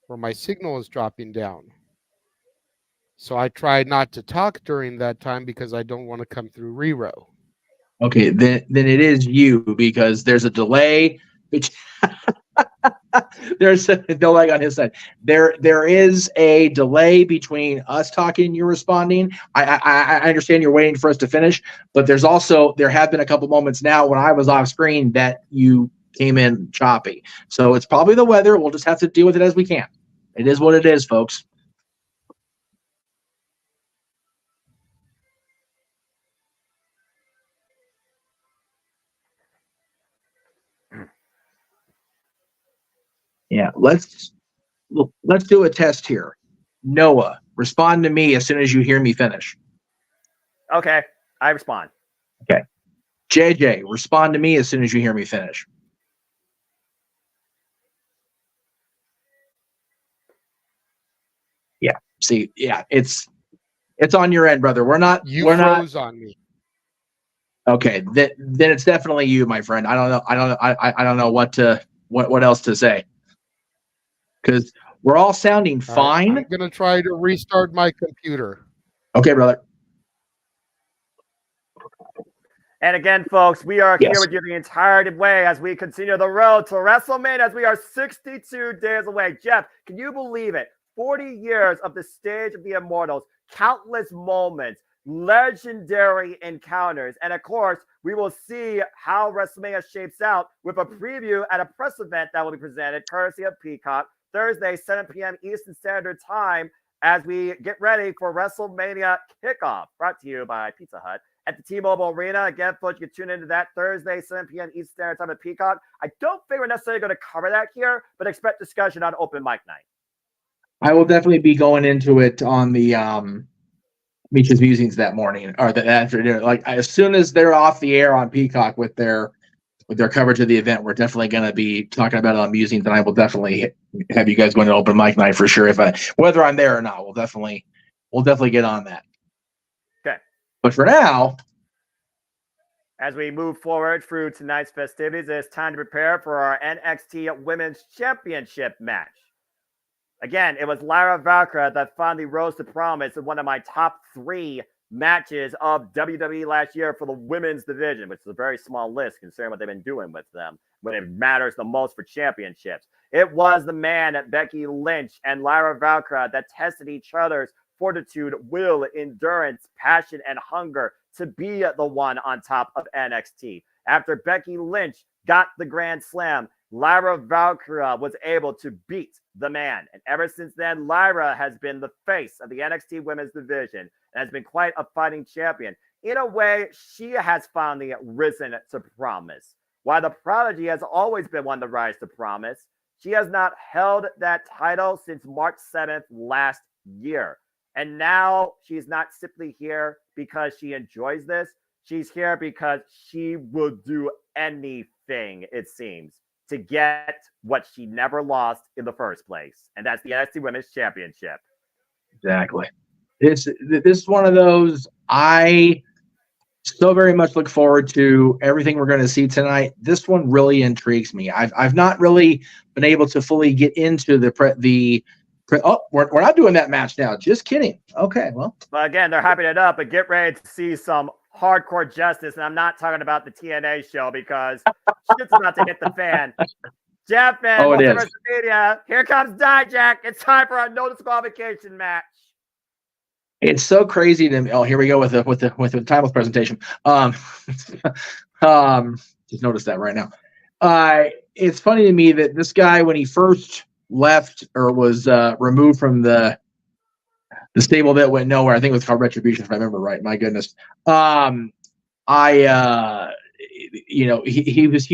where my signal is dropping down. So I try not to talk during that time because I don't want to come through Rero. Okay, then it is you, because there's a delay. There's a delay on his side. There is a delay between us talking and you responding. I understand you're waiting for us to finish, but there have been a couple moments now when I was off screen that you came in choppy. So it's probably the weather. We'll just have to deal with it as we can. It is what it is, folks. Yeah, let's do a test here. Noah, respond to me as soon as you hear me finish. Okay, I respond. Okay. JJ, respond to me as soon as you hear me finish. Yeah. See, yeah, it's on your end, brother. We're not. On me. Okay, then it's definitely you, my friend. I don't know what else to say, because we're all sounding fine. I'm gonna try to restart my computer. Okay, brother. And again, folks, we are here with you the entire way as we continue the road to WrestleMania, as we are 62 days away. Jeff, can you believe it? 40 years of the stage of the Immortals, countless moments, legendary encounters. And of course, we will see how WrestleMania shapes out with a preview at a press event that will be presented courtesy of Peacock Thursday, 7 p.m. Eastern Standard Time, as we get ready for WrestleMania kickoff, brought to you by Pizza Hut at the T-Mobile Arena. Again, folks, you can tune into that Thursday, 7 p.m. Eastern Standard Time at Peacock. I don't think we're necessarily going to cover that here, but expect discussion on open mic night. I will definitely be going into it on the Meech's Musings that morning, or that afternoon. Like, as soon as they're off the air on Peacock with their coverage of the event, we're definitely going to be talking about it on Musings, and I will definitely have you guys going to open mic night for sure. Whether I'm there or not, we'll definitely get on that. Okay. But for now, as we move forward through tonight's festivities, it's time to prepare for our NXT Women's Championship match. Again, it was Lyra Valkyria that finally rose to prominence in one of my top 3 matches of WWE last year for the women's division, which is a very small list considering what they've been doing with them when it matters the most for championships. It was the man at Becky Lynch and Lyra Valkyria that tested each other's fortitude, will, endurance, passion, and hunger to be the one on top of NXT. After Becky Lynch got the Grand Slam, Lyra Valkyria was able to beat the man. And ever since then, Lyra has been the face of the NXT women's division and has been quite a fighting champion. In a way, she has finally risen to promise. While the Prodigy has always been one to rise to promise, she has not held that title since March 7th last year. And now she's not simply here because she enjoys this. She's here because she will do anything, it seems, to get what she never lost in the first place. And that's the NXT Women's Championship. Exactly. This is one of those I so very much look forward to everything we're going to see tonight. This one really intrigues me. I've not really been able to fully get into we're not doing that match now. Just kidding. Okay, well. But again, they're hyping it up, but get ready to see some hardcore justice. And I'm not talking about the TNA show because shit's about to hit the fan. Jeff and Multiverse Media, here comes Dijak. It's time for a no disqualification match. It's so crazy to me. Oh, here we go with the timeless presentation. Just noticed that right now. It's funny to me that this guy, when he first left or was removed from the stable that went nowhere, I think it was called Retribution, if I remember right. My goodness. He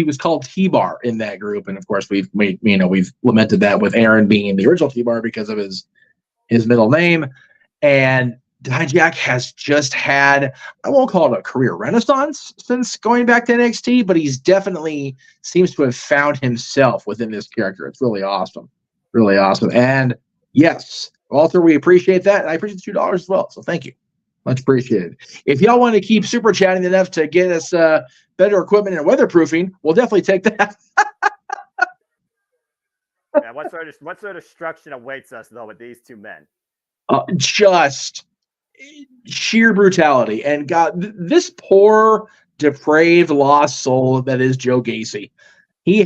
was called T-Bar in that group, and of course we've lamented that with Aaron being the original T-Bar because of his middle name. And Dijak has just had, I won't call it a career renaissance since going back to NXT, but he's definitely seems to have found himself within this character. It's really awesome. Really awesome. And yes, Walter, we appreciate that. And I appreciate the $2 as well. So thank you. Much appreciated. If y'all want to keep super chatting enough to get us better equipment and weatherproofing, we'll definitely take that. Yeah, what sort of destruction awaits us, though, with these two men? Just sheer brutality. And God, this poor, depraved, lost soul that is Joe Gacy. He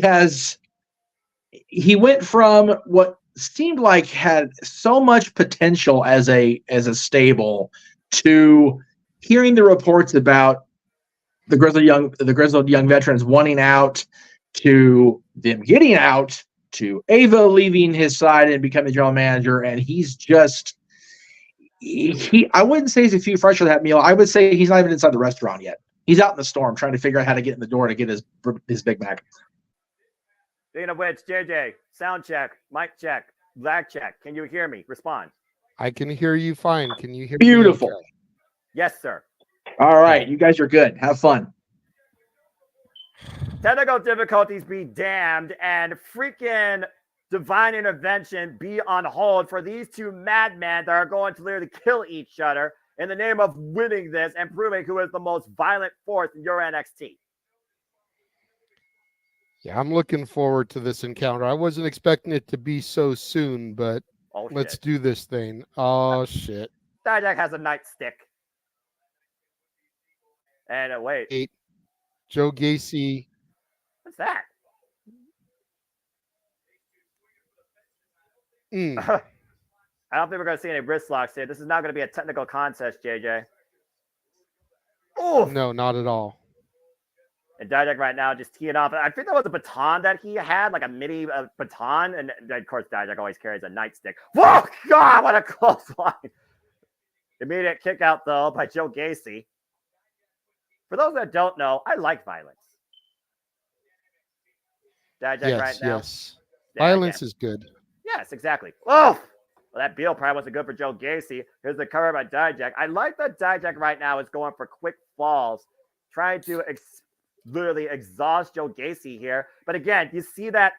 went from what seemed like had so much potential as a stable to hearing the reports about the grizzled young veterans wanting out, to them getting out, to Ava leaving his side and becoming the general manager. And he's just, I wouldn't say he's a few fresh with that meal. I would say he's not even inside the restaurant yet. He's out in the storm trying to figure out how to get in the door to get his Big Mac. Speaking of which, JJ, sound check, mic check, lag check. Can you hear me? Respond. I can hear you fine. Can you hear Beautiful. me? Okay? Yes, sir. All right. You guys are good. Have fun. Technical difficulties be damned, and freaking divine intervention be on hold for these two madmen that are going to literally kill each other in the name of winning this and proving who is the most violent force in your NXT. Yeah, I'm looking forward to this encounter. I wasn't expecting it to be so soon, but let's do this thing. Oh, shit. Dijak has a nightstick. And wait. Joe Gacy. What's that? I don't think we're going to see any wrist locks here. This is not going to be a technical contest, JJ. Oh no, not at all. And Dijak right now just teeing off. I think that was a baton that he had, like a mini baton. And of course, Dijak always carries a nightstick. Whoa, God, what a close line. Immediate kick out, though, by Joe Gacy. For those that don't know, I like violence. Dijak right now. Yes. Violence is good. Yes, exactly. Oh, well, that Beal probably wasn't good for Joe Gacy. Here's the cover by Dijak. I like that Dijak right now is going for quick falls, trying to literally exhaust Joe Gacy here. But again, you see that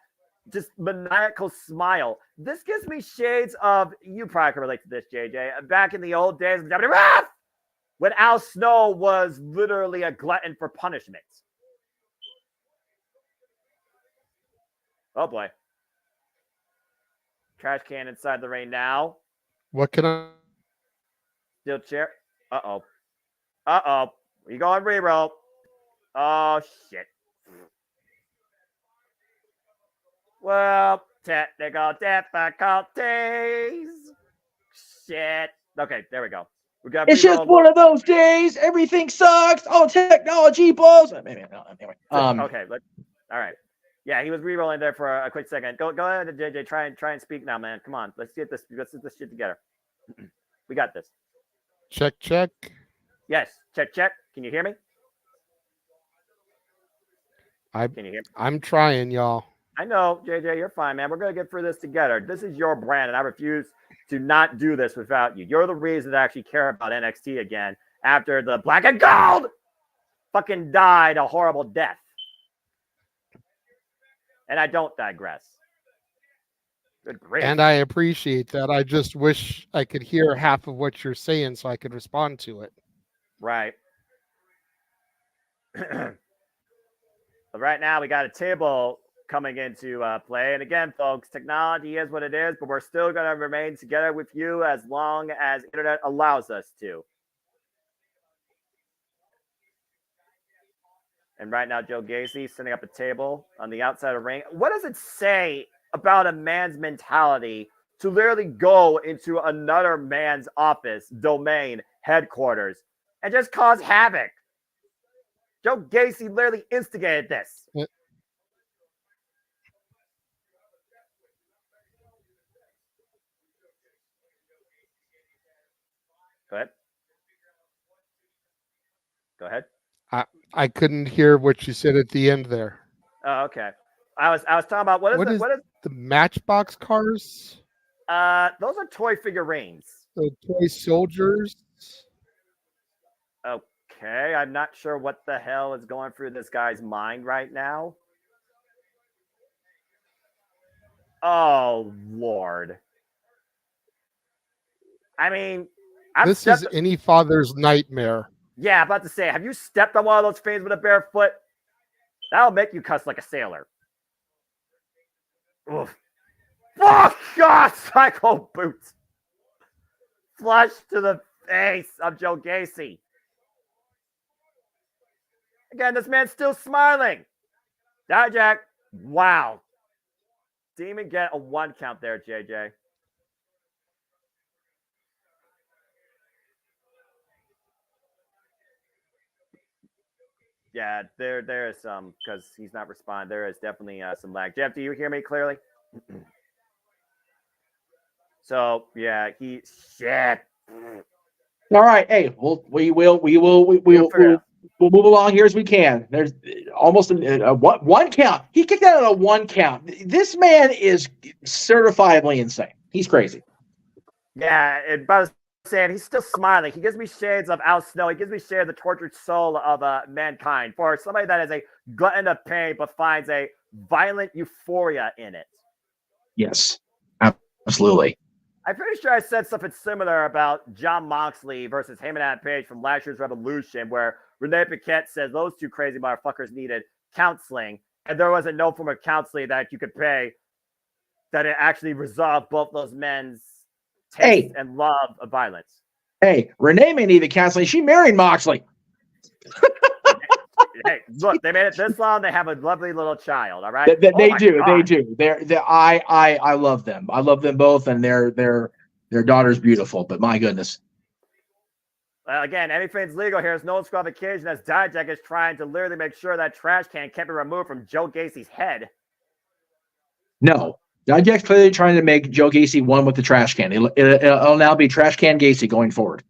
just maniacal smile. This gives me shades of, you probably can relate to this, JJ, back in the old days of WWF, when Al Snow was literally a glutton for punishment. Oh, boy. Trash can inside the ring now. What can I? Steel chair. Uh-oh. Uh-oh. We go on reroll. Oh, shit. Well, technical difficulties. Shit. Okay, there we go. We got It's just one of those days. Everything sucks. All technology blows. Anyway. Okay, all right. Yeah, he was re-rolling there for a quick second. Go ahead, JJ. Try and speak now, man. Come on, let's get this shit together. We got this. Check. Yes, check. Can you hear me? Can you hear me? I'm trying, y'all. I know, JJ, you're fine, man. We're gonna get through this together. This is your brand, and I refuse to not do this without you. You're the reason to actually care about NXT again after the Black and Gold fucking died a horrible death. And I don't digress. Good grief. And I appreciate that. I just wish I could hear half of what you're saying so I could respond to it. Right. But right now, we got a table coming into play. And again, folks, technology is what it is, but we're still going to remain together with you as long as internet allows us to. And right now, Joe Gacy setting up a table on the outside of the ring. What does it say about a man's mentality to literally go into another man's office, domain, headquarters, and just cause havoc? Joe Gacy literally instigated this. Yeah. Go ahead. I couldn't hear what you said at the end there. Oh, okay. I was talking about what is the Matchbox cars? Those are toy figurines. The toy soldiers. Okay, I'm not sure what the hell is going through this guy's mind right now. Oh, Lord. I mean, this is any father's nightmare. Yeah, about to say, have you stepped on one of those things with a bare foot? That'll make you cuss like a sailor. Oof. Oh, God! Psycho boots. Flush to the face of Joe Gacy. Again, this man's still smiling. Jack. Wow. Didn't even get a 1 count there, JJ. Yeah, there is some, because he's not responding. There is definitely some lag. Jeff, do you hear me clearly? So yeah, shit. All right, hey, we'll move along here as we can. There's almost a 1 count. He kicked out at a 1 count. This man is certifiably insane. He's crazy. Yeah, about saying he's still smiling. He gives me shades of Al Snow. He gives me shades of the tortured soul of mankind. For somebody that is a glutton of pain but finds a violent euphoria in it. Yes, absolutely. I'm pretty sure I said something similar about John Moxley versus Heyman and Page from last year's Revolution, where Renee Paquette says those two crazy motherfuckers needed counseling, and there wasn't no form of counseling that you could pay that it actually resolved both those men's taste and love of violence. Hey, Renee may need the counseling. She married Moxley. Hey, look, they made it this long. They have a lovely little child. All right, they do. I love them. I love them both, and their daughter's beautiful. But my goodness. Well, again, anything's legal here. There's no disqualification as Dijak is trying to literally make sure that trash can can't be removed from Joe Gacy's head. No. Dijak's clearly trying to make Joe Gacy one with the trash can. It'll now be Trash Can Gacy going forward.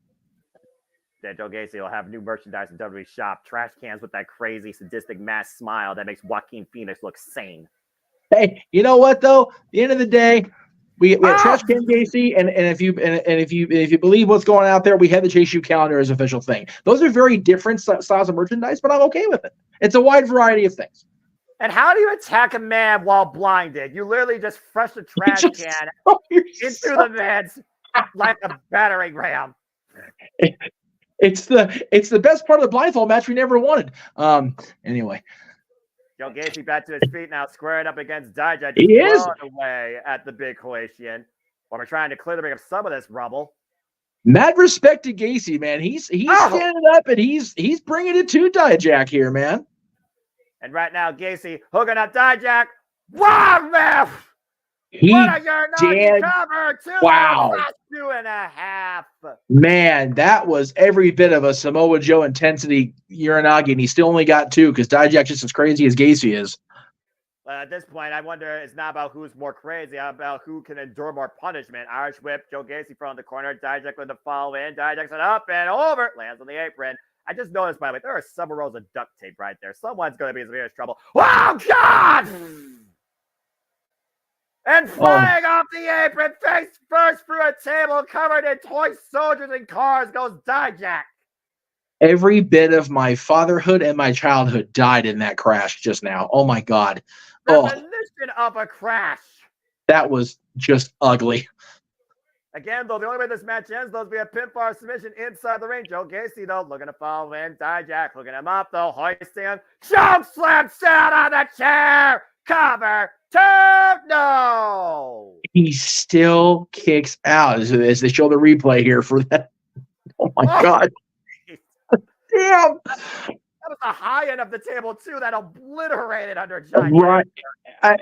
Yeah, Joe Gacy will have new merchandise in WWE shop. Trash cans with that crazy, sadistic mask smile that makes Joaquin Phoenix look sane. Hey, you know what though? At the end of the day, we have Trash Can Gacy, and if you believe what's going out there, we have the Chase U calendar as official thing. Those are very different styles of merchandise, but I'm okay with it. It's a wide variety of things. And how do you attack a man while blinded? You literally just flush the trash can into the man's like a battering ram. It's the best part of the blindfold match we never wanted. Anyway. Joe Gacy back to his feet now, squaring up against Dijak. He is away at the big Croatian. While we're trying to clear the ring of some of this rubble. Mad respect to Gacy, man. He's standing up and he's bringing it to Dijak here, man. And right now, Gacy hooking up Dijak. Wow, man! He what a Uranagi did. cover! Wow. 2.5. Man, that was every bit of a Samoa Joe intensity Uranagi, and he still only got 2 because Dijak's just as crazy as Gacy is. At this point, I wonder it's not about who's more crazy, about who can endure more punishment. Irish whip, Joe Gacy from the corner, Dijak with the follow in. Dijak's it up and over, lands on the apron. I just noticed, by the way, there are several rolls of duct tape right there. Someone's going to be in serious trouble. Oh, God! And flying off the apron, face first through a table covered in toy soldiers and cars goes Dijak. Every bit of my fatherhood and my childhood died in that crash just now. Oh, my God. Definition of a crash. That was just ugly. Again, though, the only way this match ends, though, is via pinfall submission inside the ring. Joe Gacy, though, looking to follow in. Dijak hooking him up, though, hoisting him. Choke slam, down on the chair. Cover, turn, no. He still kicks out as they show the replay here for that. Oh, my God. Damn. That was the high end of the table, too. That obliterated under John. Right.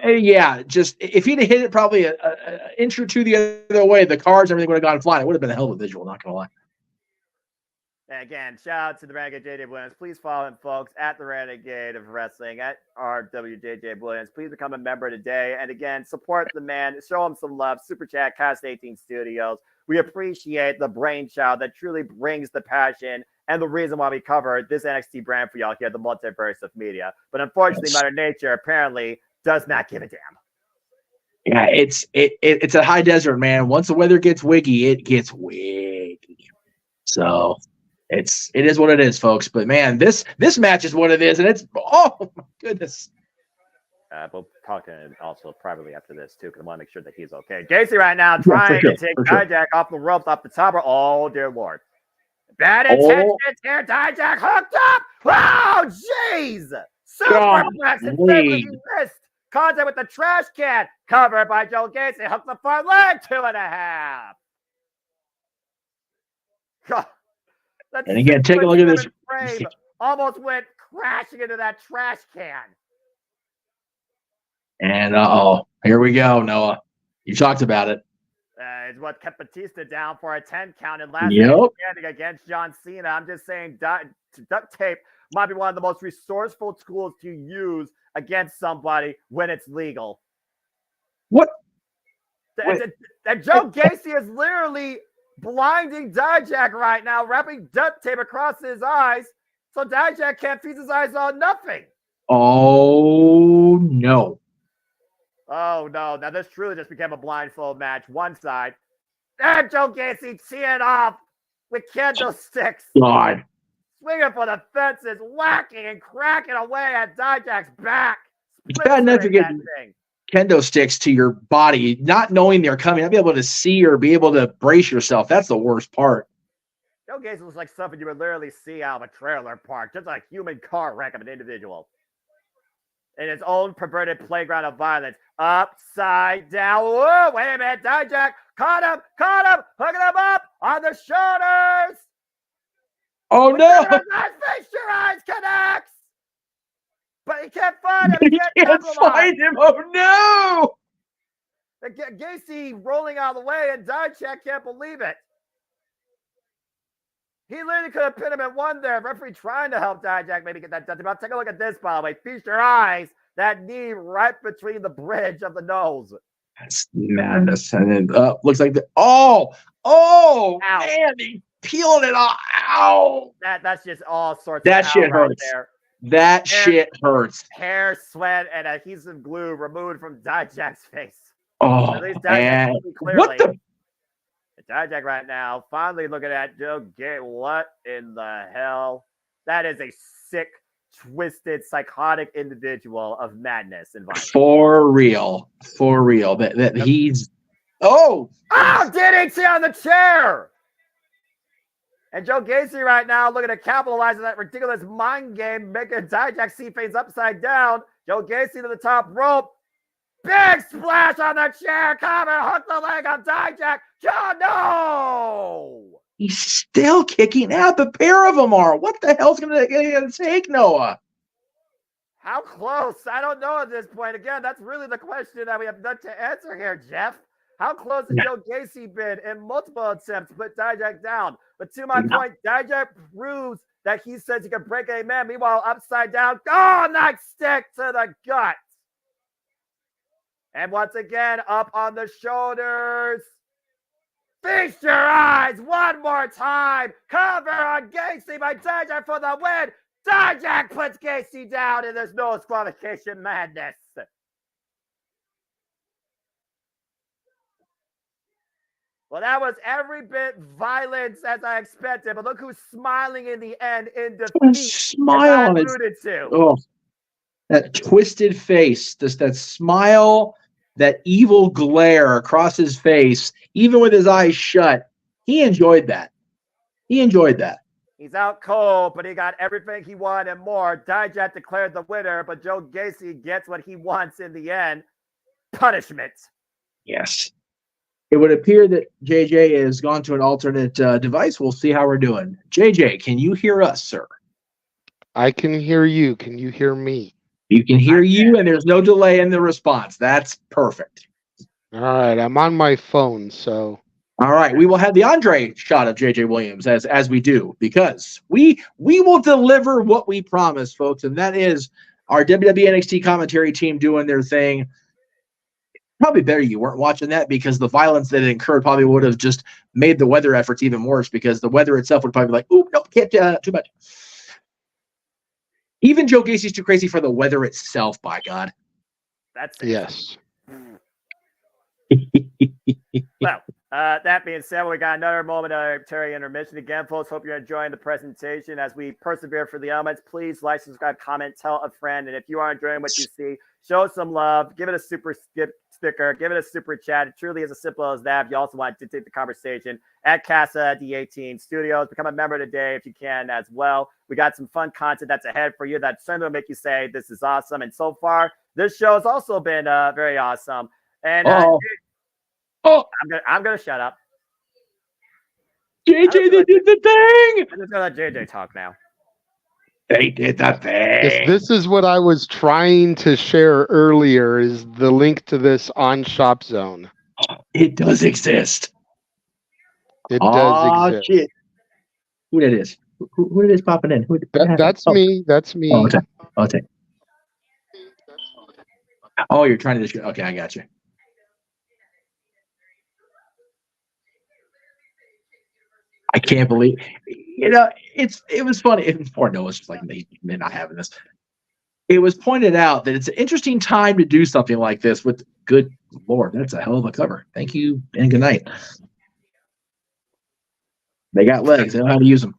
Yeah, just if he'd have hit it probably an inch or two the other way, the cards, everything would have gone flying. It would have been a hell of a visual, not going to lie. And again, shout out to the Renegade JJ Williams. Please follow him, folks, at the Renegade of Wrestling, at RWJJ Williams. Please become a member today. And again, support the man. Show him some love. Super Chat, Cast 18 Studios. We appreciate the brainchild that truly brings the passion and the reason why we covered this NXT brand for y'all here at the Multiverse of Media. But unfortunately, Mother Nature apparently does not give a damn. Yeah, it's a high desert, man. Once the weather gets wiggy, it gets wiggy. So it is what it is, folks. But man, this match is what it is, and it's oh my goodness. We'll talk to him also privately after this too, because I want to make sure that he's okay. Gacy right now trying to take Dijak off the ropes, off the top. Oh dear Lord. Bad intentions here. Dijak hooked up. Oh, jeez. Superplex and missed. Contact with the trash can. Covered by Joe Gacy. Hooks the front leg. 2.5. God. And again, take a look at this. Frame almost went crashing into that trash can. And here we go, Noah. You talked about it. It's what kept Batista down for a 10 count in last standing against John Cena. I'm just saying duct tape might be one of the most resourceful tools to use against somebody when it's legal. What? And Joe Gacy is literally blinding Dijak right now, wrapping duct tape across his eyes so Dijak can't feast his eyes on nothing. Oh, no. Oh, no. Now, this truly just became a blindfold match. One side. And Joe Gacy teeing off with kendo sticks. God. Swinging for the fences, whacking and cracking away at Dijak's back. It's bad enough to get kendo sticks to your body, not knowing they're coming, not be able to see or be able to brace yourself. That's the worst part. Joe Gacy looks like something you would literally see out of a trailer park. Just a human car wreck of an individual. In its own perverted playground of violence. Upside down. Whoa, wait a minute. Dijak caught him, hooking him up on the shoulders. Oh, no. Face your eyes connects. But he can't find him. He can't find him. Oh, no. Gacy rolling out of the way, and Dijak can't believe it. He literally could have pinned him at one there. Referee trying to help Dijak maybe get that done. But take a look at this, by the way. Feast your eyes. That knee right between the bridge of the nose. That's madness. And then looks like ow. Man, he's peeling it off. Ow. That's just all sorts that of shit hurts. Right there. That shit hurts. Hair, sweat, and adhesive glue removed from Dijak's face. Oh, at least man. Clearly. What the? Dijak right now, finally looking at Joe Gacy. What in the hell? That is a sick, twisted, psychotic individual of madness and violence. For real. That he's. Oh, DDT on the chair. And Joe Gacy right now looking to capitalize on that ridiculous mind game, making Dijak see face upside down. Joe Gacy to the top rope. Big splash on the chair. Cover, hook the leg on Dijak. John, no! He's still kicking out. The pair of them are. What the hell's going to take, Noah? How close? I don't know at this point. Again, that's really the question that we have not to answer here, Jeff. How close has Joe Gacy been in multiple attempts to put Dijak down? But to my point, Dijak proves that he says he can break a man. Meanwhile, upside down, nice stick to the gut. And once again, up on the shoulders. Feast your eyes one more time. Cover on Gacy by Dijak for the win. Dijak puts Gacy down, and there's no disqualification madness. Well, that was every bit violence as I expected, but look who's smiling in the end in defeat. Smile on it. Oh, that twisted face, just that smile, that evil glare across his face, even with his eyes shut. He enjoyed that. He's out cold, but he got everything he wanted and more. Dijak declared the winner, but Joe Gacy gets what he wants in the end. Punishment. Yes. It would appear that JJ has gone to an alternate device. We'll see how we're doing. JJ, can you hear us, sir? I can hear you. Can you hear me? You can hear you, and there's no delay in the response. That's perfect. All right. I'm on my phone, so. All right. We will have the Andre shot of JJ Williams as we do, because we will deliver what we promise, folks, and that is our WWE NXT commentary team doing their thing. Probably better you weren't watching that, because the violence that it incurred probably would have just made the weather efforts even worse, because the weather itself would probably be like, "Ooh, nope, can't too much." Even Joe Gacy's too crazy for the weather itself, by God. That's it. Yes. Well, that being said, we got another momentary intermission again, folks. Hope you're enjoying the presentation as we persevere for the elements. Please like, subscribe, comment, tell a friend, and if you are enjoying what you see, show some love. Give it a super sticker. Give it a super chat. It truly is as simple as that. If you also want to take the conversation at Casa D18 Studios, become a member today if you can as well. We got some fun content that's ahead for you that certainly will make you say this is awesome. And so far, this show has also been very awesome. And I'm gonna shut up. JJ, they did the thing. I'm just gonna let JJ talk now. They did the thing. This is what I was trying to share earlier, is the link to this on Shop Zone. It does exist. It does exist. Shit. Who that is? Who it is popping in? That's me. That's me. Okay. Oh, you're trying to just. Okay, I got you. I can't believe, it was funny. Poor Noah's just like, they're not having this. It was pointed out that it's an interesting time to do something like this with, good Lord, that's a hell of a cover. Thank you and good night. They got legs. They know how to use them.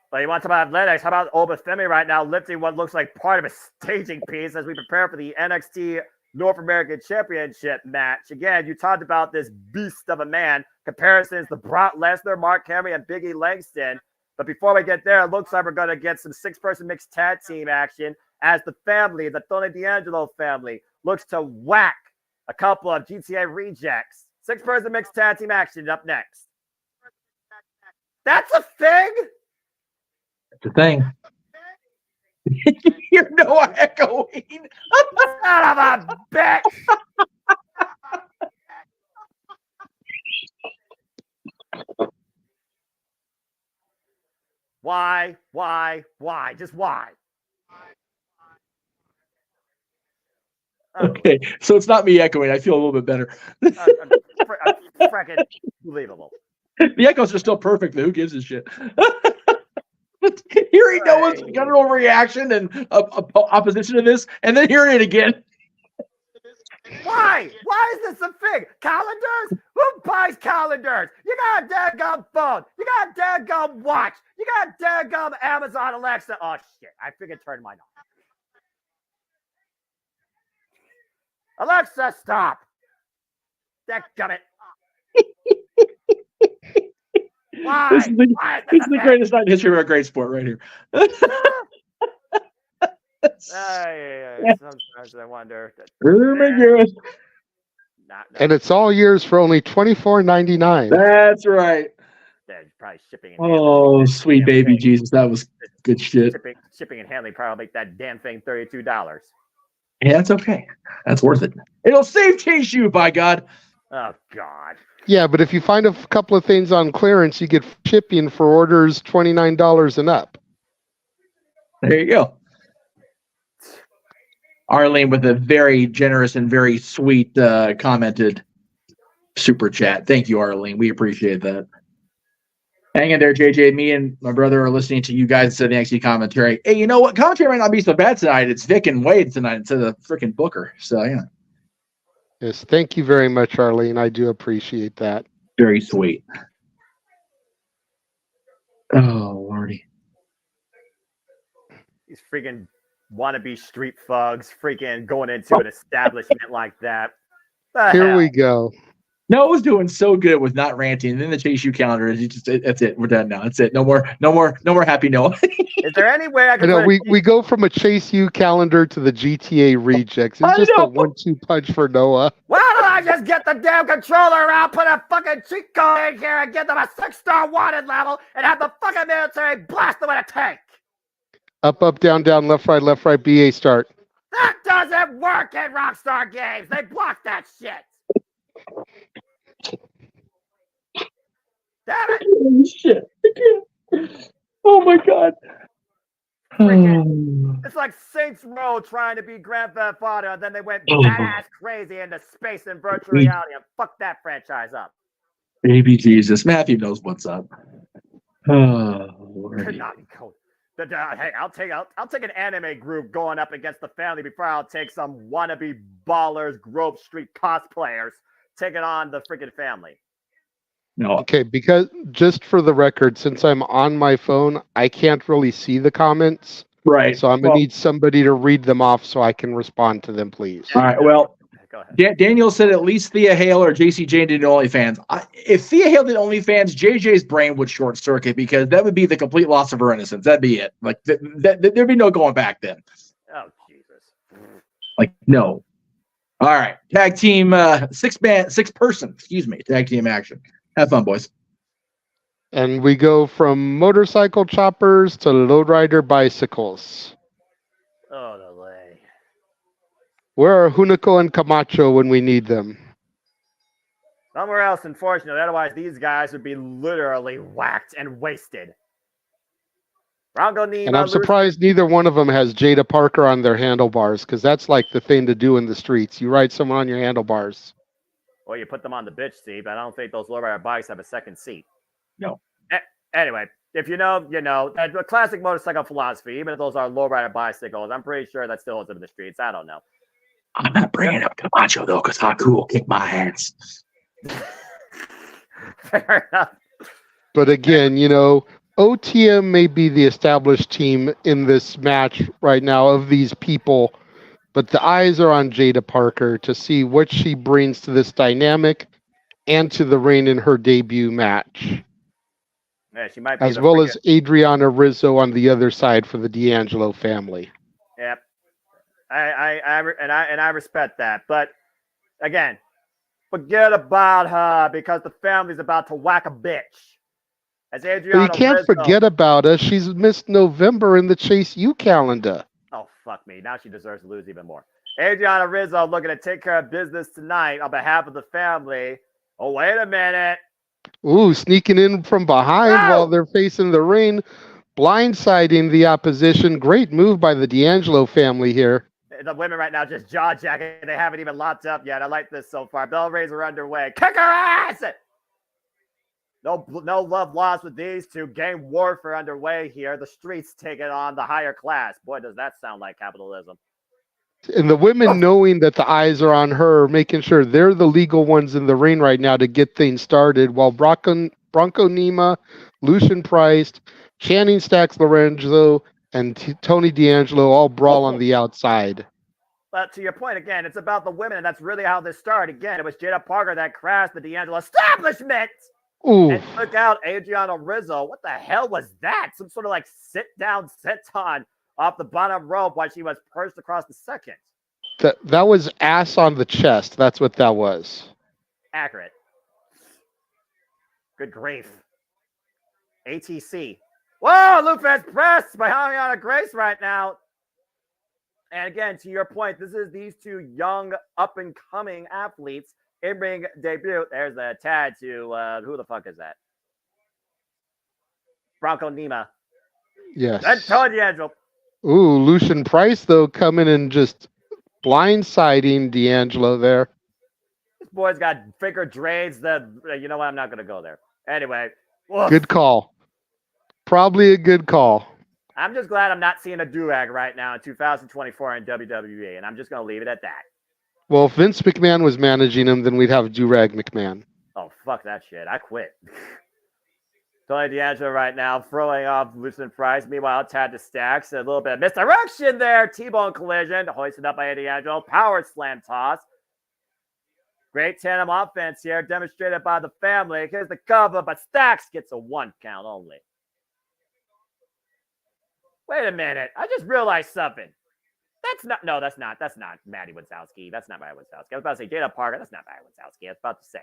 But you want to talk about athletics? How about Obafemi right now lifting what looks like part of a staging piece as we prepare for the NXT North American Championship match. Again, you talked about this beast of a man. Comparisons to Brock Lesnar, Mark Henry, and Big E Langston. But before we get there, it looks like we're going to get some six-person mixed tag team action as the family, the Tony D'Angelo family, looks to whack a couple of GTA rejects. Six-person mixed tag team action up next. That's a thing? That's a thing. You're Noah echoing. Son of a bitch. Why? Just why? Okay, so it's not me echoing. I feel a little bit better. Freaking believable. The echoes are still perfect, though. Who gives a shit? Hearing Noah's guttural reaction and opposition to this, and then hearing it again. Why? Why is this a thing? Calendars? Who buys calendars? You got a daggum phone. You got a daggum watch. You got a daggum Amazon Alexa. Oh, shit. I figured turn mine off. Alexa, stop. Dadgummit. Why? This is the greatest night in history of a great sport right here. Sometimes I wonder. Oh my God. And it's all yours for only $24.99. That's right. They're probably shipping and handling. Oh, sweet baby Jesus, that was good shit. Shipping and handling probably make that damn thing $32. Yeah, that's okay. That's worth it. It'll save Chase U, by God. Oh God. Yeah, but if you find a couple of things on clearance, you get shipping for orders $29 and up. There you go. Arlene with a very generous and very sweet commented super chat. Thank you, Arlene. We appreciate that. Hang in there, JJ. Me and my brother are listening to you guys instead of the NXT commentary. Hey, you know what? Commentary might not be so bad tonight. It's Vic and Wade tonight instead of freaking Booker. So, yeah. Yes, thank you very much, Arlene. I do appreciate that. Very sweet. Oh, Lordy. These freaking wannabe street thugs freaking going into an establishment like that. Here we go. Noah's doing so good with not ranting. And then the Chase U calendar is that's it. We're done now. That's it. No more happy Noah. Is there any way I can we go from a Chase U calendar to the GTA rejects. It's just a 1-2 punch for Noah. Why don't I just get the damn controller out, put a fucking cheat code in here, and get them a 6-star wanted level, and have the fucking military blast them with a tank? Up, up, down, down, left, right, BA start. That doesn't work in Rockstar games. They block that shit. Damn it. Oh, shit. Oh, my God. It's like Saints Row trying to be Grand Theft Auto, and then they went badass crazy into space and virtual reality and fucked that franchise up. Baby Jesus. Matthew knows what's up. Oh, Lordy. Hey, I'll take an anime group going up against the family before I'll take some wannabe ballers, Grove Street cosplayers taking on the freaking family. No. Okay, because just for the record, since I'm on my phone, I can't really see the comments. Right. So I'm going to need somebody to read them off so I can respond to them, please. All right. Well, Daniel said at least Thea Hale or JC Jane did OnlyFans. If Thea Hale did OnlyFans, JJ's brain would short circuit because that would be the complete loss of her innocence. That'd be it. Like there'd be no going back then. Oh Jesus! Like no. All right, tag team, six person. Excuse me, tag team action. Have fun, boys. And we go from motorcycle choppers to lowrider bicycles. Oh, the way. Where are Hunico and Camacho when we need them? Somewhere else, unfortunately. Otherwise, these guys would be literally whacked and wasted. And I'm surprised neither one of them has Jada Parker on their handlebars, because that's like the thing to do in the streets. You ride someone on your handlebars. Well, you put them on the bitch seat, but I don't think those lowrider bikes have a second seat. No. Anyway, if you know, you know. A classic motorcycle philosophy, even if those are lowrider bicycles, I'm pretty sure that still holds up in the streets. I don't know. I'm not bringing up Camacho, though, because Haku will kick my ass. Fair enough. But again, you know, OTM may be the established team in this match right now of these people, but the eyes are on Jada Parker to see what she brings to this dynamic and to the reign in her debut match. Yeah, she might be as well as Adriana Rizzo on the other side for the D'Angelo family. Yep. I respect that. But again, forget about her because the family's about to whack a bitch. As Adriana But you can't Rizzo, forget about her. She's missed November in the Chase U calendar. Oh, fuck me. Now she deserves to lose even more. Adriana Rizzo looking to take care of business tonight on behalf of the family. Oh, wait a minute. Ooh, sneaking in from behind while they're facing the ring, blindsiding the opposition. Great move by the D'Angelo family here. The women right now just jaw-jacking. They haven't even locked up yet. I like this so far. Bell raiser underway. Kick her ass! No love lost with these two. Gang warfare underway here. The streets taking on the higher class. Boy, does that sound like capitalism. And the women knowing that the eyes are on her, making sure they're the legal ones in the ring right now to get things started, while Bronco Nima, Lucian Price, Channing Stacks Lorenzo, and Tony D'Angelo all brawl on the outside. But to your point, again, it's about the women, and that's really how this started. Again, it was Jada Parker that crashed the D'Angelo establishment. Ooh. And took out Adriana Rizzo. What the hell was that? Some sort of like sit-down senton off the bottom rope while she was perched across the second. That was ass on the chest. That's what that was. Accurate. Good grief. ATC. Whoa, Lupus pressed by Ariana Grace right now. And again, to your point, this is these two young, up-and-coming athletes in-ring debut. There's a tag to, who the fuck is that? Bronco Nima. Yes. That's Tony D'Angelo. Ooh, Lucian Price, though, coming and just blindsiding D'Angelo there. This boy's got thicker dreads that, you know what, I'm not going to go there. Anyway. Woof. Good call. Probably a good call. I'm just glad I'm not seeing a do-rag right now in 2024 in WWE, and I'm just going to leave it at that. Well, if Vince McMahon was managing him, then we'd have Do-Rag McMahon. Oh, fuck that shit. I quit. Tony D'Angelo right now throwing off Lucian Price. Meanwhile, Tad to Stacks. A little bit of misdirection there. T-bone collision. Hoisted up by D'Angelo. Power slam toss. Great tandem offense here, demonstrated by the family. Here's the cover, but Stacks gets a 1 count only. Wait a minute. I just realized something. That's not Maddie Wazowski. That's not Maddie Wazowski. I was about to say Dana Parker. That's not Maddie Wazowski. I was about to say.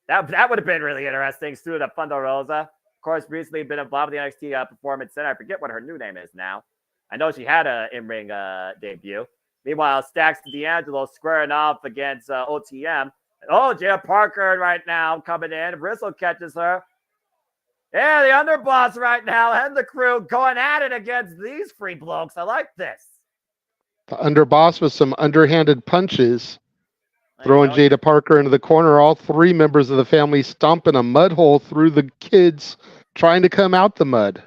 That would have been really interesting. Stu the Thunder Rosa. Of course, recently been involved with the NXT Performance Center. I forget what her new name is now. I know she had a in-ring debut. Meanwhile, Stacks to D'Angelo squaring off against OTM. Oh, Jada Parker right now coming in. Rizzo catches her. Yeah, the underboss right now and the crew going at it against these free blokes. I like this. The underboss with some underhanded punches. Throwing Jada Parker into the corner. All three members of the family stomping a mud hole through the kids trying to come out the mud.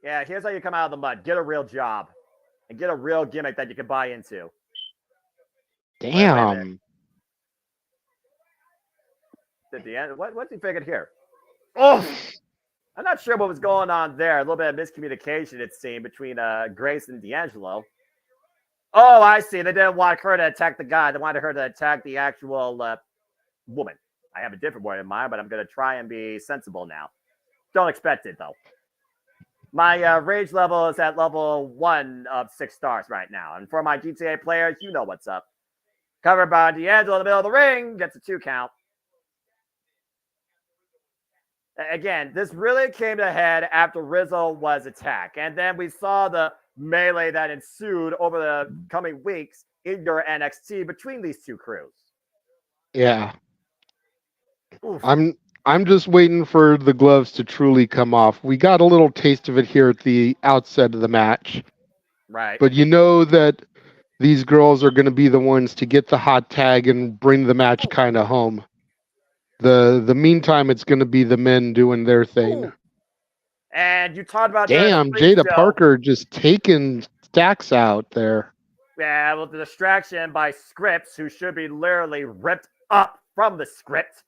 Yeah, here's how you come out of the mud. Get a real job. And get a real gimmick that you can buy into. Damn. What's he figured here? Oh! I'm not sure what was going on there. A little bit of miscommunication, it seemed, between Grace and D'Angelo. Oh, I see. They didn't want her to attack the guy. They wanted her to attack the actual woman. I have a different word in mind, but I'm going to try and be sensible now. Don't expect it, though. My rage level is at level 1 of 6 stars right now. And for my GTA players, you know what's up. Covered by D'Angelo in the middle of the ring. Gets a 2 count. Again, this really came to head after Rizzo was attacked. And then we saw the melee that ensued over the coming weeks in your NXT between these two crews. Yeah. Oof. I'm just waiting for the gloves to truly come off. We got a little taste of it here at the outset of the match. Right. But you know that these girls are going to be the ones to get the hot tag and bring the match kind of home. The meantime, it's going to be the men doing their thing. Ooh. And you talked about damn Jada Parker just taking Stacks out there. Yeah, well, the distraction by Scripps, who should be literally ripped up from the script.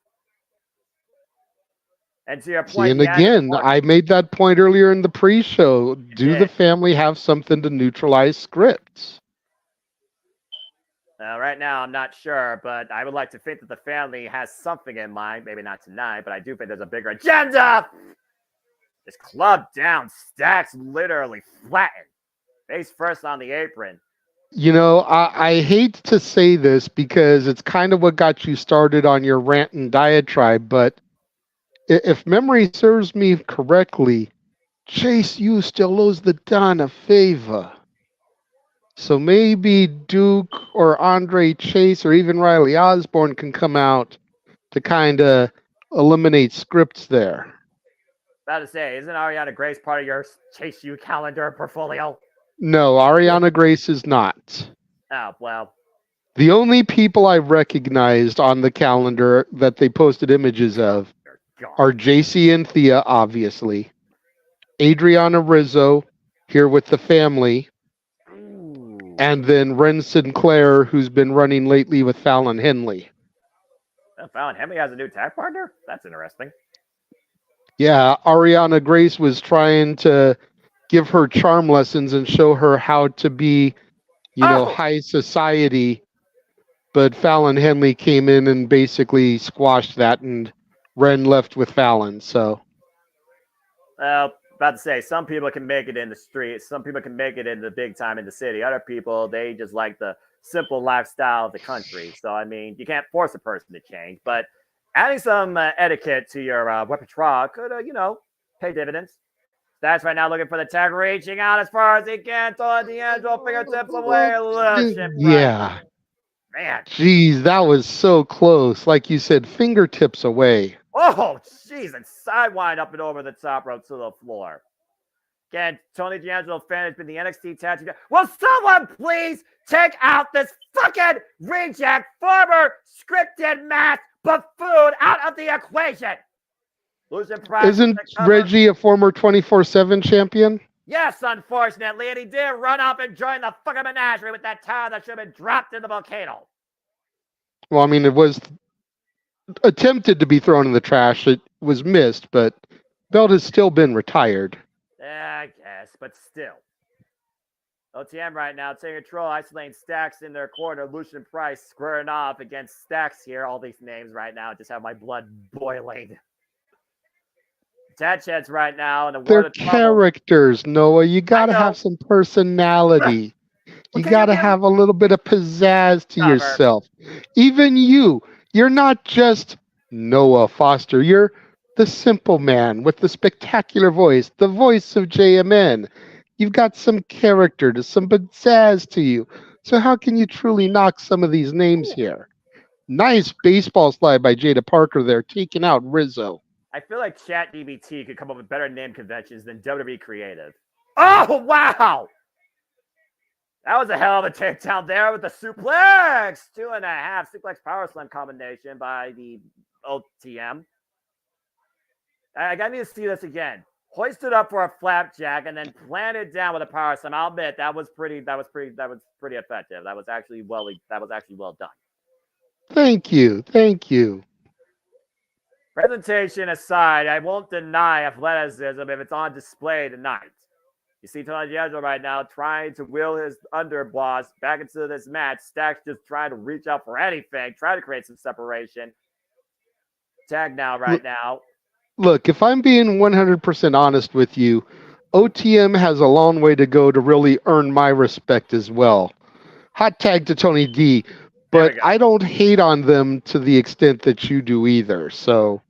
And to your point, and again, I made that point earlier in the pre-show. Do the family have something to neutralize scripts? Right now, I'm not sure, but I would like to think that the family has something in mind. Maybe not tonight, but I do think there's a bigger agenda. This club down, Stacks literally flattened. Face first on the apron. You know, I hate to say this because it's kind of what got you started on your rant and diatribe, but if memory serves me correctly, Chase U still owes the Don a favor. So maybe Duke or Andre Chase or even Riley Osborne can come out to kind of eliminate scripts there. About to say, isn't Ariana Grace part of your Chase U calendar portfolio? No, Ariana Grace is not. Oh, well. The only people I recognized on the calendar that they posted images of are JC and Thea, obviously. Adriana Rizzo, here with the family. And then Ren Sinclair, who's been running lately with Fallon Henley. Fallon Henley has a new tag partner? That's interesting. Yeah, Ariana Grace was trying to give her charm lessons and show her how to be, high society. But Fallon Henley came in and basically squashed that, and Ren left with Fallon. So, about to say, some people can make it in the streets. Some people can make it in the big time in the city. Other people, they just like the simple lifestyle of the country. So, I mean, you can't force a person to change. But adding some etiquette to your repertoire could, pay dividends. Stacks right now looking for the tag, reaching out as far as he can. Tony D'Angelo fingertips away. Lucian Yeah. Man. Jeez, that was so close. Like you said, fingertips away. Oh, jeez, and sidewind up and over the top rope to the floor. Again, Tony D'Angelo fan has been the NXT Tag Team. Will someone please take out this fucking reject former scripted match buffoon out of the equation? Losing prize. Isn't Reggie a former 24/7 champion? Yes, unfortunately, and he did run up and join the fucking menagerie with that towel that should have been dropped in the volcano. Well, I mean, it was attempted to be thrown in the trash. It was missed, but belt has still been retired. Yeah, I guess, but still. OTM right now taking control, isolating Stacks in their corner. Lucian Price squaring off against Stacks here. All these names right now just have my blood boiling. Tag chats right now in the They're world of trouble. characters, Noah. You gotta have some personality. You gotta have a little bit of pizzazz to yourself. Even you're not just Noah Foster. You're the simple man with the spectacular voice, the voice of JMN. You've got some character, to some pizzazz to you. So how can you truly knock some of these names here? Nice baseball slide by Jada Parker there, taking out Rizzo. I feel like ChatGPT could come up with better name conventions than WWE Creative. Oh, wow! That was a hell of a takedown there with the suplex. 2.5 suplex power slam combination by the OTM. I need to see this again. Hoisted up for a flapjack and then planted down with a power slam. I'll admit that was pretty effective. That was actually well done. Thank you. Presentation aside, I won't deny athleticism if it's on display tonight. You see Tony D'Angelo right now trying to will his underboss back into this match. Stacks just trying to reach out for anything, try to create some separation. Tag now, now. Look, if I'm being 100% honest with you, OTM has a long way to go to really earn my respect as well. Hot tag to Tony D, but I don't hate on them to the extent that you do either. So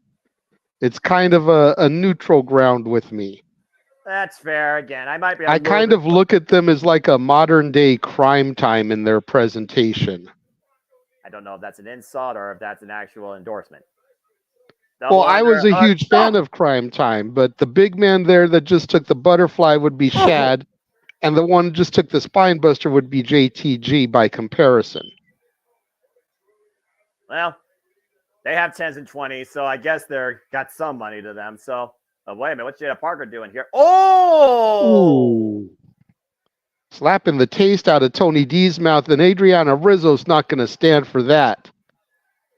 it's kind of a neutral ground with me. That's fair. Again, I kind of look at them as like a modern day Crime Time in their presentation. I don't know if that's an insult or if that's an actual endorsement. Well, I was a huge fan of Crime Time, but the big man there that just took the butterfly would be Shad, and the one just took the spine buster would be JTG by comparison. Well, they have 10s and 20s, so I guess they're got some money to them. So, wait a minute, what's Jada Parker doing here? Oh! Ooh. Slapping the taste out of Tony D's mouth, and Adriana Rizzo's not going to stand for that.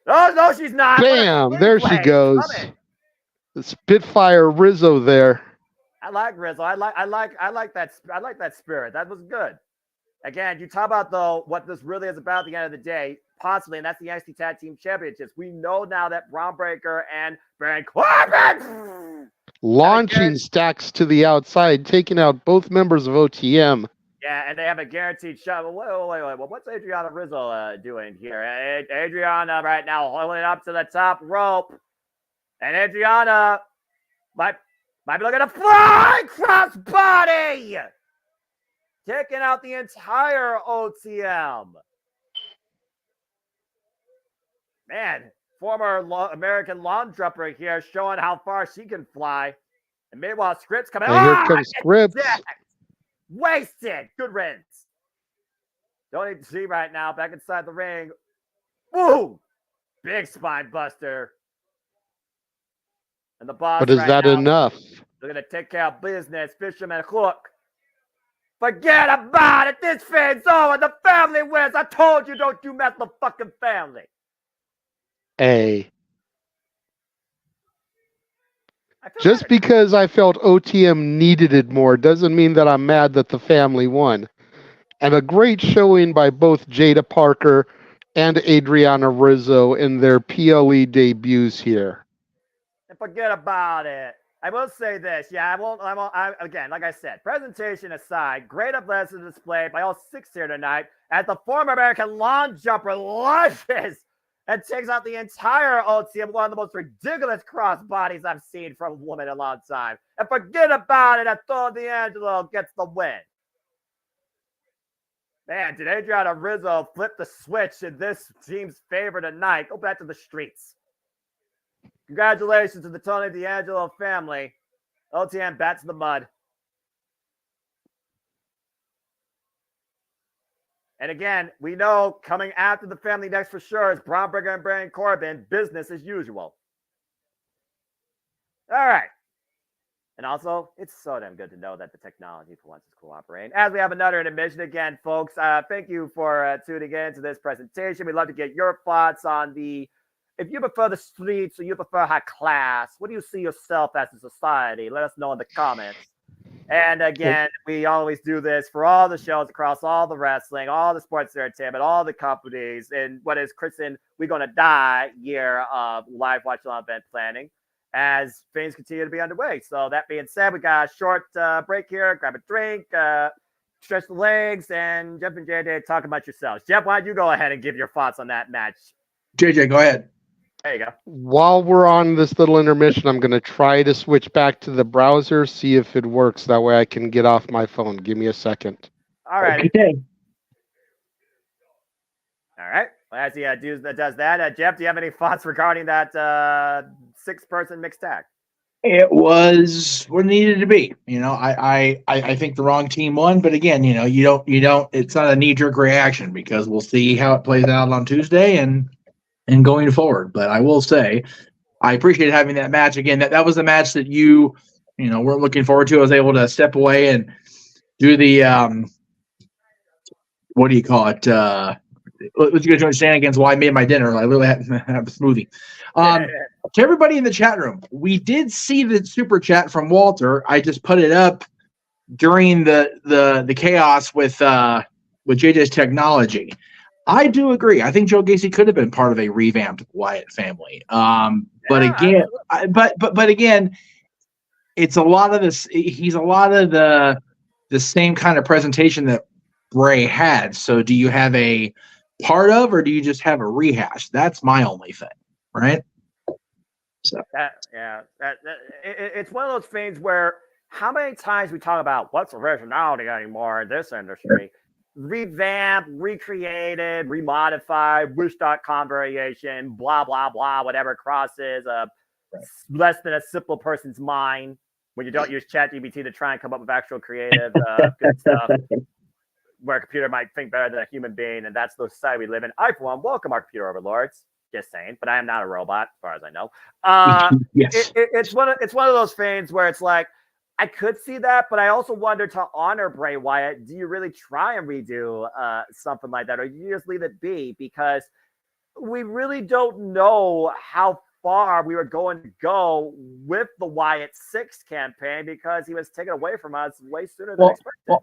Oh, no, she's not. Bam! There she goes. The Spitfire Rizzo there. I like Rizzo. I like that spirit. That was good. Again, you talk about though what this really is about at the end of the day, possibly, and that's the NXT Tag Team Championships. We know now that Braun Breaker and Baron Corbin launching Stacks to the outside, taking out both members of OTM. Yeah, and they have a guaranteed shot. Wait. What's Adriana Rizzo doing here? Adriana right now holding up to the top rope. And Adriana might be looking to fly crossbody. Taking out the entire OTM. Man, former American lawn jumper here showing how far she can fly. And meanwhile, Scripps coming out. Here comes Scripps. Wasted. Good riddance. Don't need to see right now. Back inside the ring. Woo! Big spine buster. And the boss. But is that enough? They're going to take care of business. Fisherman hook. Forget about it. This fan's over. The family wins. I told you don't do mess with the fucking family. Hey. Just because I felt OTM needed it more doesn't mean that I'm mad that the family won. And a great showing by both Jada Parker and Adriana Rizzo in their PLE debuts here. And forget about it. I will say this. Yeah, again, like I said, presentation aside, great athleticism display by all six here tonight as the former American lawn jumper launches and takes out the entire OTM, one of the most ridiculous cross bodies I've seen from a woman in a long time. And forget about it, Antonio D'Angelo gets the win. Man, did Adriana Rizzo flip the switch in this team's favor tonight? Go back to the streets. Congratulations to the Tony D'Angelo family. OTM bats the mud. And again, we know coming after the family next for sure is Braun Breaker and Baron Corbin. Business as usual. All right. And also, it's so damn good to know that the technology for once is cooperating. As we have another intermission again, folks, thank you for tuning in to this presentation. We'd love to get your thoughts on if you prefer the streets or you prefer high class, what do you see yourself as a society? Let us know in the comments. And again, we always do this for all the shows across all the wrestling, all the sports entertainment, all the companies, in what is christened We're Gonna Die year of live watch live event planning as things continue to be underway. So that being said, we got a short break here. Grab a drink, stretch the legs, and Jeff and JJ, talk about yourselves. Jeff, why don't you go ahead and give your thoughts on that match? JJ, go ahead. There you go. While we're on this little intermission, I'm going to try to switch back to the browser, see if it works. That way I can get off my phone. Give me a second. All right. Okay. All right. Well, as he does that, Jeff, do you have any thoughts regarding that 6-person mixed tag? It was what it needed to be. I think the wrong team won, but again, you don't. It's not a knee-jerk reaction because we'll see how it plays out on Tuesday and going forward. But I will say, I appreciate having that match again. That was a match that you weren't looking forward to. I was able to step away and do the what do you call it? Let's go join shenanigans while I made my dinner. I literally had a smoothie. To everybody in the chat room, we did see the super chat from Walter. I just put it up during the chaos with JJ's technology. I do agree. I think Joe Gacy could have been part of a revamped Wyatt family. But again, it's a lot of this. He's a lot of the same kind of presentation that Bray had. So do you have a part of, or do you just have a rehash? That's my only thing, right? So it's one of those things where how many times we talk about what's originality anymore in this industry? Revamped, recreated, remodified, wish.com variation, blah, blah, blah, whatever crosses less than a simple person's mind when you don't use ChatGPT to try and come up with actual creative good stuff where a computer might think better than a human being, and that's the society we live in. I, for one, welcome our computer overlords. Just saying, but I am not a robot, as far as I know. Yes. It's one of those things where it's like, I could see that, but I also wonder, to honor Bray Wyatt, do you really try and redo something like that, or you just leave it be? Because we really don't know how far we were going to go with the Wyatt 6 campaign because he was taken away from us way sooner than expected.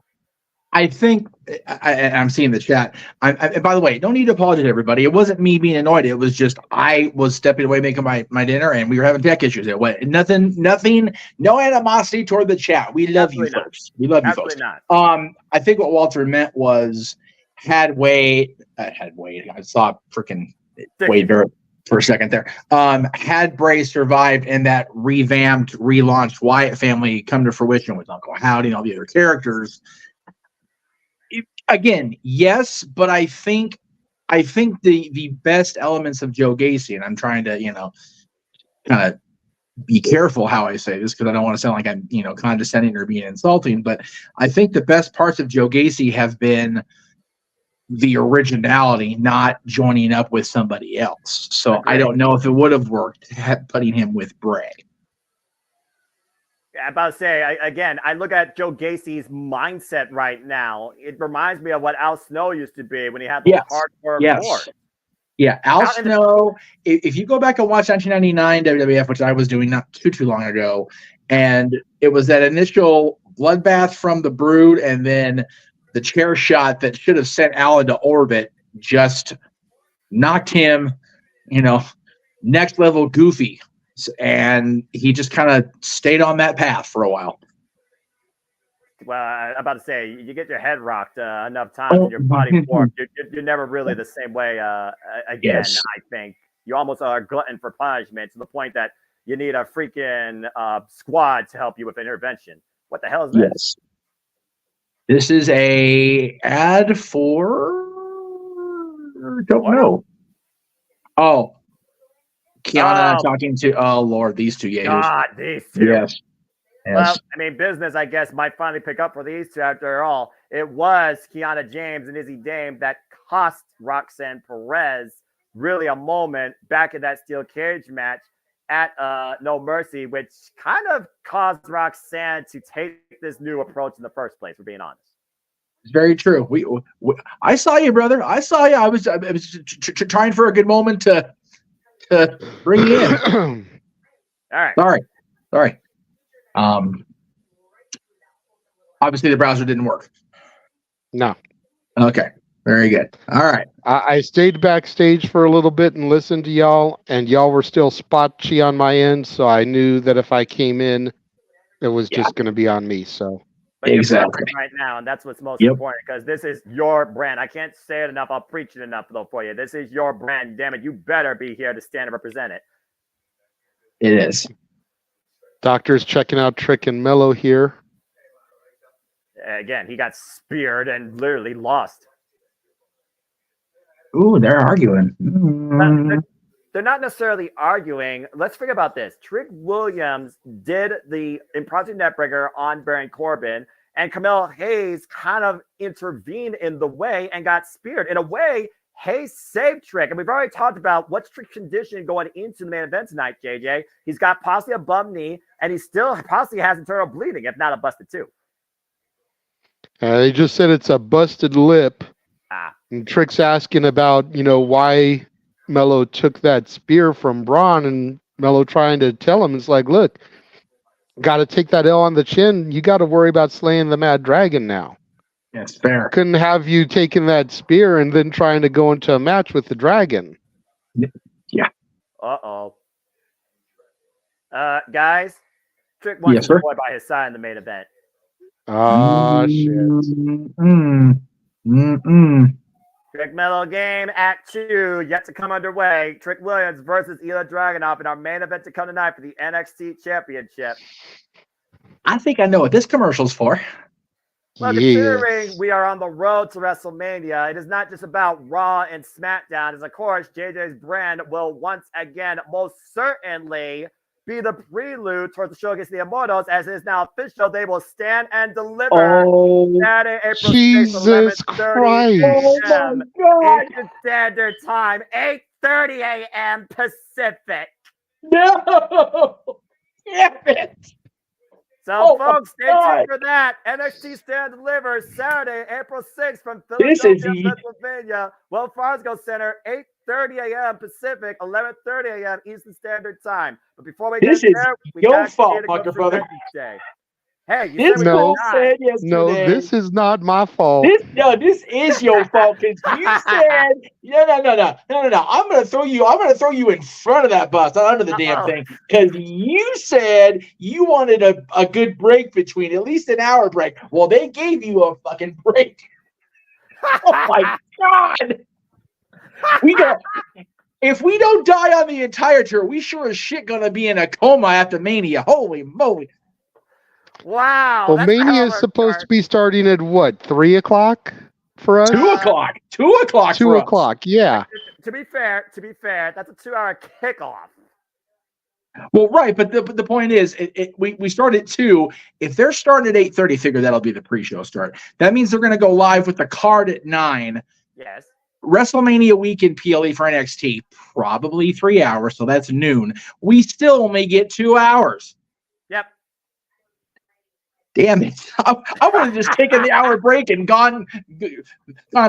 I think I'm seeing the chat. And by the way, don't need to apologize to everybody. It wasn't me being annoyed. It was just I was stepping away making my dinner, and we were having tech issues. It went nothing. No animosity toward the chat. We love you folks. We love you folks. I think what Walter meant was had Wade. I saw freaking Wade Barrett for a second there. Had Bray survived and that revamped, relaunched Wyatt family come to fruition with Uncle Howdy and all the other characters. Again, yes, but I think the best elements of Joe Gacy, and I'm trying to, kind of be careful how I say this because I don't want to sound like I'm, condescending or being insulting, but I think the best parts of Joe Gacy have been the originality, not joining up with somebody else. So I don't know if it would have worked putting him with Bray. I'm about to say, I look at Joe Gacy's mindset right now. It reminds me of what Al Snow used to be when he had the hardcore board. Yeah, Al Snow, if you go back and watch 1999 WWF, which I was doing not too long ago, and it was that initial bloodbath from the Brood and then the chair shot that should have sent Al into orbit just knocked him, next level goofy. And he just kind of stayed on that path for a while. well, I'm about to say, you get your head rocked enough times and your body warped. You're never really the same way again, Yes. I think. You almost are a glutton for punishment to the point that you need a freaking squad to help you with intervention. What the hell is this? Yes. This is a ad for... Don't know. Oh. Kiana talking to... Oh, Lord, these two yahoos. God, these two. Yes. Well, I mean, business, I guess, might finally pick up for these two after all. It was Kiana James and Izzy Dame that cost Roxanne Perez really a moment back in that steel cage match at No Mercy, which kind of caused Roxanne to take this new approach in the first place, for being honest. It's very true. I saw you, brother. I saw you. I was trying for a good moment to bring you in. All right. Sorry. Obviously the browser didn't work. No. Okay. Very good. All right. I stayed backstage for a little bit and listened to y'all, and y'all were still spotchy on my end, so I knew that if I came in, it was just going to be on me. So But exactly right now, and that's what's most important, because this is your brand. I can't say it enough. I'll preach it enough though for you. This is your brand. Damn it, you better be here to stand and represent it. It is. Doctor's checking out Trick and Mello here. Again, he got speared and literally lost. Ooh, they're arguing. They're not necessarily arguing. Let's forget about this. Trick Williams did the impromptu neckbreaker on Baron Corbin, and Camille Hayes kind of intervened in the way and got speared. In a way, Hayes saved Trick. And we've already talked about what's Trick's condition going into the main event tonight, JJ. He's got possibly a bum knee, and he still possibly has internal bleeding, if not a busted tooth. They just said it's a busted lip. And Trick's asking about, why Mello took that spear from Braun, and Mello trying to tell him, it's like, look, got to take that L on the chin. You got to worry about slaying the Mad Dragon now. Yes, fair. Couldn't have you taking that spear and then trying to go into a match with the Dragon. Yeah. Uh-oh. Guys, Trick wants his boy by his side in the main event. Shit. Trick Mello game Act 2 yet to come underway. Trick Williams versus Ilya Dragunov in our main event to come tonight for the NXT Championship. I think I know what this commercial's for. Well, considering we are on the road to WrestleMania, it is not just about Raw and SmackDown. As of course, JJ's brand will once again most certainly be the prelude towards the show against the Immortals, as it is now official. They will stand and deliver Saturday, April 6th, 11:30 a.m. Eastern Standard Time, 8:30 a.m. Pacific. No! Damn it! So, folks, stay tuned for that. NXT Stand and Deliver, Saturday, April 6th from Philadelphia, Pennsylvania. Wells Fargo Center, 8:30 a.m. Pacific, 11:30 a.m. Eastern Standard Time. But before we get there, we your fault, Bucker brother. Hey, you said no, this is not my fault. This is your fault, because you said no. I'm gonna throw you in front of that bus, not under the damn thing. Because you said you wanted a good break between, at least an hour break. Well, they gave you a fucking break. Oh my God. If we don't die on the entire tour, we sure as shit gonna be in a coma after Mania. Holy moly. Wow. Well, Mania is supposed to be starting at what, 3 o'clock for us? 2 o'clock. 2 o'clock. 2 o'clock, yeah. To be fair, that's a 2-hour kickoff. Well, right, but the point is, we start at 2. If they're starting at 8:30, figure that'll be the pre-show start. That means they're going to go live with the card at 9. Yes. WrestleMania weekend PLE for NXT, probably 3 hours, so that's noon. We still only get 2 hours. Yep. Damn it. I would have just taken the hour break and gone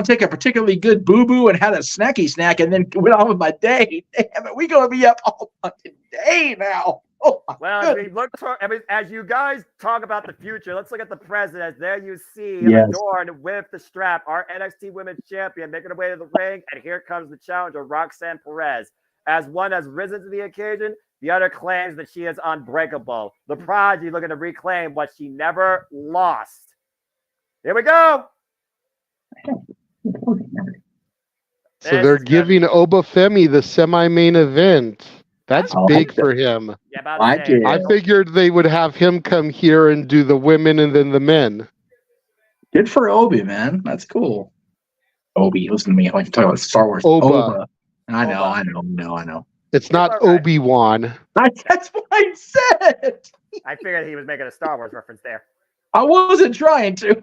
take a particularly good boo-boo and had a snacky snack and then went on with my day. Damn it. We're going to be up all fucking day now. Oh, well, as you guys talk about the future, let's look at the present. As there you see, adorned with the strap, our NXT Women's Champion making her way to the ring. And here comes the challenger, Roxanne Perez. As one has risen to the occasion, the other claims that she is unbreakable. The prodigy looking to reclaim what she never lost. Here we go. So they're giving Obafemi the semi-main event. That's big for him. Yeah, I figured they would have him come here and do the women and then the men. Good for Obi, man. That's cool. Obi, listen to me. I'm talking about Star Wars. Oba. I know. It's not Obi-Wan. That's what I said. I figured he was making a Star Wars reference there. I wasn't trying to.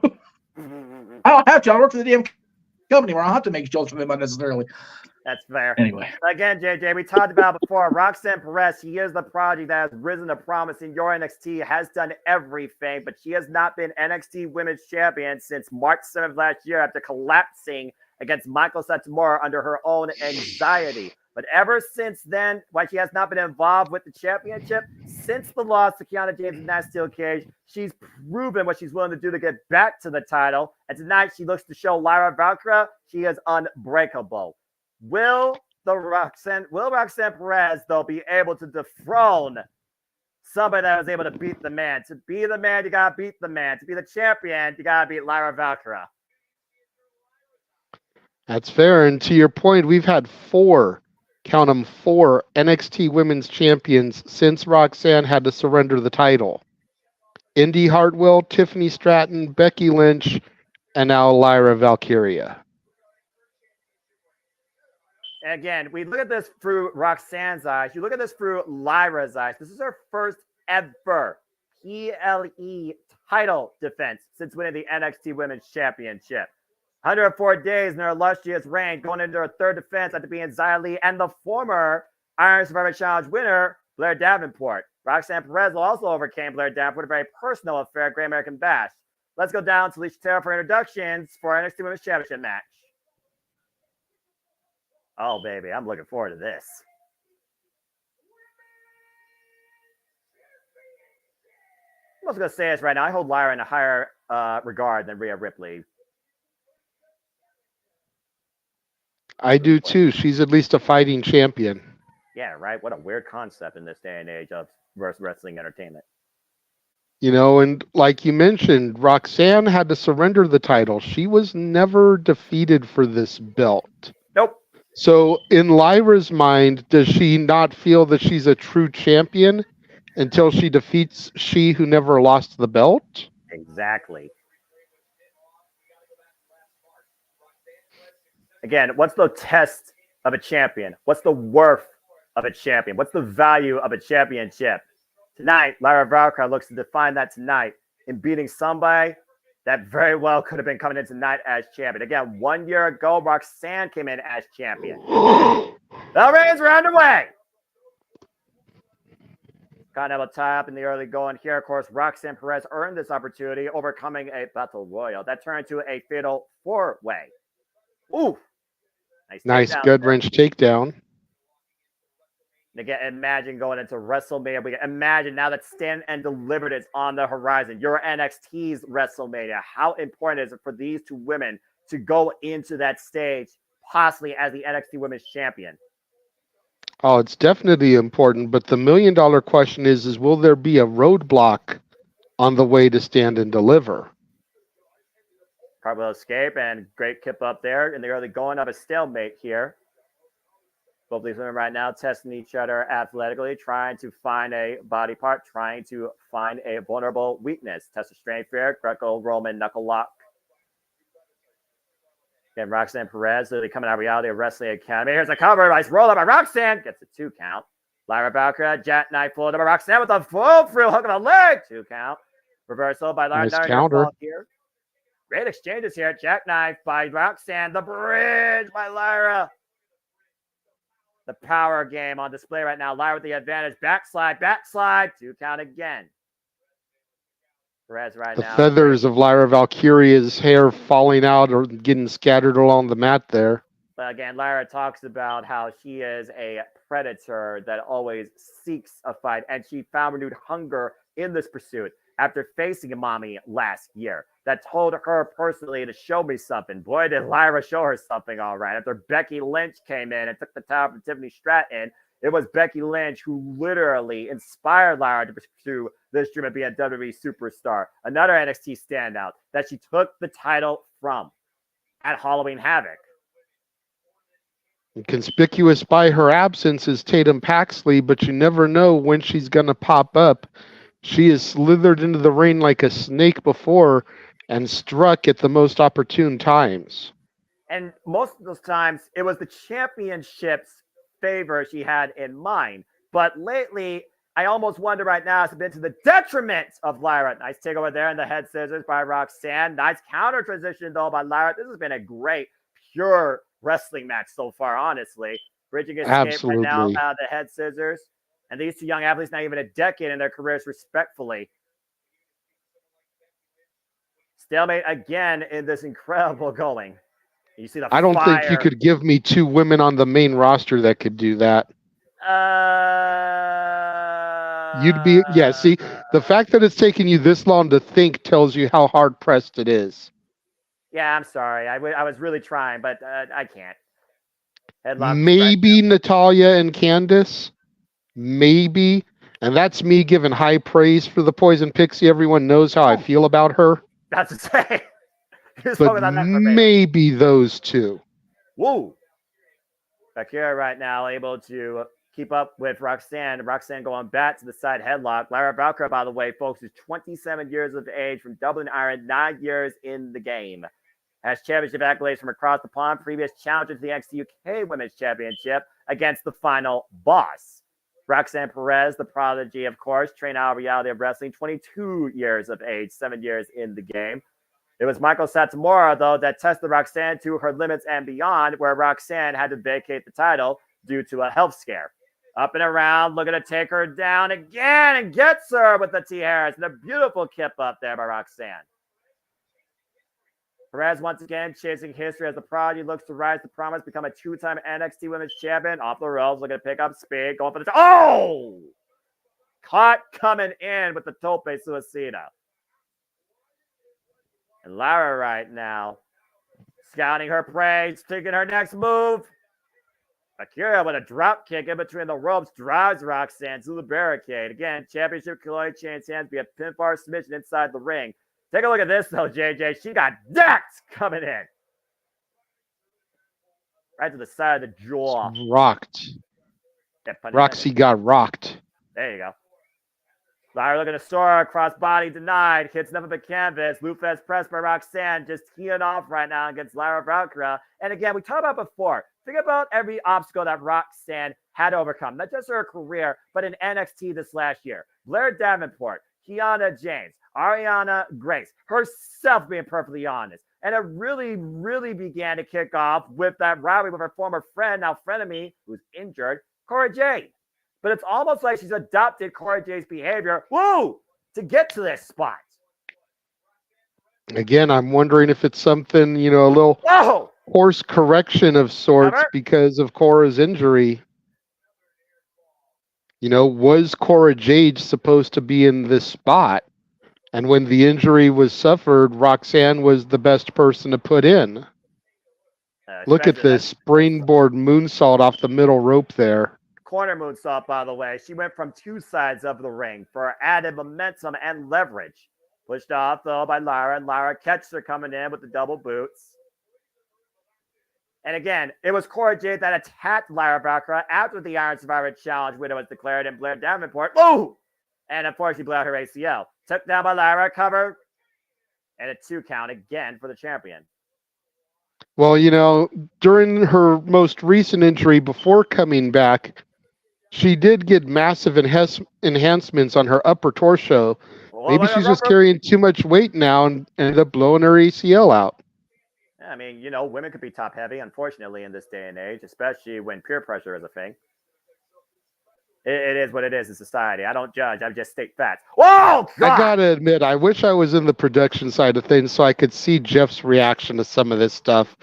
I don't have to. I work for the damn company where I don't have to make jokes for them unnecessarily. That's fair. Anyway. Again, JJ, we talked about before. Roxanne Perez, she is the prodigy that has risen to promise in your NXT, has done everything, but she has not been NXT Women's Champion since March 7th last year after collapsing against Michael Satomura under her own anxiety. But ever since then, while she has not been involved with the championship, since the loss to Kiana James in that steel cage, she's proven what she's willing to do to get back to the title. And tonight, she looks to show Lyra Valkyria she is unbreakable. Will Roxanne Perez, though, be able to dethrone somebody that was able to beat the man? To be the man, you got to beat the man. To be the champion, you got to beat Lyra Valkyria. That's fair. And to your point, we've had four NXT Women's Champions since Roxanne had to surrender the title. Indy Hartwell, Tiffany Stratton, Becky Lynch, and now Lyra Valkyria. Again, we look at this through Roxanne's eyes. You look at this through Lyra's eyes. This is her first ever PLE title defense since winning the NXT Women's Championship. 104 days in her illustrious reign, going into her third defense after being Xia Li and the former Iron Survivor Challenge winner, Blair Davenport. Roxanne Perez also overcame Blair Davenport, a very personal affair at Great American Bash. Let's go down to Alicia Terra for introductions for our NXT Women's Championship match. Oh, baby, I'm looking forward to this. I'm also going to say this right now. I hold Lyra in a higher regard than Rhea Ripley. I do too. She's at least a fighting champion. Yeah, right? What a weird concept in this day and age of wrestling entertainment. You know, and like you mentioned, Roxanne had to surrender the title. She was never defeated for this belt. Nope. So in Lyra's mind, does she not feel that she's a true champion until she defeats She Who Never Lost the Belt? Exactly. Again, what's the test of a champion? What's the worth of a champion? What's the value of a championship? Tonight, Lyra Valkyria looks to define that tonight in beating somebody that very well could have been coming in tonight as champion. Again, 1 year ago, Roxanne came in as champion. The reigns are underway. Continental tie-up in the early going here. Of course, Roxanne Perez earned this opportunity, overcoming a battle royal that turned into a fatal four-way. Ooh. Nice gut wrench takedown. And again, imagine going into WrestleMania. We can imagine now that Stand and Delivered is on the horizon. Your NXT's WrestleMania. How important is it for these two women to go into that stage, possibly as the NXT Women's Champion? Oh, it's definitely important. But the $1 million question is will there be a roadblock on the way to Stand and Deliver? Cartwheel escape and great kip up there in the early going of a stalemate here. Both these women right now testing each other athletically, trying to find a body part, trying to find a vulnerable weakness. Test of strength here, Greco-Roman knuckle lock. Again, Roxanne Perez literally coming out of Reality of Wrestling Academy. Here's a cover, nice roll up by Roxanne, gets a 2 count. Lyra Valkyria, jackknife followed up by Roxanne with a full through hook of the leg, 2 count. Reversal by Lyra. Nice counter. Here. Great exchanges here. Jackknife by Roxanne. The bridge by Lyra. The power game on display right now. Lyra with the advantage. Backslide. 2 count again. Perez right now. The feathers of Lyra Valkyria's hair falling out or getting scattered along the mat there. But again, Lyra talks about how she is a predator that always seeks a fight. And she found renewed hunger in this pursuit after facing a mommy last year that told her personally to show me something. Boy, did Lyra show her something all right. After Becky Lynch came in and took the title from Tiffany Stratton, it was Becky Lynch who literally inspired Lyra to pursue this dream of being a WWE superstar. Another NXT standout that she took the title from at Halloween Havoc. Conspicuous by her absence is Tatum Paxley, but you never know when she's going to pop up. She has slithered into the ring like a snake before and struck at the most opportune times. And most of those times, it was the championship's favor she had in mind. But lately, I almost wonder right now, it's been to the detriment of Lyra. Nice takeover there in the head scissors by Roxanne. Nice counter transition, though, by Lyra. This has been a great, pure wrestling match so far, honestly. Bridging escape right now out of the head scissors. And these two young athletes, not even a decade in their careers, respectfully. Stalemate again in this incredible going. You see the I don't fire. think you could give me two women on the main roster that could do that. You'd be, yeah, see, the fact that it's taking you this long to think tells you how hard pressed it is. Yeah, I'm sorry. I was really trying, but I can't. Headlock Maybe Natalya and Candice. Maybe. And that's me giving high praise for the Poison Pixie. Everyone knows how I feel about her. That's to say. But maybe those two. Woo! Bakira right now able to keep up with Roxanne. Roxanne going back to the side headlock. Lara Valkyra, by the way, folks, is 27 years of age from Dublin, Ireland, 9 years in the game. Has championship accolades from across the pond. Previous challenger to the NXT UK Women's Championship against the final boss. Roxanne Perez, the prodigy, of course, trained out of reality of wrestling, 22 years of age, 7 years in the game. It was Michael Satomura, though, that tested Roxanne to her limits and beyond, where Roxanne had to vacate the title due to a health scare. Up and around, looking to take her down again and gets her with the T. Harris. And a beautiful kip up there by Roxanne. Perez once again chasing history as the prodigy looks to rise to promise, become a two-time NXT Women's Champion. Off the ropes, looking to pick up speed, going for the... Oh! Caught coming in with the tope suicida. And Lara right now, scouting her prey, taking her next move. Akira with a drop kick in between the ropes, drives Roxanne to the barricade. Again, championship Chloe change hands via pinfall submission inside the ring. Take a look at this, though, JJ. She got decked coming in. Right to the side of the jaw. Rocked. Roxy got rocked. There you go. Lyra looking to store, crossbody denied, hits nothing but canvas. Lufez press by Roxanne, just teeing off right now against Lara Valkyra. And again, we talked about before, think about every obstacle that Roxanne had to overcome, not just her career, but in NXT this last year. Blair Davenport, Kiana James, Ariana Grace, herself being perfectly honest. And it really, really began to kick off with that rivalry with her former friend, now frenemy, who's injured, Cora Jade. But it's almost like she's adopted Cora Jade's behavior, to get to this spot. Again, I'm wondering if it's something, a little course correction of sorts because of Cora's injury. Was Cora Jade supposed to be in this spot? And when the injury was suffered, Roxanne was the best person to put in. Look at this springboard moonsault off the middle rope there. Corner moonsault, by the way. She went from two sides of the ring for added momentum and leverage. Pushed off, though, by Lara, and Lara catches her coming in with the double boots. And again, it was Cora Jade that attacked Lara Valkyra after the Iron Survivor Challenge winner was declared in Blair Davenport. And unfortunately blew out her ACL. Took down by Lara, cover, and a 2 count again for the champion. Well, during her most recent injury before coming back, she did get massive enhancements on her upper torso. Maybe she's just carrying too much weight now and ended up blowing her ACL out. I mean, women could be top heavy, unfortunately, in this day and age, especially when peer pressure is a thing. It is what it is in society. I don't judge. I just state facts. Whoa! God! I gotta admit, I wish I was in the production side of things so I could see Jeff's reaction to some of this stuff.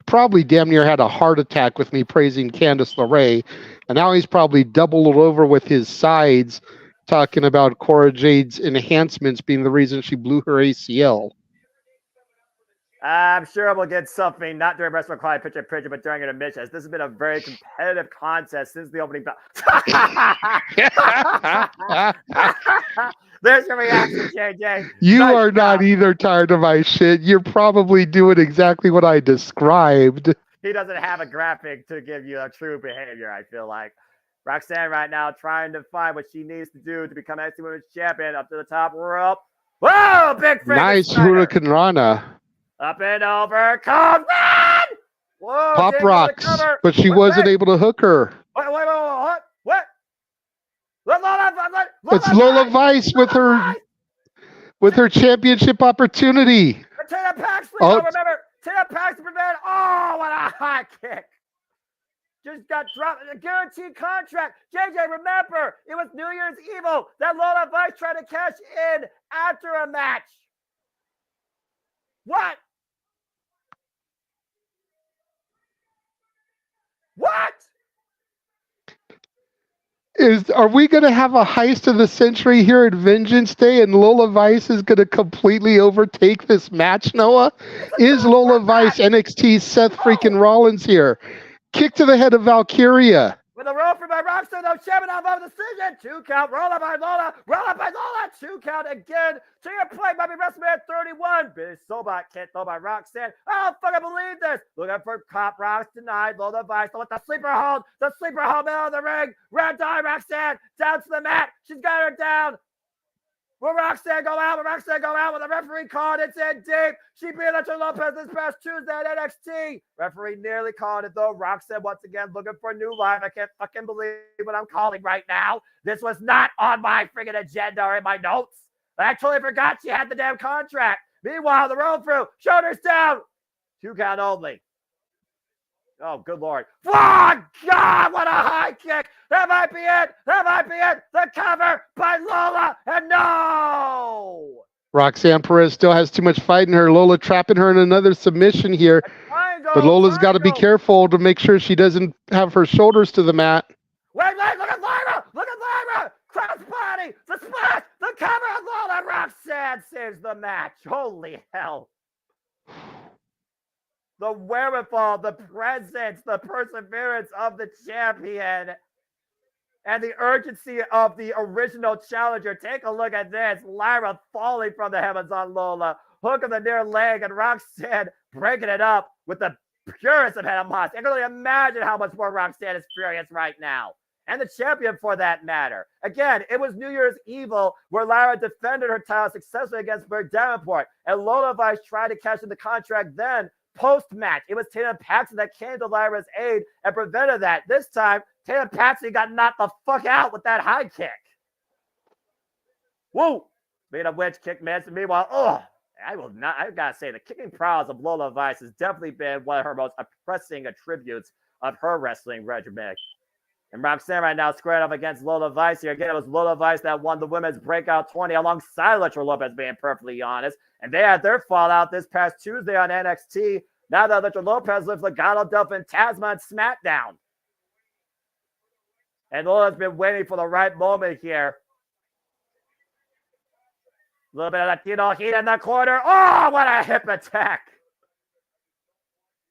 Probably damn near had a heart attack with me praising Candice LeRae, and now he's probably doubled over with his sides talking about Cora Jade's enhancements being the reason she blew her ACL. I'm sure we'll get something, not during Wrestling Quality Picture, but during intermission. This has been a very competitive contest since the opening bell. There's your reaction, JJ. You are not either tired of my shit. You're probably doing exactly what I described. He doesn't have a graphic to give you a true behavior, I feel like. Roxanne right now trying to find what she needs to do to become NXT Women's Champion. Up to the top rope. Whoa, big Nice Hurricane Rana. Up and over. Come on! Whoa, Pop rocks, but she wasn't able to hook her. Wait, what? It's Lola Vice with her championship opportunity. Tina Paxley, remember. Tina Paxley prevented. Oh, what a high kick. Just got dropped in a guaranteed contract. JJ, remember, it was New Year's Evil that Lola Vice tried to cash in after a match. What? Are we going to have a heist of the century here at Vengeance Day, and Lola Vice is going to completely overtake this match, Noah? Is Lola Vice NXT's Seth freaking Rollins here? Kick to the head of Valkyria. With a roll for my Rockstar, though, Chairman on the decision. 2 count, roll up by Lola, 2 count again. To your point, might be WrestleMania 31. Billy Sobot can't throw by Roxanne. I don't fucking believe this. Looking for Cop Rocks tonight. Lola Vice with the sleeper hold middle of the ring. Red die Roxanne down to the mat. She's got her down. Will Roxanne go out? With a referee called it's in deep. She beat Leche Lopez this past Tuesday at NXT. Referee nearly called it though. Roxanne once again looking for a new life. I can't fucking believe what I'm calling right now. This was not on my friggin' agenda or in my notes. I actually forgot she had the damn contract. Meanwhile, the roll through. Shoulders down. 2 count only. Oh, good Lord. Oh, God, what a high kick. That might be it. The cover by Lola. And no. Roxanne Perez still has too much fight in her. Lola trapping her in another submission here. But Lola's got to be careful to make sure she doesn't have her shoulders to the mat. Wait, look at Lyra. Cross body. The splash. The cover of Lola. Roxanne saves the match. Holy hell. The wherewithal, the presence, the perseverance of the champion, and the urgency of the original challenger. Take a look at this. Lyra falling from the heavens on Lola. Hook of the near leg, and Roxanne breaking it up with the purest of animosity. I can only imagine how much more Roxanne is furious right now. And the champion for that matter. Again, it was New Year's Evil where Lyra defended her title successfully against Bert Davenport, and Lola Vice tried to cash in the contract then. Post-match, it was Tina Paxley that came to Lyra's aid and prevented that. This time, Tina Paxley got knocked the fuck out with that high kick. Woo! Made a wedge kick, man. So meanwhile, I gotta say, the kicking prowess of Lola Vice has definitely been one of her most oppressing attributes of her wrestling regimen. And Roxanne right now squared up against Lola Vice here. Again, it was Lola Vice that won the Women's Breakout 20 alongside Leche Lopez, being perfectly honest. And they had their fallout this past Tuesday on NXT. Now that Leche Lopez lives Legado del Fantasma on SmackDown. And Lola's been waiting for the right moment here. A little bit of Latino heat in the corner. Oh, what a hip attack.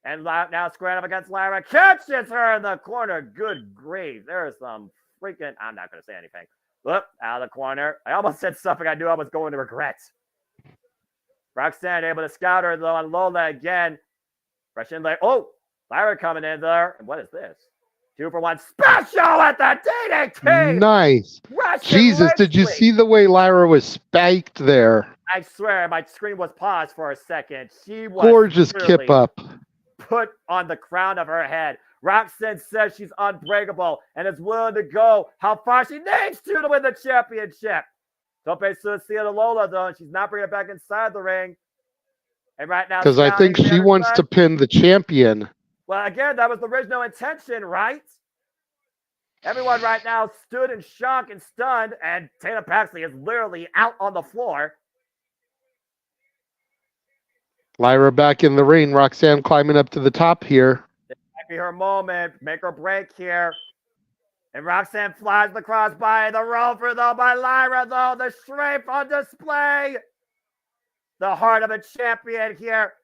And now squaring up against Lyra. Catches her in the corner. Good grief. There's some freaking... I'm not going to say anything. Look, out of the corner. I almost said something I knew I was going to regret. Roxanne able to scout her, though, on Lola again. Fresh in there. Oh, Lyra coming in there. And what is this? 2-for-1 special at the DDT. Nice. Jesus, did you see the way Lyra was spiked there? I swear, my screen was paused for a second. She was gorgeous kip up. Put on the crown of her head. Roxanne says she's unbreakable and is willing to go how far she needs to win the championship. Tope Suicida to Lola, though, and she's not bringing it back inside the ring. And right now, because I think she wants to pin the champion. Well, again, that was the original intention, right? Everyone right now stood in shock and stunned, and Tina Paxley is literally out on the floor. Lyra back in the ring. Roxanne climbing up to the top here. This might be her moment. Make or break here. And Roxanne flies the crossbody. The rover, though, by Lyra, though. The strength on display. The heart of a champion here.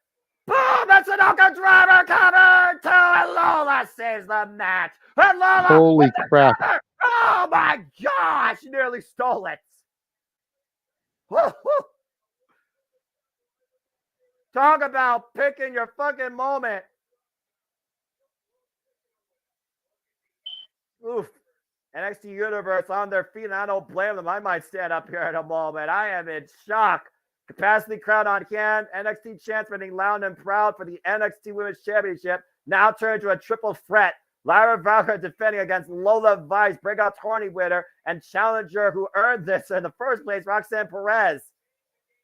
Boom! That's an Oka driver cover 2, and Lola saves the match. And Lola Holy with the crap. cover. Oh my gosh! She nearly stole it. Woo-hoo. Talk about picking your fucking moment. Oof. NXT Universe on their feet, and I don't blame them. I might stand up here in a moment. I am in shock. Capacity crowd on hand. NXT chants running loud and proud for the NXT Women's Championship. Now turned to a triple threat. Lyra Valkyrie defending against Lola Vice, breakout tourney winner, and challenger who earned this in the first place, Roxanne Perez.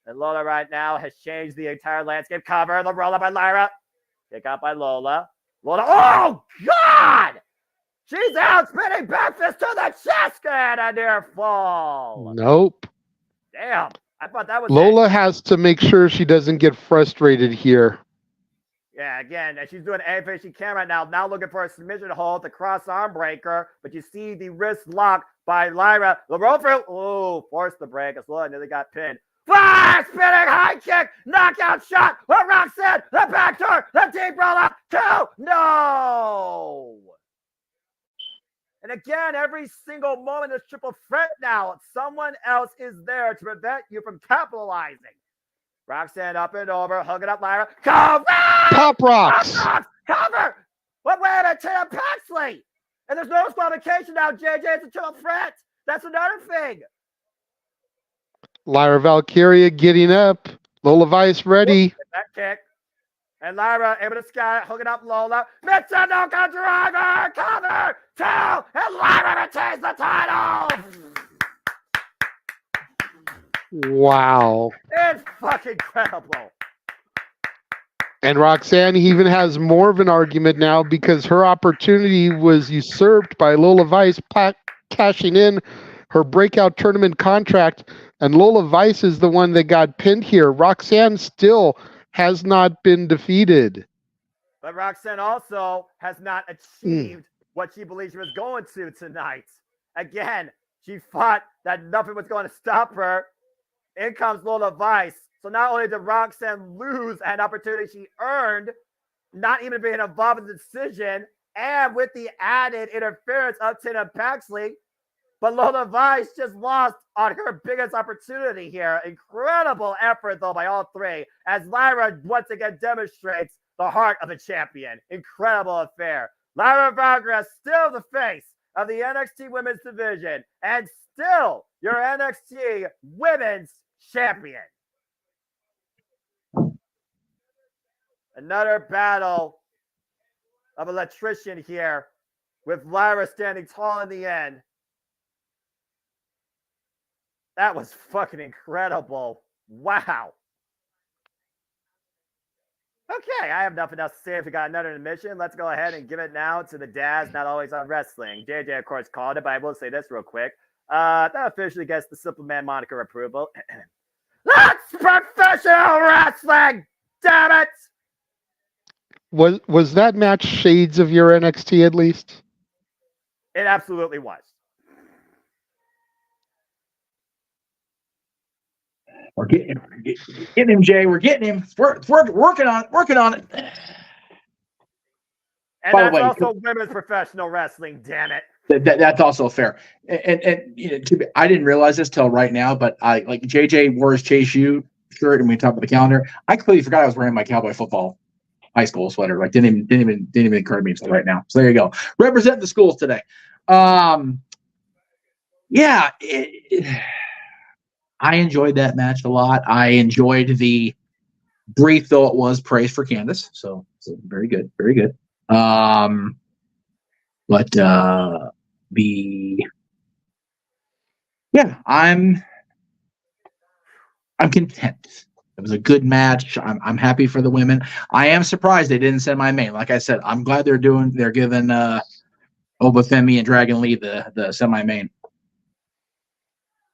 And Lola right now has changed the entire landscape. Cover, the roll up by Lyra. Kick out by Lola. Lola, oh God! She's out, spinning backfist to the chest and a near fall. Nope. Damn, I thought that was Lola has to make sure she doesn't get frustrated here. Yeah, again, and she's doing everything she can right now. Now looking for a submission hold, the cross arm breaker, but you see the wrist lock by Lyra. The roll through. Oh, forced the break as Lola nearly got pinned. Fire spinning high kick, knockout shot. Roxanne, the back door, the deep roll up. 2, no. And again, every single moment is triple threat now. Someone else is there to prevent you from capitalizing. Roxanne up and over, hugging up Lyra. Cover! Pop rocks! Cover! But wait a minute, Tim Paxley! And there's no disqualification now, JJ. It's a triple threat. That's another thing. Lyra Valkyria getting up. Lola Vice ready. That kick. And Lyra able to scout it, hooking up Lola. Mitsunoka driver, cover, 2, and Lyra retains the title. Wow. It's fucking incredible. And Roxanne even has more of an argument now because her opportunity was usurped by Lola Vice cashing in her breakout tournament contract, and Lola Vice is the one that got pinned here. Roxanne still has not been defeated. But Roxanne also has not achieved what she believes she was going to tonight. Again, she thought that nothing was going to stop her. In comes Lola Vice. So not only did Roxanne lose an opportunity she earned, not even being involved in the decision, and with the added interference of Tina Paxley, but Lola Vice just lost on her biggest opportunity here. Incredible effort, though, by all three, as Lyra once again demonstrates the heart of a champion. Incredible affair. Lyra Valkyrie is still the face of the NXT Women's Division and still your NXT Women's Champion. Another battle of electrician here with Lyra standing tall in the end. That was fucking incredible. Wow. Okay, I have nothing else to say. If we got another admission, let's go ahead and give it now to the Daz, not always on wrestling. JJ, of course, called it, but I will say this real quick. That officially gets the Superman moniker approval. That's professional wrestling! Damn it! Was that match shades of your NXT at least? It absolutely was. We're getting him, Jay. We're getting him. We're working on it. And that's also women's professional wrestling, damn it. That's also fair. And you know, I didn't realize this till right now, but I like JJ wore his Chase U shirt and we talked about the calendar. I completely forgot I was wearing my cowboy football high school sweater. Like didn't even occur to me until right now. So there you go. Representing the schools today. I enjoyed that match a lot. I enjoyed the brief, though it was, praise for Candace. So very good, very good. I'm content. It was a good match. I'm happy for the women. I am surprised they didn't send my main. Like I said, I'm glad they're giving Obafemi and Dragon Lee the semi main.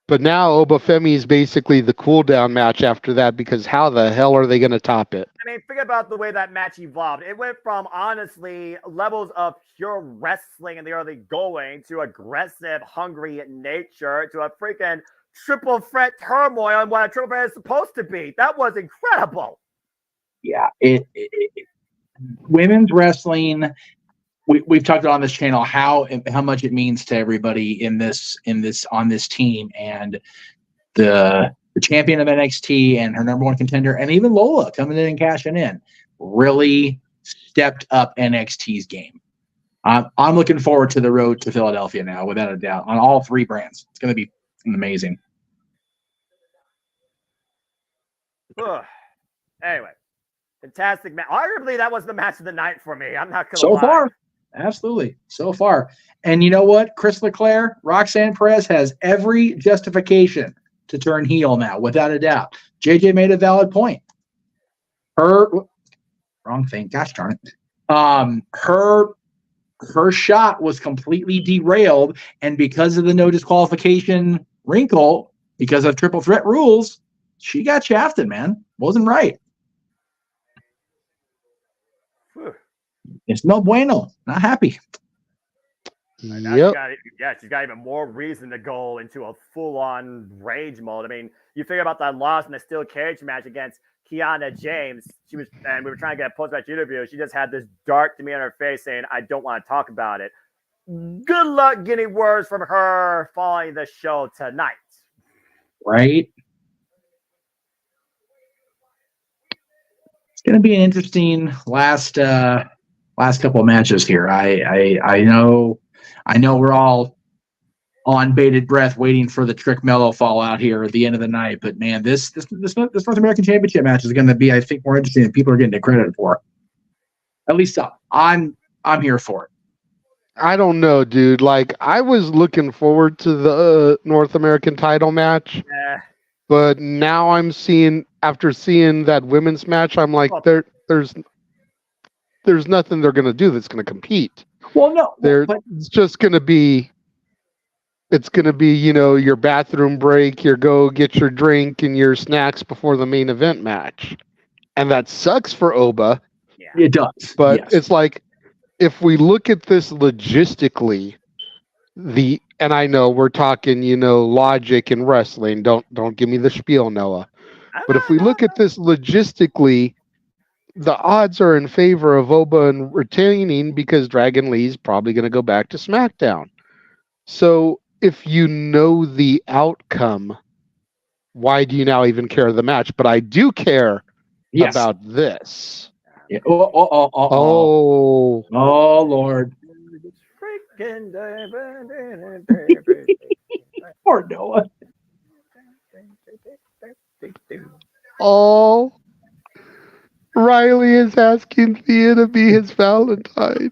But now Obafemi is basically the cool down match after that, because how the hell are they going to top it? I mean, think about the way that match evolved. It went from, honestly, levels of pure wrestling in the early going to aggressive, hungry nature to a freaking triple threat turmoil and what a triple threat is supposed to be. That was incredible. Yeah, women's wrestling. We've talked on this channel how much it means to everybody on this team, and the champion of NXT and her number one contender, and even Lola coming in and cashing in, really stepped up NXT's game. I'm looking forward to the road to Philadelphia now, without a doubt, on all three brands. It's going to be amazing. Anyway, fantastic match. Arguably, that was the match of the night for me. I'm not going to So lie. far, absolutely. So far. And you know what? Chris Leclerc, Roxanne Perez has every justification to turn heel now, without a doubt. JJ made a valid point. Wrong thing. Gosh darn it. Her shot was completely derailed, and because of the no disqualification wrinkle, because of triple threat rules, she got shafted, man. Wasn't right. It's no bueno. Not happy. Yep. She's got even more reason to go into a full-on rage mode. I mean, you figure about that loss in the steel cage match against Kiana James. And we were trying to get a post-match interview. She just had this dark demeanor on her face saying, "I don't want to talk about it." Good luck getting words from her following the show tonight. Right? It's going to be an interesting last couple of matches here. I know we're all on bated breath waiting for the Trick Mello fallout here at the end of the night, but man, this North American Championship match is going to be, I think, more interesting than people are getting credit for. At least I'm here for it. I don't know, dude. Like, I was looking forward to the North American title match, but now after seeing that women's match, I'm like, there's nothing they're going to do that's going to compete. Well, no, it's just going to be, your bathroom break, your go get your drink and your snacks before the main event match. And that sucks for Oba. Yeah. It does. But It's like, if we look at this logistically, and I know we're talking, logic and wrestling. Don't give me the spiel, Noah. But if we look at this logistically, the odds are in favor of Oba and retaining because Dragon Lee's probably going to go back to SmackDown. So if you know the outcome, why do you now even care the match? But I do care about this. Yeah. Oh, Lord. Poor Noah. Oh, Riley is asking Thea to be his Valentine.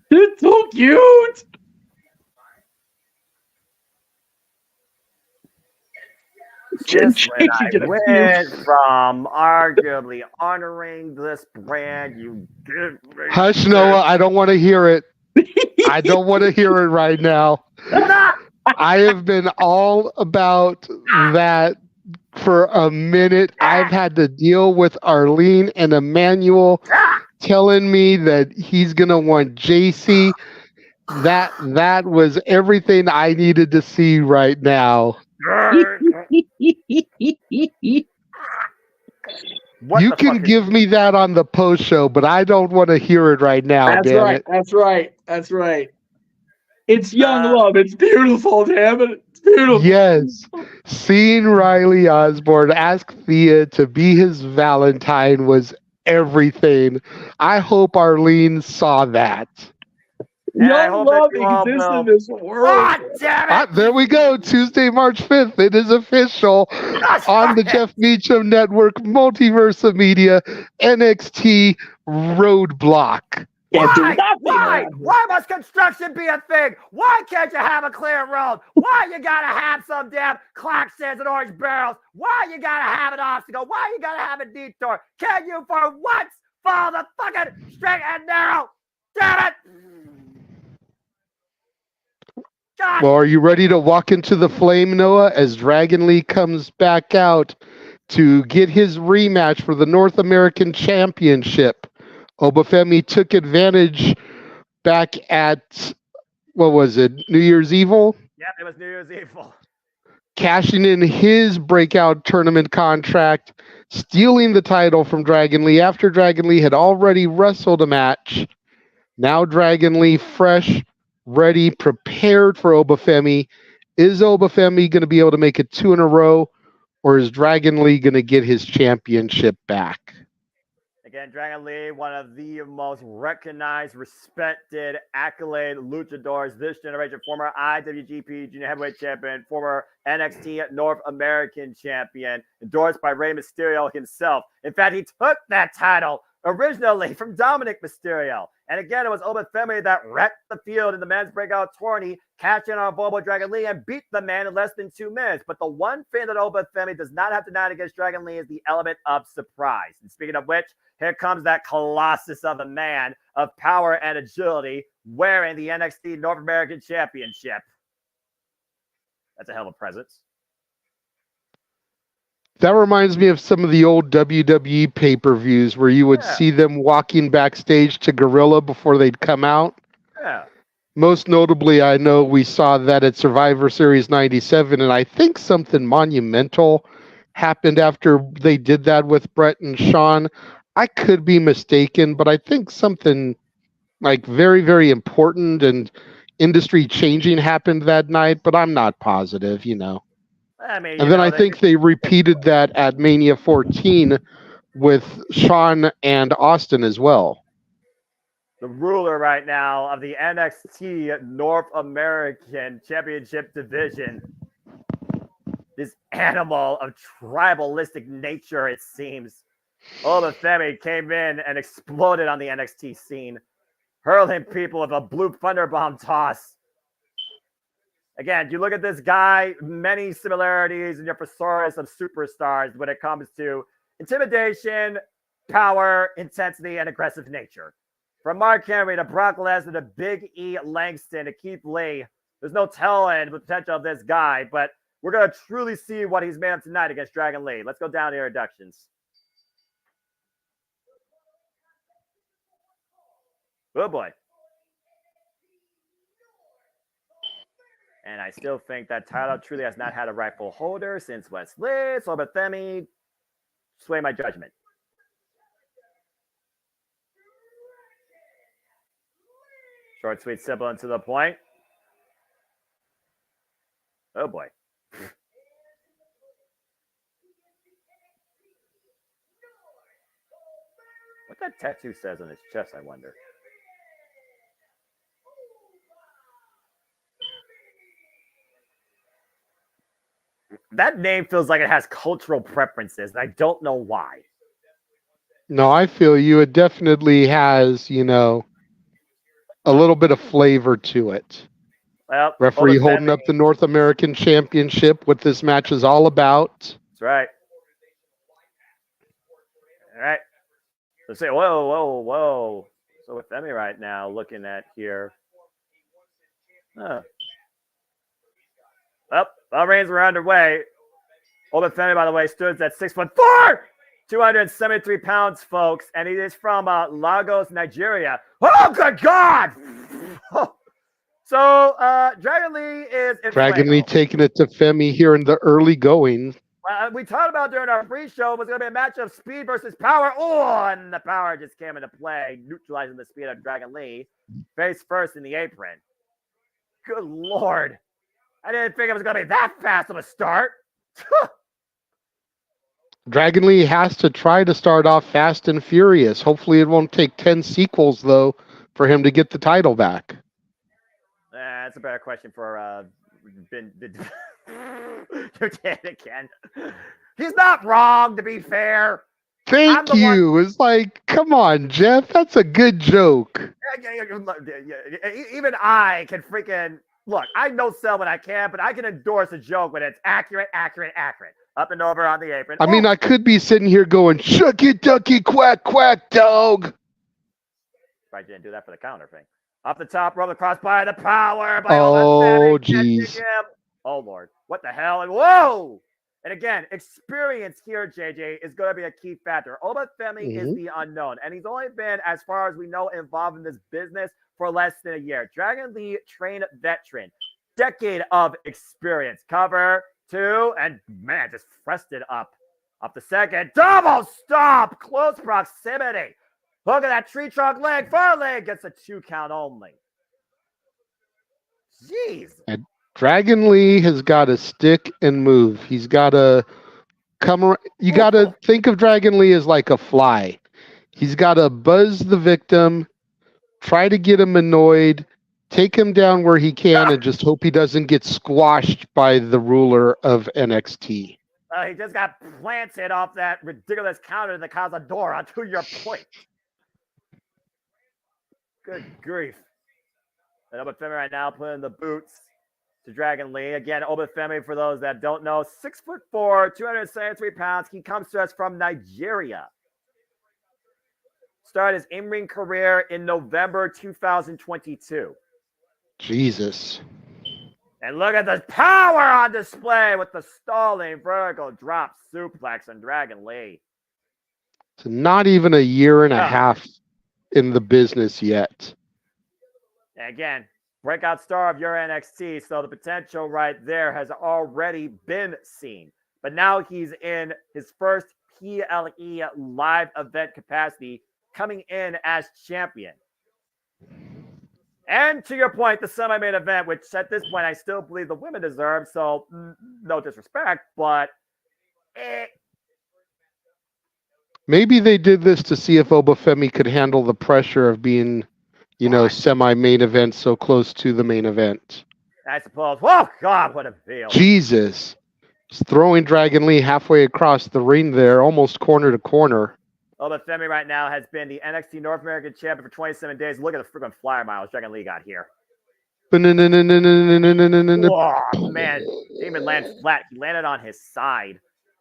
It's so cute. Just when I went from arguably honoring this brand, you give me. Hush, Noah. I don't want to hear it. I don't want to hear it right now. I have been all about that for a minute. I've had to deal with Arlene and Emmanuel telling me that he's going to want JC. That was everything I needed to see right now. You can give me that on the post show, but I don't want to hear it right now. That's right. That's right. It's young love. It's beautiful, damn it. It's beautiful. Yes. Seeing Riley Osborne ask Thea to be his Valentine was everything. I hope Arlene saw that. Young love exists in this world. God damn it! There we go. Tuesday, March 5th. It is official on the Jeff Meacham Network, Multiverse of Media, NXT Roadblock. Why must construction be a thing? Why can't you have a clear road? Why you gotta have some damn claxons and orange barrels? Why you gotta have an obstacle? Why you gotta have a detour? Can you for once follow the fucking straight and narrow? Damn it! God. Well, are you ready to walk into the flame, Noah, as Dragon Lee comes back out to get his rematch for the North American Championship? Obafemi took advantage back at, what was it, New Year's Evil? Yep, it was New Year's Evil. cashing in his breakout tournament contract, stealing the title from Dragon Lee after Dragon Lee had already wrestled a match. Now Dragon Lee fresh, ready, prepared for Obafemi. Is Obafemi going to be able to make it 2 in a row, or is Dragon Lee going to get his championship back? Again, Dragon Lee, one of the most recognized, respected, accolade luchadors this generation. Former IWGP Junior Heavyweight Champion, former NXT North American Champion, endorsed by Rey Mysterio himself. In fact, he took that title originally from Dominic Mysterio. And again, it was Obafemi that wrecked the field in the men's breakout tourney, catching on Bobo Dragon Lee and beat the man in less than 2 minutes. But the one thing that Obafemi does not have tonight against Dragon Lee is the element of surprise. And speaking of which, here comes that colossus of a man of power and agility wearing the NXT North American Championship. That's a hell of a presence. That reminds me of some of the old WWE pay-per-views where you would see them walking backstage to Gorilla before they'd come out. Yeah. Most notably, I know we saw that at Survivor Series 97, and I think something monumental happened after they did that with Brett and Sean. I could be mistaken, but I think something like very, very important and industry-changing happened that night, but I'm not positive, you know. I mean, And then I think they repeated that at Mania 14 with Shawn and Austin as well. The ruler right now of the NXT North American Championship division. This animal of tribalistic nature, it seems. Obafemi came in and exploded on the NXT scene, hurling people with a blue thunderbomb toss. Again, you look at this guy, many similarities in your thesaurus of superstars when it comes to intimidation, power, intensity, and aggressive nature. From Mark Henry to Brock Lesnar to Big E Langston to Keith Lee, there's no telling the potential of this guy, but we're going to truly see what he's made of tonight against Dragon Lee. Let's go down to introductions. Oh boy. And I still think that title truly has not had a rightful holder since Wesley. So Obafemi, sway my judgment. Short, sweet, simple, and to the point. Oh boy. What that tattoo says on his chest, I wonder. That name feels like it has cultural preferences, and I don't know why. No, I feel you. It definitely has, you know, a little bit of flavor to it. Well, referee holding up the North American Championship, what this match is all about. That's right. All right. Let's say, whoa. So with Emmy right now, looking at here. Well, reigns were underway. Obafemi, by the way, stood at 6'4", 273 pounds, folks, and he is from Lagos, Nigeria. Oh, good God! So Dragon Lee is in Dragon Lee taking it to Femi here in the early going. We talked about during our pre-show it was going to be a match of speed versus power. Oh, and the power just came into play, neutralizing the speed of Dragon Lee. Face first in the apron. Good Lord. I didn't think it was going to be that fast of a start. Dragon Lee has to try to start off fast and furious. Hopefully it won't take 10 sequels, though, for him to get the title back. That's a better question for again. He's not wrong, to be fair. Thank you. It's like, come on, Jeff. That's a good joke. Even I can freaking... Look, I no sell when I can, but I can endorse a joke when it's accurate. Up and over on the apron. I mean, I could be sitting here going, shucky ducky quack quack dog. Probably didn't do that for the counter thing. Off the top, roll across by the power. Oh, jeez. Oh, Lord. What the hell? And whoa! And again, experience here, JJ, is going to be a key factor. Obafemi is the unknown, and he's only been, as far as we know, involved in this business for less than a year. Dragon Lee, trained veteran, decade of experience. Cover, 2, and man, just pressed it up the second. Double stop, close proximity. Look at that tree trunk leg, far leg gets a 2 count only. Jeez. And Dragon Lee has got to stick and move. He's got to come around. You got to think of Dragon Lee as like a fly. He's got to buzz the victim, try to get him annoyed, take him down where he can, and just hope he doesn't get squashed by the ruler of NXT. He just got planted off that ridiculous counter in the Cazadora, to your point. Good grief. And Obafemi right now putting the boots to Dragon Lee. Again, Obafemi, for those that don't know, 6'4", 273 pounds. He comes to us from Nigeria. Started his in-ring career in November 2022. Jesus. And look at the power on display with the stalling vertical drop suplex on Dragon Lee. So not even a year and a half in the business yet. And again, breakout star of your NXT, so the potential right there has already been seen. But now he's in his first PLE live event capacity, coming in as champion. And to your point, the semi-main event, which at this point I still believe the women deserve, so no disrespect, but Maybe they did this to see if Obafemi could handle the pressure of being, semi-main event so close to the main event. I suppose. Oh, God, what a feel. Jesus. Just throwing Dragon Lee halfway across the ring there, almost corner to corner. Obafemi right now has been the NXT North American champion for 27 days. Look at the freaking flyer miles Dragon Lee got here. Oh, man. Didn't even land flat. He landed on his side.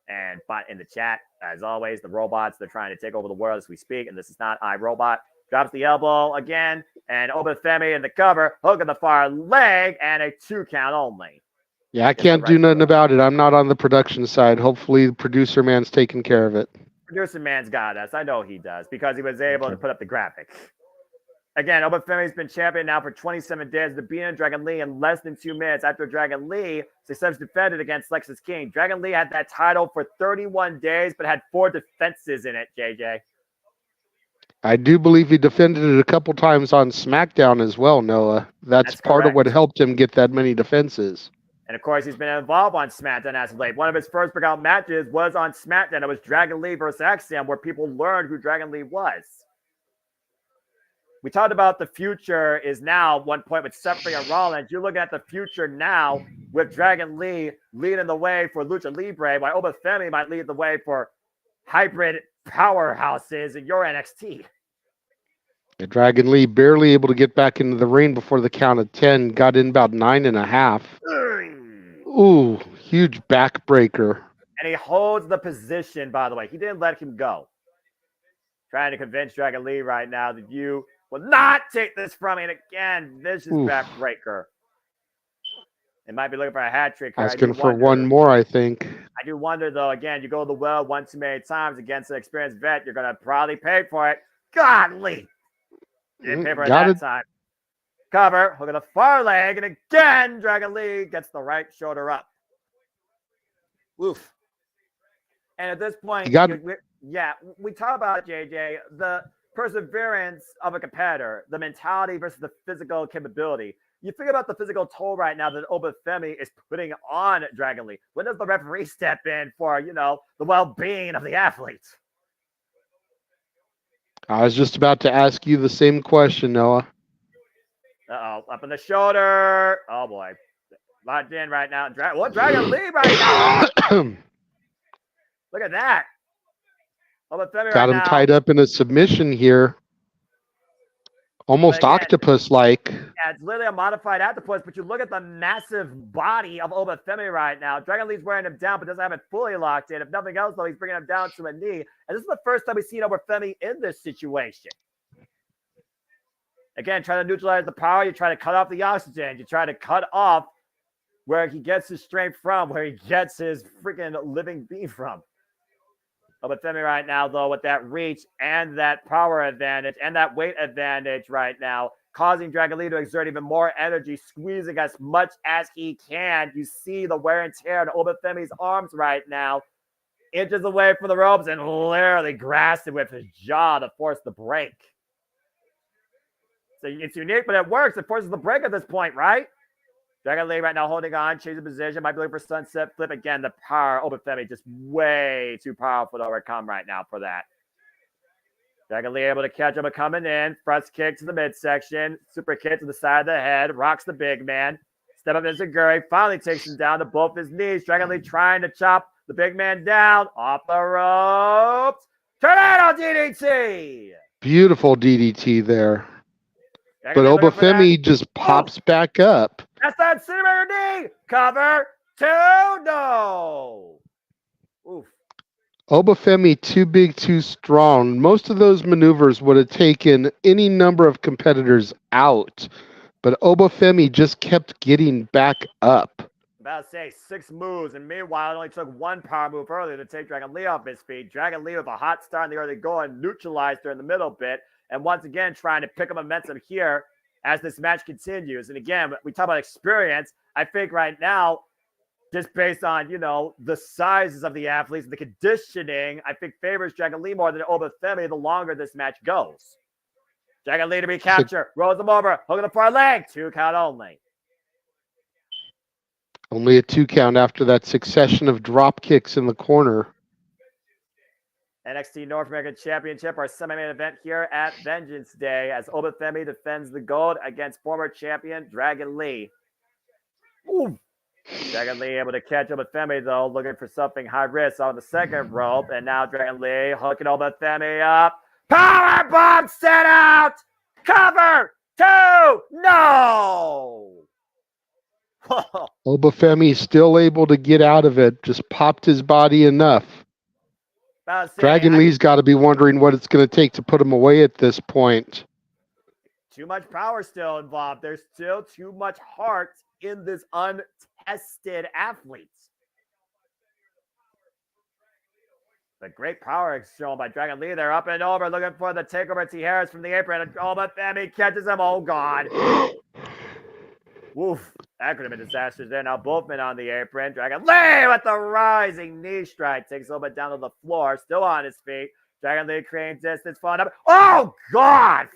And in the chat, as always, the robots, they're trying to take over the world as we speak. And this is not iRobot. Drops the elbow again. And Obafemi in the cover. Hook in the far leg. And a 2 count only. Yeah, I can't do nothing about it. I'm not on the production side. Hopefully, the producer man's taking care of it. Producer man's got us. I know he does because he was able to put up the graphic. Again, Obafemi's been champion now for 27 days. The beating Dragon Lee in less than 2 minutes after Dragon Lee successfully defended against Lexus King. Dragon Lee had that title for 31 days, but had 4 defenses in it, JJ. I do believe he defended it a couple times on SmackDown as well, Noah. That's part of what helped him get that many defenses. And, of course, he's been involved on SmackDown as of late. One of his first breakout matches was on SmackDown. It was Dragon Lee versus Axiom, where people learned who Dragon Lee was. We talked about the future is now one point with Seth and Rollins. You're looking at the future now with Dragon Lee leading the way for Lucha Libre, while Obafemi might lead the way for hybrid powerhouses in your NXT. Yeah, Dragon Lee barely able to get back into the ring before the count of 10. Got in about 9.5. Ooh, huge backbreaker. And he holds the position, by the way. He didn't let him go. Trying to convince Dragon Lee right now that you will not take this from me. And again, vicious backbreaker. They might be looking for a hat trick here. Asking for one more, I think. I do wonder, though, again, you go to the well one too many times against an experienced vet, you're going to probably pay for it. Godly. You didn't pay for it that time. Cover, hook at the far leg, and again, Dragon Lee gets the right shoulder up. Oof. And at this point, we talk about, JJ, the perseverance of a competitor, the mentality versus the physical capability. You think about the physical toll right now that Obafemi is putting on Dragon Lee. When does the referee step in for, the well-being of the athlete? I was just about to ask you the same question, Noah. Uh-oh, up in the shoulder. Oh, boy. Locked in right now. Dragon Lee right now? Look at that. Got him tied up in a submission here. Almost octopus-like. Yeah, it's literally a modified octopus, but you look at the massive body of Obafemi right now. Dragon Lee's wearing him down, but doesn't have it fully locked in. If nothing else, though, he's bringing him down to a knee. And this is the first time we've seen Obafemi in this situation. Again, trying to neutralize the power. You try to cut off the oxygen. You try to cut off where he gets his strength from, where he gets his freaking living being from. Obafemi right now, though, with that reach and that power advantage and that weight advantage right now, causing Dragon Lee to exert even more energy, squeezing as much as he can. You see the wear and tear in Obafemi's arms right now. Inches away from the ropes and literally grasping with his jaw to force the break. So it's unique, but it works. It forces the break at this point, right? Dragon Lee right now holding on, changing position. Might be looking for sunset flip. Again, the power. Obafemi just way too powerful to overcome right now for that. Dragon Lee able to catch him coming in. Front kick to the midsection. Super kick to the side of the head. Rocks the big man. Step up into Guri. Finally takes him down to both his knees. Dragon Lee trying to chop the big man down. Off the ropes. Tornado DDT. Beautiful DDT there. Dragon But Lee looking for that. Obafemi just pops back up. That's that Cinematic knee. Cover. 2. No. Oof. Obafemi too big, too strong. Most of those maneuvers would have taken any number of competitors out, but Obafemi just kept getting back up. About to say 6 moves, and meanwhile, it only took 1 power move earlier to take Dragon Lee off his feet. Dragon Lee with a hot start in the early going, neutralized her in the middle bit, and once again trying to pick up momentum here as this match continues. And again, we talk about experience. I think right now, just based on, the sizes of the athletes and the conditioning, I think favors Dragon Lee more than Obafemi the longer this match goes. Dragon Lee to be captured. Rolls him over. Hook of the far leg. 2 count only. Only a 2 count after that succession of drop kicks in the corner. NXT North American Championship, our semi-main event here at Vengeance Day as Obafemi defends the gold against former champion Dragon Lee. Ooh. Dragon Lee able to catch Obafemi, though, looking for something high risk on the second rope. And now Dragon Lee hooking Obafemi up. Power bomb set out. Cover. 2. No. Obafemi still able to get out of it. Just popped his body enough. Dragon Lee's got to be wondering what it's going to take to put him away at this point. Too much power still involved. There's still too much heart in this untested athlete. The great power is shown by Dragon Lee. They're up and over, looking for the takeover T. Harris from the apron. And Obafemi catches him. Oh, God. Woof. That could have been disastrous there. Now both men on the apron. Dragon Lee with the rising knee strike. Takes Oba down to the floor. Still on his feet. Dragon Lee creating distance. Falling up. Oh, God.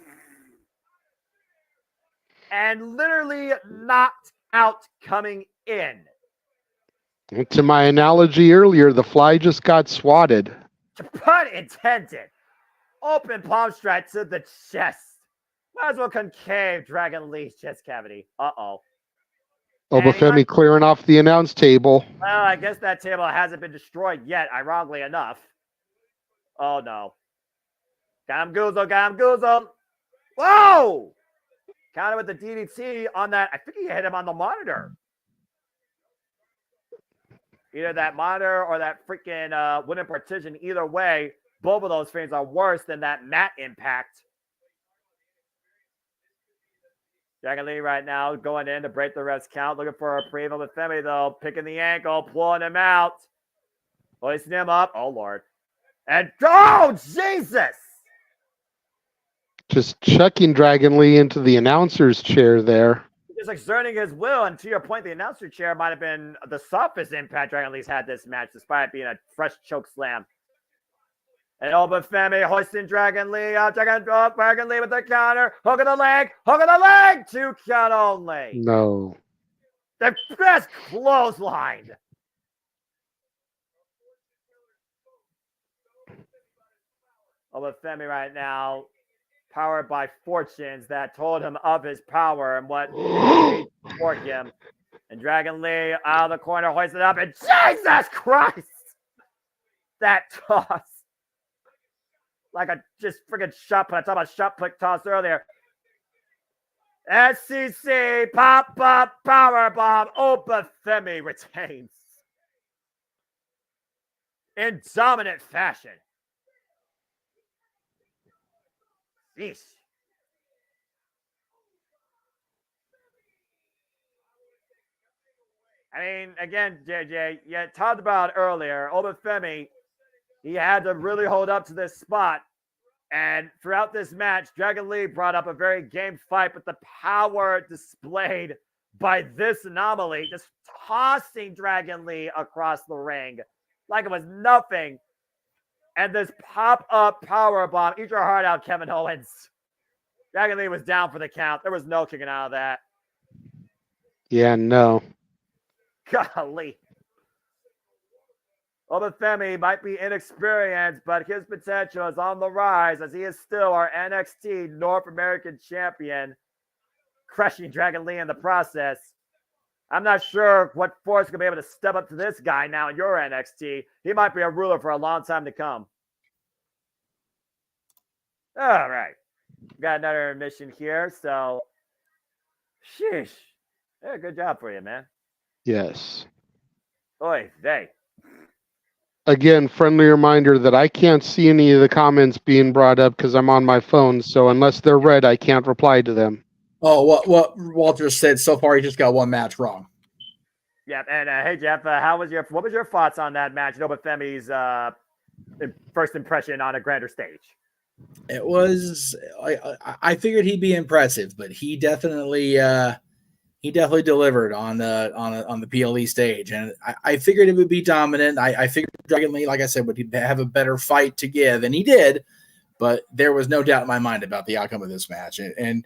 And literally knocked out coming in. To my analogy earlier, the fly just got swatted. Pun intended. Open palm strike to the chest. Might as well concave Dragon Lee's chest cavity. Uh-oh. Obafemi clearing off the announce table. Well, I guess that table hasn't been destroyed yet, ironically enough. Oh, no. Got him goozled. Whoa! Counter with the DDT on that. I think he hit him on the monitor. Either that monitor or that freaking wooden partition. Either way, both of those things are worse than that mat impact. Dragon Lee right now going in to break the ref's count. Looking for a pre with Femi, though. Picking the ankle, pulling him out. Hoisting him up. Oh, Lord. And, oh, Jesus! Just chucking Dragon Lee into the announcer's chair there. Just exerting his will. And to your point, the announcer chair might have been the softest impact Dragon Lee's had this match, despite it being a fresh choke slam. And Obafemi hoisting Dragon Lee up. Dragon Lee with the counter. Hook of the leg. 2 count only. No. The best clothesline. Obafemi right now, powered by fortunes that told him of his power and what for him. And Dragon Lee out of the corner, hoisted up, and Jesus Christ! That toss. Like a just freaking shot put. I talked about shot put toss earlier. SCC, pop up, power bomb. Obafemi retains. In dominant fashion. Yeesh. I mean, again, JJ, you talked about earlier, Obafemi He had to really hold up to this spot. And throughout this match, Dragon Lee brought up a very game fight, but the power displayed by this anomaly, just tossing Dragon Lee across the ring like it was nothing. And this pop-up power bomb. Eat your heart out, Kevin Owens. Dragon Lee was down for the count. There was no kicking out of that. Yeah, no. Golly. Obafemi might be inexperienced, but his potential is on the rise as he is still our NXT North American champion, crushing Dragon Lee in the process. I'm not sure what force is going to be able to step up to this guy now in your NXT. He might be a ruler for a long time to come. All right. Got another mission here, so sheesh. Yeah, good job for you, man. Yes. Oy, they. Again, friendly reminder that I can't see any of the comments being brought up because I'm on my phone. So unless they're read, I can't reply to them. Oh, what Walter said so far, he just got one match wrong. Yeah, and hey Jeff, what was your thoughts on that match? Obafemi's first impression on a grander stage. It was. I figured he'd be impressive, but he definitely delivered on the PLE stage, and I figured it would be dominant. I figured Dragon Lee, like I said, would have a better fight to give, and he did. But there was no doubt in my mind about the outcome of this match, and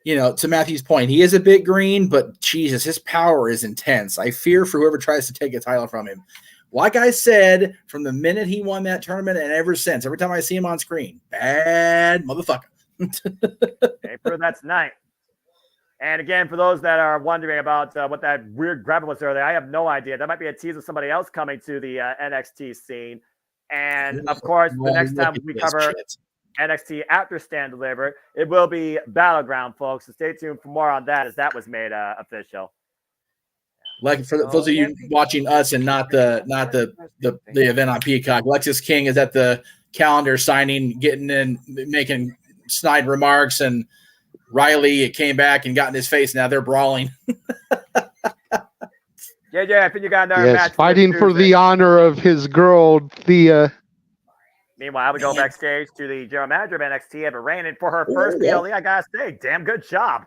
you know, to Matthew's point, he is a bit green, but Jesus, his power is intense. I fear for whoever tries to take a title from him. Like I said, from the minute he won that tournament and ever since, every time I see him on screen, bad motherfucker. Okay, prove that tonight. And again, for those that are wondering about what that weird graphic was earlier, I have no idea. That might be a tease of somebody else coming to the NXT scene. And of course, the next time we cover NXT after Stand Delivered, it will be Battleground, folks. So stay tuned for more on that, as that was made official. Like for those of you watching us and not the event on Peacock, Lexus King is at the calendar signing, getting in, making snide remarks, and Riley came back and got in his face. Now they're brawling. Yeah, I think you got another match. Fighting for the honor of his girl, Thea. Meanwhile, we go backstage to the general manager of NXT, Eva Rain, and for her first PLE, I gotta say, damn good job.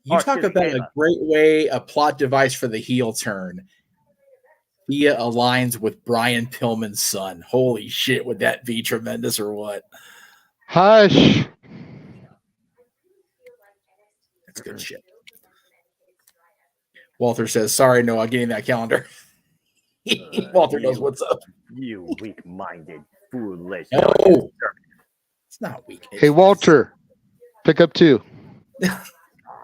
You talk about a great way, a plot device for the heel turn. Thea aligns with Brian Pillman's son. Holy shit, would that be tremendous or what? Hush. That's good shit. Walter says, sorry, no, I'm getting that calendar. Walter knows what's up. You weak-minded, foolish. No, it's not weak. Hey, Walter, pick up two.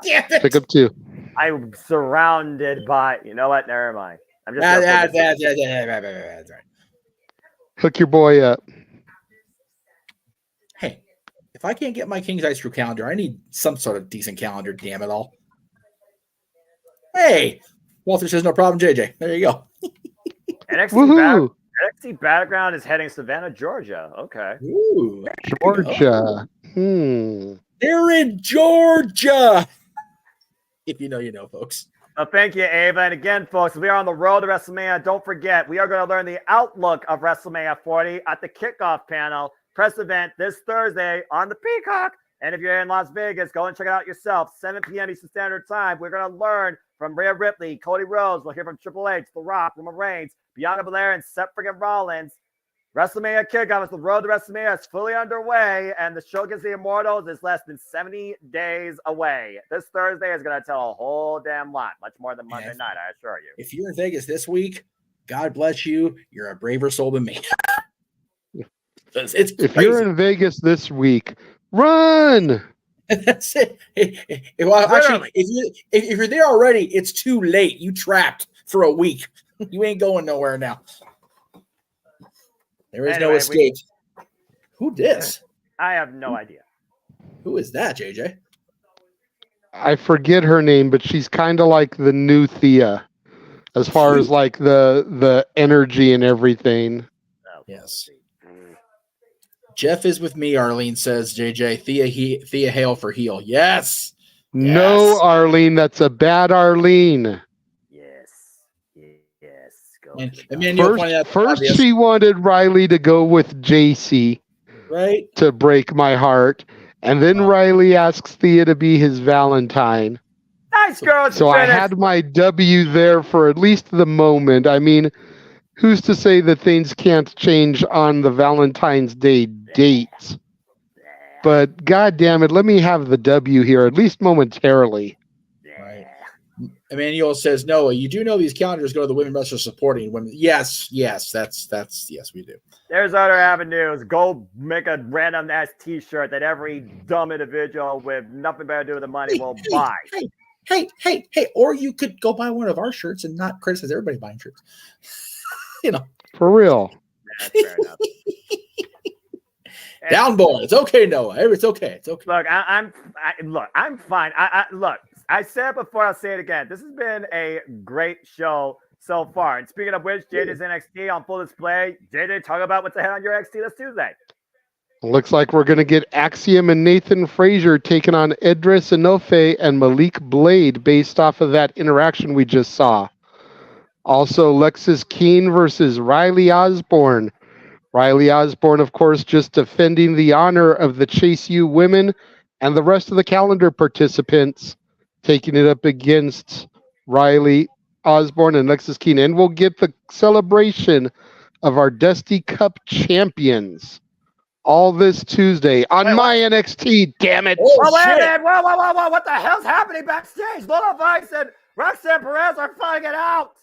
Pick up two. I'm surrounded by. You know what? Never mind. I'm just. That's right. Hook your boy up. Hey, if I can't get my King's Ice Screw calendar, I need some sort of decent calendar. Damn it all. Hey, Walter says no problem. JJ, there you go. NXT Battleground is heading Savannah, Georgia. Okay. Ooh, Georgia. They're in Georgia. If you know, you know, folks. Well, thank you, Ava. And again, folks, we are on the road to WrestleMania. Don't forget, we are going to learn the outlook of WrestleMania 40 at the kickoff panel press event this Thursday on the Peacock. And if you're in Las Vegas, go and check it out yourself. 7 p.m. Eastern Standard Time. We're going to learn from Rhea Ripley, Cody Rhodes. We'll hear from Triple H, The Rock, Roman Reigns, Bianca Belair, and Seth friggin' Rollins. WrestleMania kickoff is the road to WrestleMania is fully underway, and the show against the Immortals is less than 70 days away. This Thursday is going to tell a whole damn lot, much more than Monday night, I assure you. If you're in Vegas this week, God bless you. You're a braver soul than me. If you're in Vegas this week, run. That's it. Well, actually, if you're there already, it's too late. You trapped for a week. You ain't going nowhere now. There is no escape. Who dis? I have no idea. Who is that, JJ? I forget her name, but she's kind of like the new Thea, as far as like the energy and everything. Yes. Jeff is with me, Arlene says, JJ. Thea hail for heel. Yes. No, Arlene, that's a bad Arlene. Yes. And Emmanuel pointed out the First obvious, she wanted Riley to go with JC right? to break my heart. And then Riley asks Thea to be his Valentine. Nice girls. So I had my W there for at least the moment. I mean, who's to say that things can't change on the Valentine's Day dates? But God damn it, let me have the W here, at least momentarily. Right. Emmanuel says, Noah, you do know these calendars go to the women wrestlers supporting women. Yes, that's yes, we do. There's other avenues. Go make a random ass T-shirt that every dumb individual with nothing better to do with the money will buy. Hey, or you could go buy one of our shirts and not criticize everybody buying shirts. For real. That's fair enough. Down boy. It's okay, Noah. It's okay. It's okay. Look, I'm fine. Look, I said it before, I'll say it again. This has been a great show so far. And speaking of which, JJ's NXT on full display. JJ, talk about what's ahead on your NXT this Tuesday. Looks like we're going to get Axiom and Nathan Frazier taking on Edris Enofe and Malik Blade based off of that interaction we just saw. Also, Lexis Keene versus Riley Osborne. Riley Osborne, of course, just defending the honor of the Chase U women and the rest of the calendar participants, taking it up against Riley Osborne and Lexis Keene. And we'll get the celebration of our Dusty Cup champions. All this Tuesday on my NXT, damn it. Oh, wait a minute. Whoa. What the hell's happening backstage? Lola Vice and Roxanne Perez are fighting it out.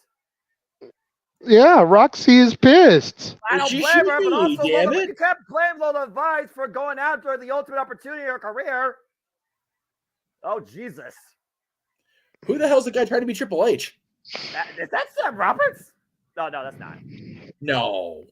Yeah, Roxy is pissed. I don't blame her, but also you can't blame Lola Vice for going after the ultimate opportunity in her career. Oh, Jesus. Who the hell's the guy trying to be Triple H? Is that Sam Roberts? No, that's not. No.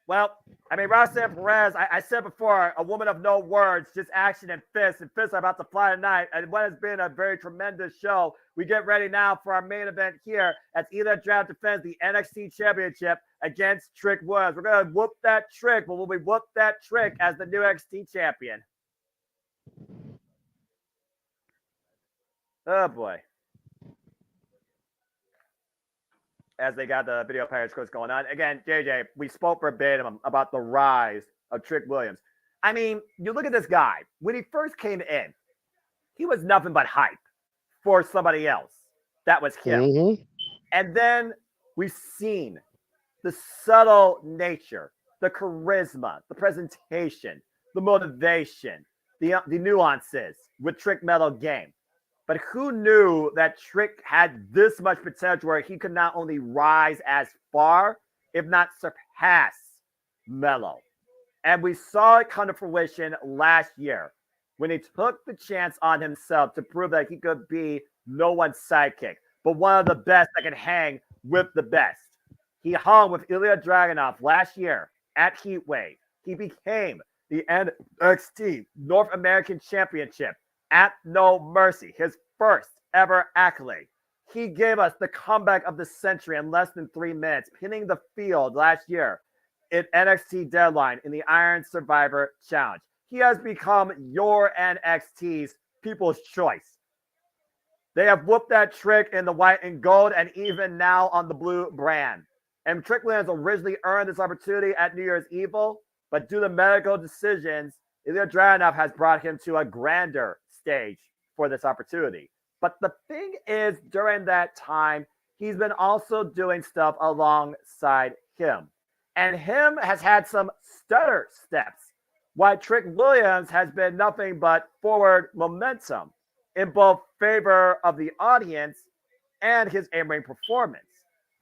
Well, I mean, Roxanne Perez, I said before, a woman of no words, just action and fists are about to fly tonight. And what has been a very tremendous show. We get ready now for our main event here as Ilya Dragunov defends the NXT Championship against Trick Williams. We're going to whoop that Trick, but will we whoop that Trick as the new NXT champion? Oh, boy. As they got the video package course going on. Again, JJ, we spoke verbatim about the rise of Trick Williams. I mean, you look at this guy. When he first came in, he was nothing but hype for somebody else. That was him. Mm-hmm. And then we've seen the subtle nature, the charisma, the presentation, the motivation, the nuances with Trick Metal game. But who knew that Trick had this much potential where he could not only rise as far, if not surpass Melo? And we saw it come to fruition last year when he took the chance on himself to prove that he could be no one's sidekick, but one of the best that can hang with the best. He hung with Ilya Dragunov last year at Heatwave. He became the NXT North American Championship at No Mercy, his first ever accolade. He gave us the comeback of the century in less than 3 minutes, pinning the field last year at NXT Deadline in the Iron Survivor Challenge. He has become your NXT's People's Choice. They have whooped that Trick in the white and gold and even now on the blue brand. And Trick Williams originally earned this opportunity at New Year's Evil, but due to medical decisions, Ilya Dragunov has brought him to a grander stage for this opportunity. But the thing is, during that time, he's been also doing stuff alongside him. And him has had some stutter steps, while Trick Williams has been nothing but forward momentum in both favor of the audience and his in-ring performance.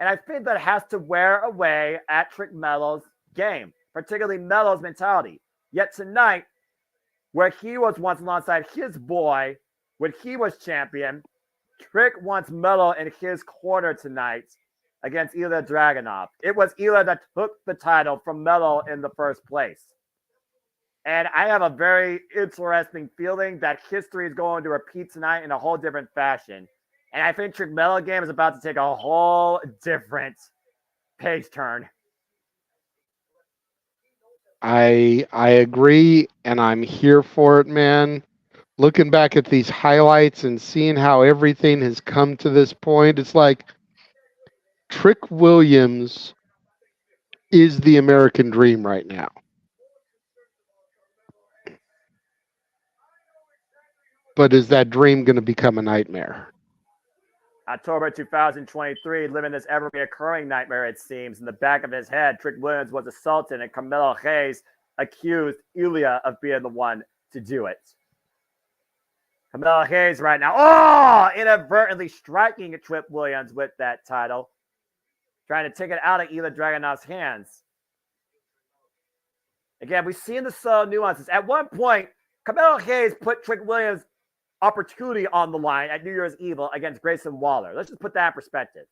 And I think that has to wear away at Trick Melo's game, particularly Melo's mentality. Yet tonight, where he was once alongside his boy when he was champion, Trick wants Melo in his corner tonight against Ilya Dragunov. It was Ilya that took the title from Melo in the first place. And I have a very interesting feeling that history is going to repeat tonight in a whole different fashion. And I think Trick Melo game is about to take a whole different page turn. I agree, and I'm here for it, man. Looking back at these highlights and seeing how everything has come to this point, it's like Trick Williams is the American dream right now. But is that dream going to become a nightmare? October 2023, living this ever-reoccurring nightmare, it seems. In the back of his head, Trick Williams was assaulted, and Carmelo Hayes accused Ilya of being the one to do it. Carmelo Hayes right now, inadvertently striking Trick Williams with that title, trying to take it out of Ilya Dragunov's hands. Again, we've seen the subtle nuances. At one point, Carmelo Hayes put Trick Williams' opportunity on the line at New Year's Eve against Grayson Waller. Let's just put that in perspective.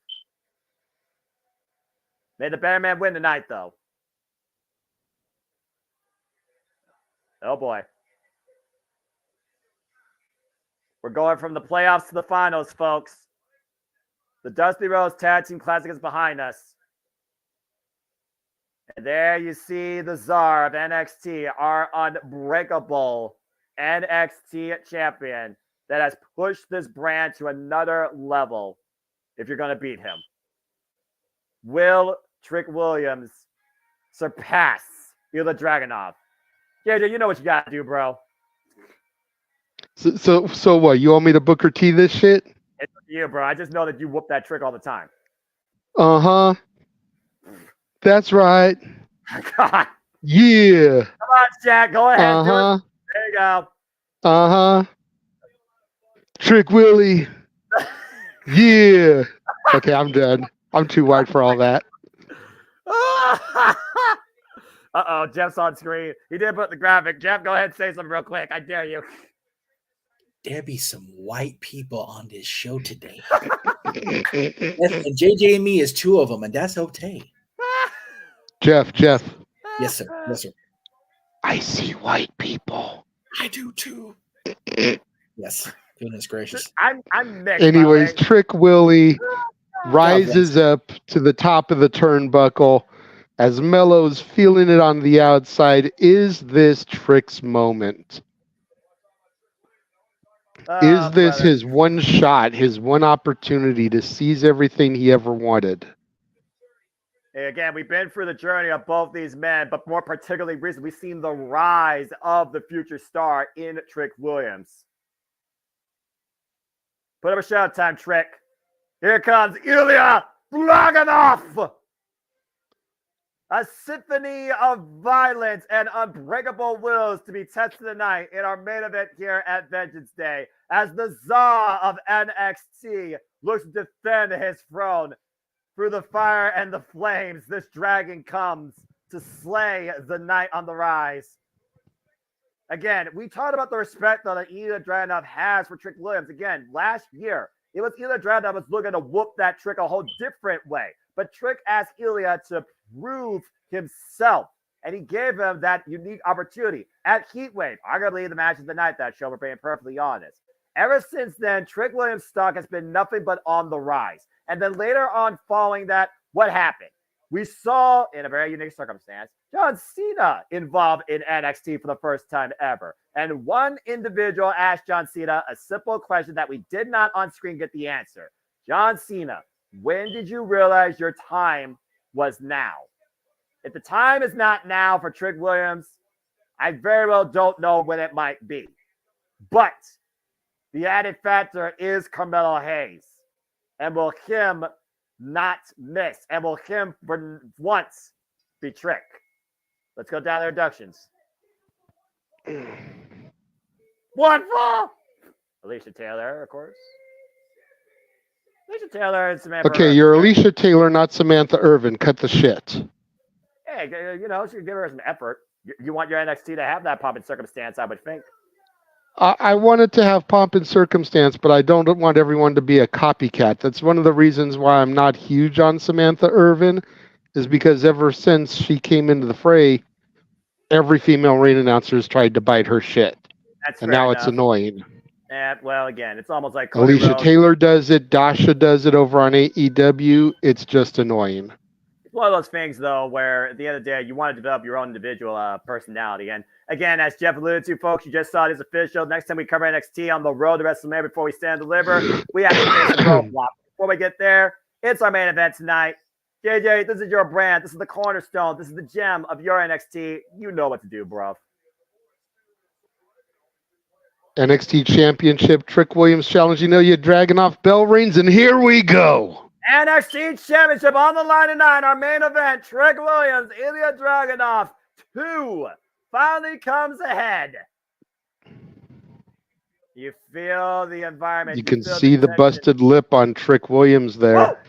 May the better man win tonight, though. Oh, boy. We're going from the playoffs to the finals, folks. The Dusty Rhodes Tag Team Classic is behind us. And there you see the czar of NXT, our unbreakable NXT champion that has pushed this brand to another level if you're going to beat him. Will Trick Williams surpass Ilya Dragunov? JJ, you know what you got to do, bro. So what? You want me to Booker T this shit? It's up to you, bro. I just know that you whoop that Trick all the time. Uh-huh. That's right. God. Yeah. Come on, Jack. Go ahead. Uh-huh. There you go. Uh-huh. Trick Willie. Yeah. Okay, I'm done. I'm too wide for all that. Uh-oh, Jeff's on screen. He did put the graphic. Jeff, go ahead and say something real quick. I dare you. There be some white people on this show today. And JJ and me is two of them, and that's okay. Jeff. Yes, sir. Yes, sir. I see white people. I do too. Yes. Goodness gracious. I'm mixed. Anyways, Trick Willie rises up to the top of the turnbuckle as Mello's feeling it on the outside. Is this Trick's moment? Is this his one shot, his one opportunity to seize everything he ever wanted? Again, we've been through the journey of both these men, but more particularly recently, we've seen the rise of the future star in Trick Williams. Put up a shout time, Trick. Here comes Ilya Dragunov. A symphony of violence and unbreakable wills to be tested tonight in our main event here at Vengeance Day, as the Czar of NXT looks to defend his throne. Through the fire and the flames, this dragon comes to slay the night on the rise. Again, we talked about the respect that Ilya Dragunov has for Trick Williams. Again, last year, it was Ilya Dragunov was looking to whoop that Trick a whole different way. But Trick asked Ilya to prove himself, and he gave him that unique opportunity at Heatwave. Arguably the match of the night, that show, we're being perfectly honest. Ever since then, Trick Williams' stock has been nothing but on the rise. And then later on, following that, what happened? We saw, in a very unique circumstance, John Cena involved in NXT for the first time ever. And one individual asked John Cena a simple question that we did not on screen get the answer. John Cena, when did you realize your time was now? If the time is not now for Trick Williams, I very well don't know when it might be. But the added factor is Carmelo Hayes. And will him not miss? And will him for once be Trick? Let's go down the reductions. One fall. Alicia Taylor, of course. Alicia Taylor and Samantha. Okay, you're Alicia Taylor, not Samantha Irvin. Cut the shit. Hey, you know, she could give her some effort. You want your NXT to have that pop in circumstance, I would think. I wanted to have pomp and circumstance, but I don't want everyone to be a copycat. That's one of the reasons why I'm not huge on Samantha Irvin, is because ever since she came into the fray, every female ring announcer has tried to bite her shit. That's and now it's annoying. And, well, again, it's almost like Cody Alicia Rhodes. Taylor does it. Dasha does it over on AEW. It's just annoying. It's one of those things, though, where at the end of the day, you want to develop your own individual personality. And again, as Jeff alluded to, folks, you just saw it as official. Next time we cover NXT on the road to WrestleMania before we stand and deliver, we have to face a roadblock. Before we get there, It's our main event tonight. JJ, this is your brand. This is the cornerstone. This is the gem of your NXT. You know what to do, bro. NXT Championship, Trick Williams challenging Ilya Dragunov, bell rings, and here we go. NXT Championship on the line tonight. Our main event, Trick Williams, Ilya Dragunov 2 finally comes ahead. You feel the environment. You can see the busted lip on Trick Williams there.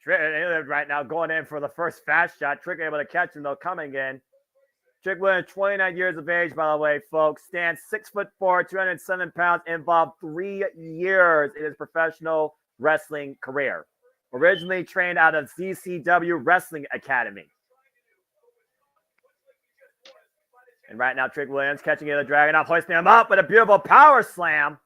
Trick right now going in for the first fast shot. Trick able to catch him though, coming in. Trick Williams, 29 years of age, by the way, folks. Stands 6'4", 207 pounds. Involved 3 years in his professional wrestling career. Originally trained out of CCW Wrestling Academy. And right now, Trick Williams catching the Dragunov, hoisting him up with a beautiful power slam.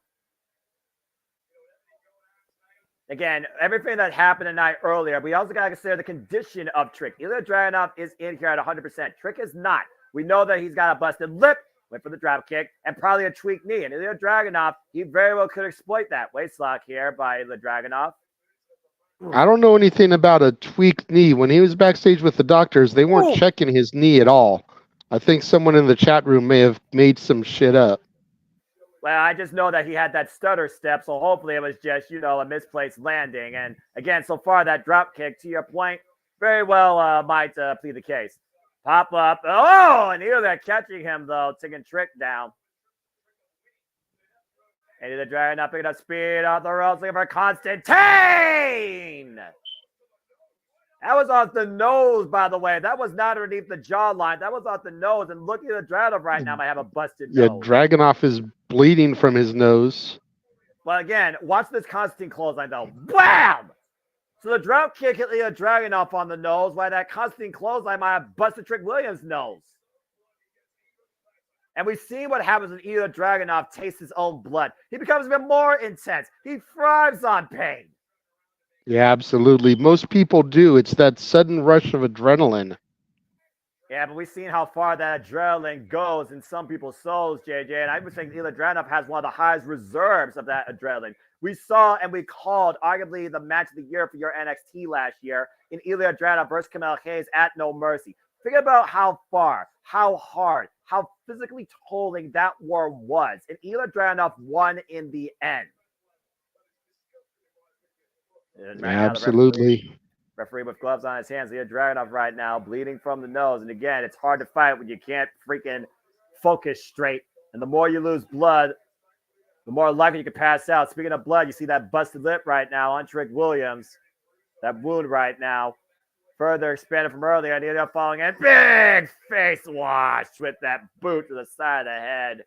Again, everything that happened tonight earlier, we also got to consider the condition of Trick. Ilya Dragunov is in here at 100%. Trick is not. We know that he's got a busted lip, went for the drop kick, and probably a tweaked knee. And Ilya Dragunov, he very well could exploit that. Waist lock here by Ilya Dragunov. I don't know anything about a tweaked knee. When he was backstage with the doctors, they weren't checking his knee at all. I think someone in the chat room may have made some shit up. Well, I just know that he had that stutter step, so hopefully it was just, a misplaced landing. And again, so far that drop kick, to your point, very well might plead the case. Pop up. Oh, and Ilya catching him, though, taking Trick down. And the Dragon not picking up speed off the ropes, looking for Constantine. That was off the nose, by the way. That was not underneath the jawline. That was off the nose. And looking at the Dragunov right now, might have a busted nose. Yeah, Dragunov is bleeding from his nose. Well, again, watch this Constantine clothesline, though. Bam! So the drop kick hit the Dragunov on the nose, while that Constantine clothesline might have busted Trick Williams' nose. And we've seen what happens when Ilya Dragunov tastes his own blood. He becomes even more intense. He thrives on pain. Yeah, absolutely. Most people do. It's that sudden rush of adrenaline. Yeah, but we've seen how far that adrenaline goes in some people's souls, JJ. And I would think Ilya Dragunov has one of the highest reserves of that adrenaline. We saw and we called arguably the match of the year for your NXT last year in Ilya Dragunov versus Kamel Hayes at No Mercy. Think about how far, how hard, how physically tolling that war was. And Ilya Dragunov won in the end. Right Absolutely. Referee with gloves on his hands. Ilya Dragunov right now bleeding from the nose. And again, it's hard to fight when you can't freaking focus straight. And the more you lose blood, the more likely you can pass out. Speaking of blood, you see that busted lip right now on Trick Williams. That wound right now. Further expanded from earlier. And Ilya falling in. Big face wash with that boot to the side of the head.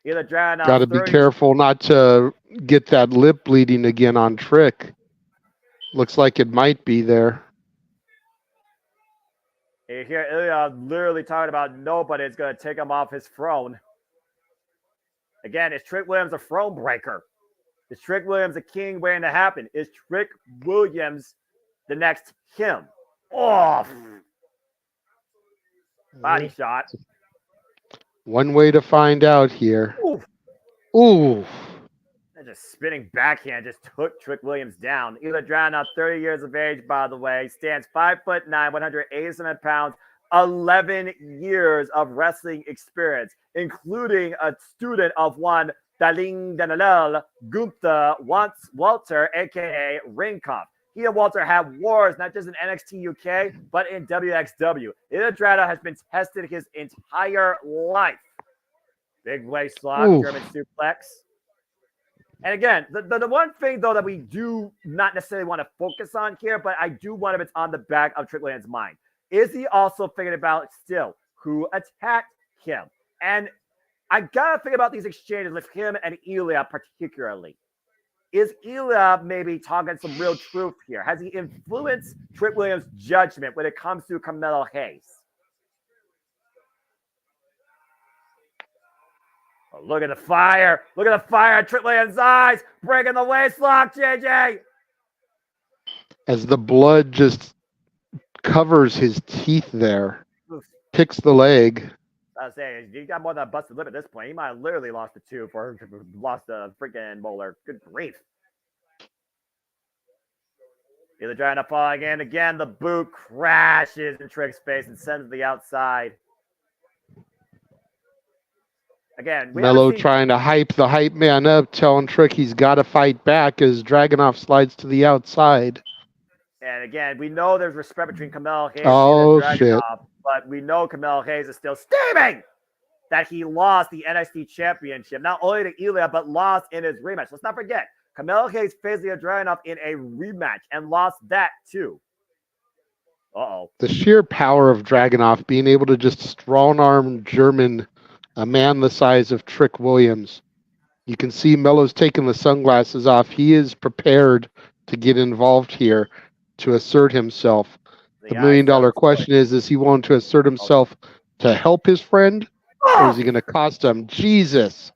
Ilya Dragunov. Got to be careful not to get that lip bleeding again on Trick. Looks like it might be there. You hear Ilya literally talking about nobody's going to take him off his throne. Again, is Trick Williams a throne breaker? Is Trick Williams a king waiting to happen? Is Trick Williams the next him? Oh! Body shot. One way to find out here. Ooh. And just spinning backhand just took Trick Williams down. Ilya Dragunov, 30 years of age, by the way. Stands 5'9", 187 pounds. 11 years of wrestling experience, including a student of one Daling Danalel Gunther Walter, a.k.a. Ringkopf. He and Walter have wars, not just in NXT UK, but in WXW. Ilya Dragunov has been tested his entire life. Big waist lock, German suplex. And again, the one thing, though, that we do not necessarily want to focus on here, but I do want it's on the back of Trick Williams' mind. Is he also thinking about still who attacked him? And I got to think about these exchanges with him and Ilya particularly. Is Ilya maybe talking some real truth here? Has he influenced Trick Williams' judgment when it comes to Carmelo Hayes? Oh, look at the fire. Look at the fire in Trick Williams' eyes. Breaking the waist lock, JJ. As the blood just covers his teeth there. Picks the leg. I was saying, he got more than a busted lip at this point. He might have literally lost a tooth or lost a freaking molar. Good grief. Ilya Dragunov falling in again. The boot crashes in Trick's face and sends to the outside. Again, Mello trying to hype the hype man up, telling Trick he's got to fight back as Dragunov slides to the outside. And again, we know there's respect between Kamel Hayes Oh, and Ilya shit. Dragunov, but we know Kamel Hayes is still steaming that he lost the NXT Championship, not only to Ilya, but lost in his rematch. Let's not forget, Kamel Hayes faced Ilya Dragunov in a rematch and lost that too. Uh-oh. The sheer power of Dragunov being able to just strong-arm German a man the size of Trick Williams. You can see Mello's taking the sunglasses off. He is prepared to get involved here to assert himself. The million-dollar question is he willing to assert himself to help his friend, or is he going to cost him? Jesus.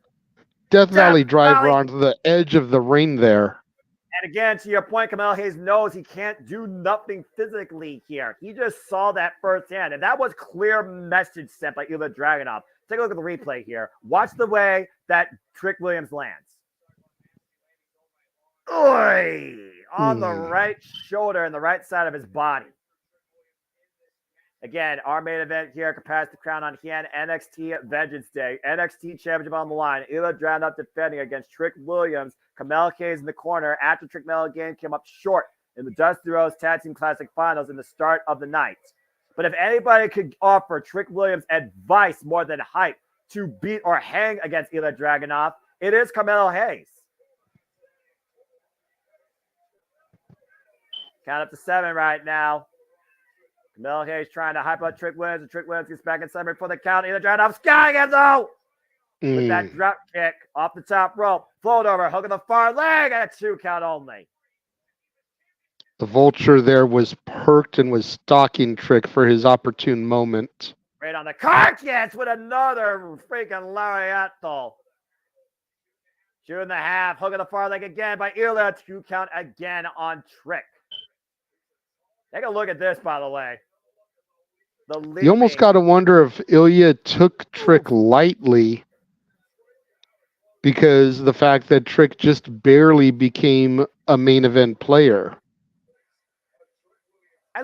Death Valley driver onto the edge of the ring there. And again, to your point, Kamel Hayes knows he can't do nothing physically here. He just saw that firsthand, and that was clear message sent by Ilya Dragunov. Take a look at the replay here. Watch the way that Trick Williams lands. Oy! On the right shoulder and the right side of his body. Again, our main event here compares the crown on hand. NXT Vengeance Day. NXT Championship on the line. Ilya Dragunov defending against Trick Williams. Kamel Hayes in the corner after Trick Milligan came up short in the Dusty Rhodes Tag Team Classic Finals in the start of the night. But if anybody could offer Trick Williams advice more than hype to beat or hang against Ilya Dragunov, it is Kamel Hayes. Count up to 7 right now. Kamel Hayes trying to hype up Trick Williams, and Trick Williams gets back in 7 for the count. Ilya Dragunov skying it though! With that drop kick off the top rope. Float over, hook of the far leg, and a 2 count only. The Vulture there was perked and was stalking Trick for his opportune moment. Right on the carcass with another freaking lariat though. 2.5, hook of the far leg again by Ilya. 2 count again on Trick. Take a look at this, by the way. You almost got to wonder if Ilya took Trick lightly because the fact that Trick just barely became a main event player.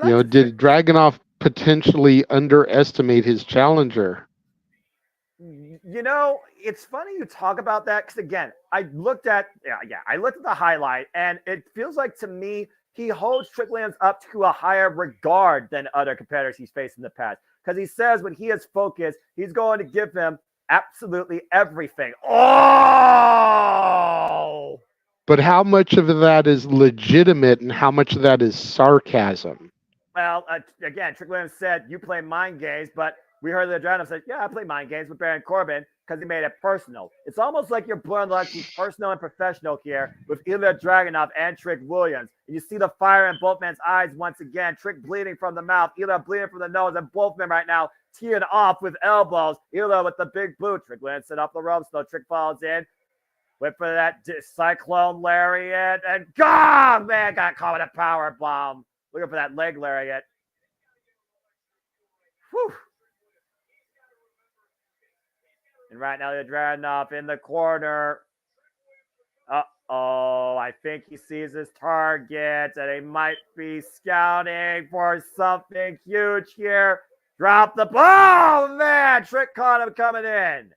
Did Dragunov potentially underestimate his challenger? It's funny you talk about that because again, I looked at the highlight, and it feels like to me he holds Trick Williams up to a higher regard than other competitors he's faced in the past. Because he says when he is focused, he's going to give him absolutely everything. Oh! But how much of that is legitimate and how much of that is sarcasm? Well, again, Trick Williams said, you play mind games, but we heard the Dragunov say, yeah, I play mind games with Baron Corbin because he made it personal. It's almost like you're blurring the lines between personal and professional here with Ilya Dragunov and Trick Williams. And you see the fire in both men's eyes once again. Trick bleeding from the mouth, Ilya bleeding from the nose, and both men right now teeing off with elbows. Ilya with the big boot. Trick Williams set up the ropes, though. Trick falls in. Went for that cyclone lariat, and God, man, got caught with a power bomb. Looking for that leg lariat. Whew. And right now, Ilya Dragunov in the corner. Uh-oh, I think he sees his target, and he might be scouting for something huge here. Drop the ball, man! Trick caught him coming in.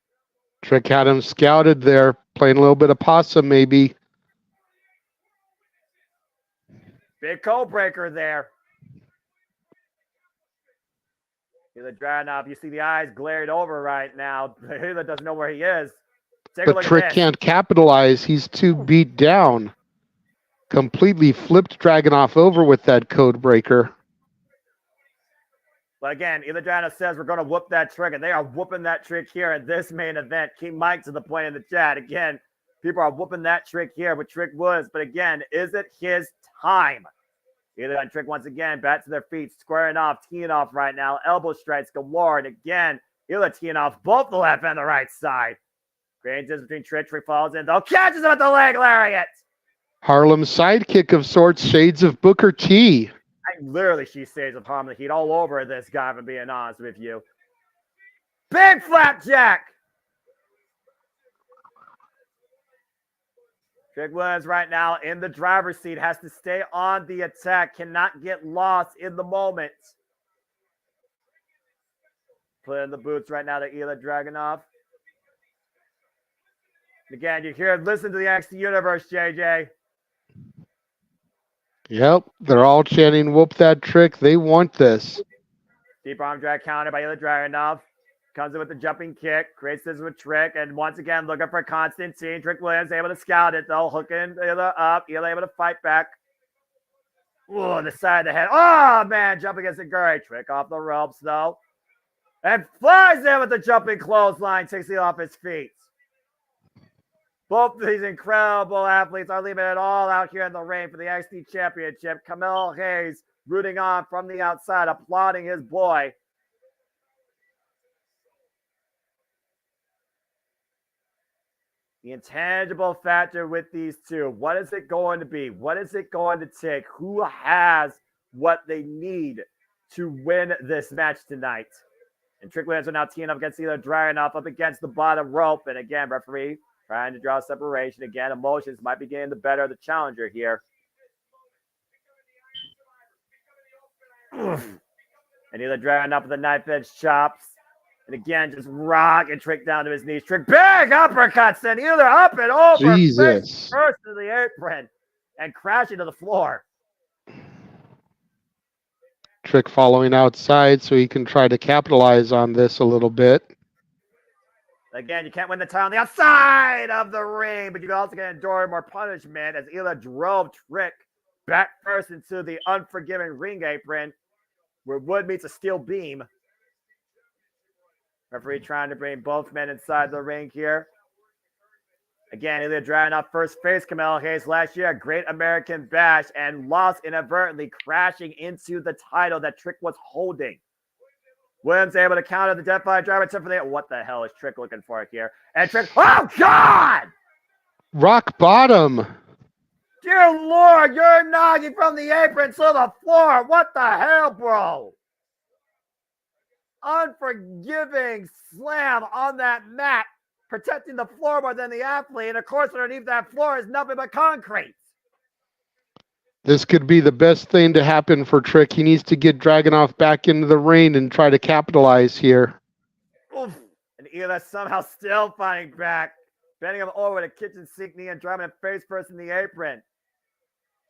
Trick had him scouted there, playing a little bit of possum, maybe. Big code breaker there. Ilya Dragunov, you see the eyes glared over right now. Ilya doesn't know where he is. Take a But look Trick at this. can't capitalize. He's too beat down. Completely flipped Dragunov over with that code breaker. But again, Ilya Dragunov says we're going to whoop that Trick, and they are whooping that Trick here in this main event. Keep Mike to the point in the chat. Again, people are whooping that Trick here with Trick Williams. But again, is it his time? Ilya and Trick once again back to their feet, squaring off, teeing off right now. Elbow strikes galore. And again, Ilya teeing off both the left and the right side. Great distance between Trick. Trick falls in, though. Catches him at the leg lariat. Harlem sidekick of sorts, shades of Booker T. Literally, she stays with Harlem Heat all over this guy, if I'm being honest with you. Big flapjack. Trick Williams right now in the driver's seat, has to stay on the attack, cannot get lost in the moment. Put in the boots right now to Ilya Dragunov. Again, you hear, listen to the NXT Universe, JJ. Yep, they're all chanting, whoop that Trick. They want this. Deep arm drag counter by Ilya Dragunov. Comes in with the jumping kick, creates this with Trick, and once again looking for Constantine. Trick Williams able to scout it though, hooking Ilya up. Ilya able to fight back. Ooh, the side of the head. Oh man, jumping against the Guri. Trick off the ropes though. And flies in with the jumping clothesline, takes it off his feet. Both of these incredible athletes are leaving it all out here in the ring for the NXT Championship. Camille Hayes rooting on from the outside, applauding his boy. The intangible factor with these two. What is it going to be? What is it going to take? Who has what they need to win this match tonight? And Trick Williams are now teeing up against Ilya Dragunov up against the bottom rope. And again, referee trying to draw separation. Again, emotions might be getting the better of the challenger here. And Ilya Dragunov with the knife edge chops. And again, just rock and Trick down to his knees. Trick, big uppercuts, and Ilya up and over. Jesus. First to the apron and crashing to the floor. Trick following outside so he can try to capitalize on this a little bit. Again, you can't win the title on the outside of the ring, but you also can endure more punishment as Ilya drove Trick back first into the unforgiving ring apron where wood meets a steel beam. Referee trying to bring both men inside the ring here. Again, Ilya Dragunov first faced Camille Hayes last year at Great American Bash and lost inadvertently, crashing into the title that Trick was holding. Williams able to counter the Deathfire driver. What the hell is Trick looking for here? And Trick, oh God! Rock bottom. Dear Lord, you're knocking from the apron to the floor. What the hell, bro? Unforgiving slam on that mat, protecting the floor more than the athlete. And of course, underneath that floor is nothing but concrete. This could be the best thing to happen for Trick. He needs to get Dragunov back into the ring and try to capitalize here. Oof. And Ilya somehow still fighting back, bending him over with a kitchen sink knee and driving him face first in the apron.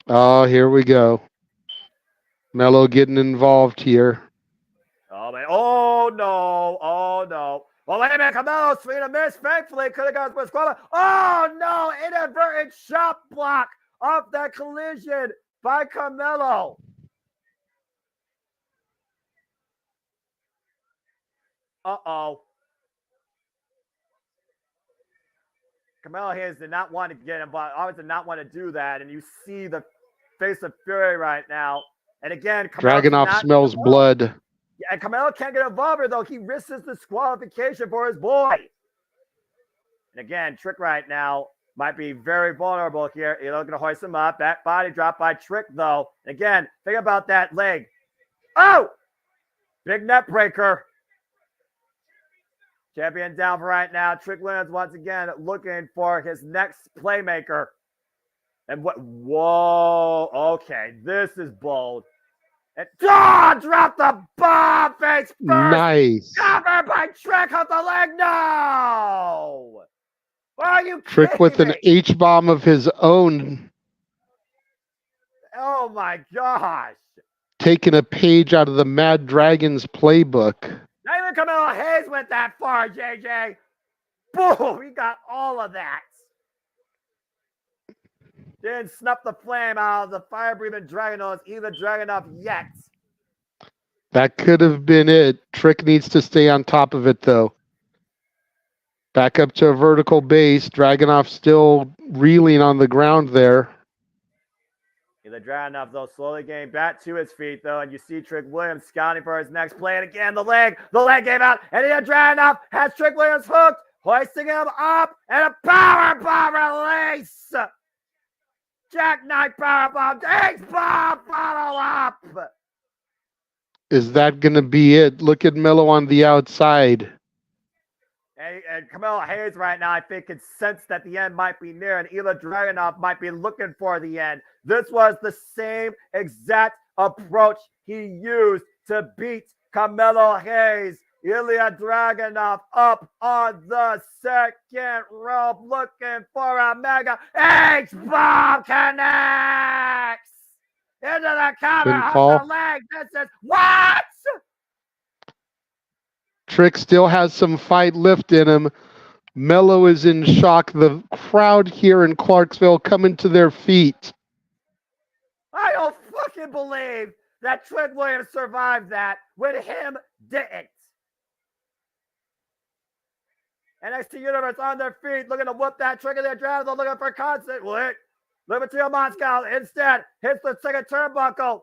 Oh, here we go. Mello getting involved here. Oh, man. Oh, no. Oh, no. Well, wait a minute. Carmelo swinging a miss. Thankfully, could have gone for a squad. Oh, no. Inadvertent shot block off that collision by Carmelo. Uh-oh. Carmelo Hayes did not want to get involved. Obviously did not want to do that. And you see the face of fury right now. And again, Dragunov smells blood. Yeah, and Carmelo can't get involved here, though. He risks the disqualification for his boy. And again, Trick right now might be very vulnerable here. You're looking to hoist him up. That body drop by Trick, though. And again, think about that leg. Oh! Big net breaker. Champion down for right now. Trick Williams once again looking for his next playmaker. And what? Whoa. Okay, this is bold. And drop the bomb face first. Nice. Covered by Trick off the leg. No. Are you Trick with an H-bomb of his own. Oh my gosh. Taking a page out of the Mad Dragons playbook. Not even Carmelo Hayes went that far, JJ. Boom. We got all of that. Didn't snuff the flame out of the fire-breathing Dragunov, either Dragunov yet. That could have been it. Trick needs to stay on top of it, though. Back up to a vertical base. Dragunov still reeling on the ground there. Either Dragunov, though, slowly getting back to his feet, though, and you see Trick Williams scouting for his next play. And again, the leg gave out, and either Dragunov has Trick Williams hooked, hoisting him up, and a powerbomb release. Jackknife powerbomb, X-bomb, follow up. Is that going to be it? Look at Mello on the outside. And Camilla Hayes right now, I think, can sense that the end might be near, and Ilya Dragunov might be looking for the end. This was the same exact approach he used to beat Camilla Hayes. Ilya Dragunov up on the second rope, looking for a mega H-bomb, connects into the cover of the leg. This is what? Trick still has some fight lift in him. Mello is in shock. The crowd here in Clarksville coming to their feet. I don't fucking believe that Trick Williams survived that when him didn't. NXT Universe on their feet, looking to whoop that Trick in their draft. They're looking for constant. Liberty Moscow instead hits the second turnbuckle.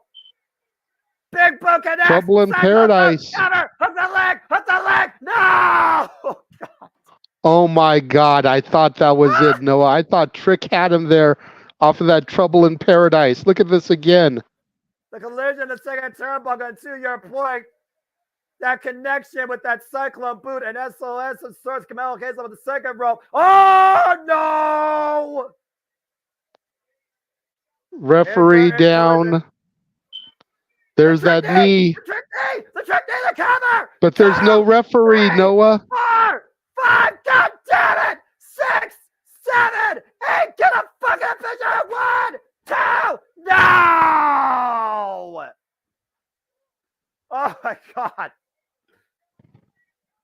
Big boot connects. Trouble in Paradise. Cover. Hook the leg. No! Oh my God. I thought that was it, Noah. I thought Trick had him there off of that Trouble in Paradise. Look at this again. The collision, the second turnbuckle, to your point. That connection with that Cyclone boot and SOS of sorts. Camilla Hayes on the second rope. Oh no! Referee down. There's that knee. The trick knee, the cover. But there's no referee, Noah. 4, 5, God damn it! 6, 7, 8, get a fucking picture. 1, 2, no! Oh my God.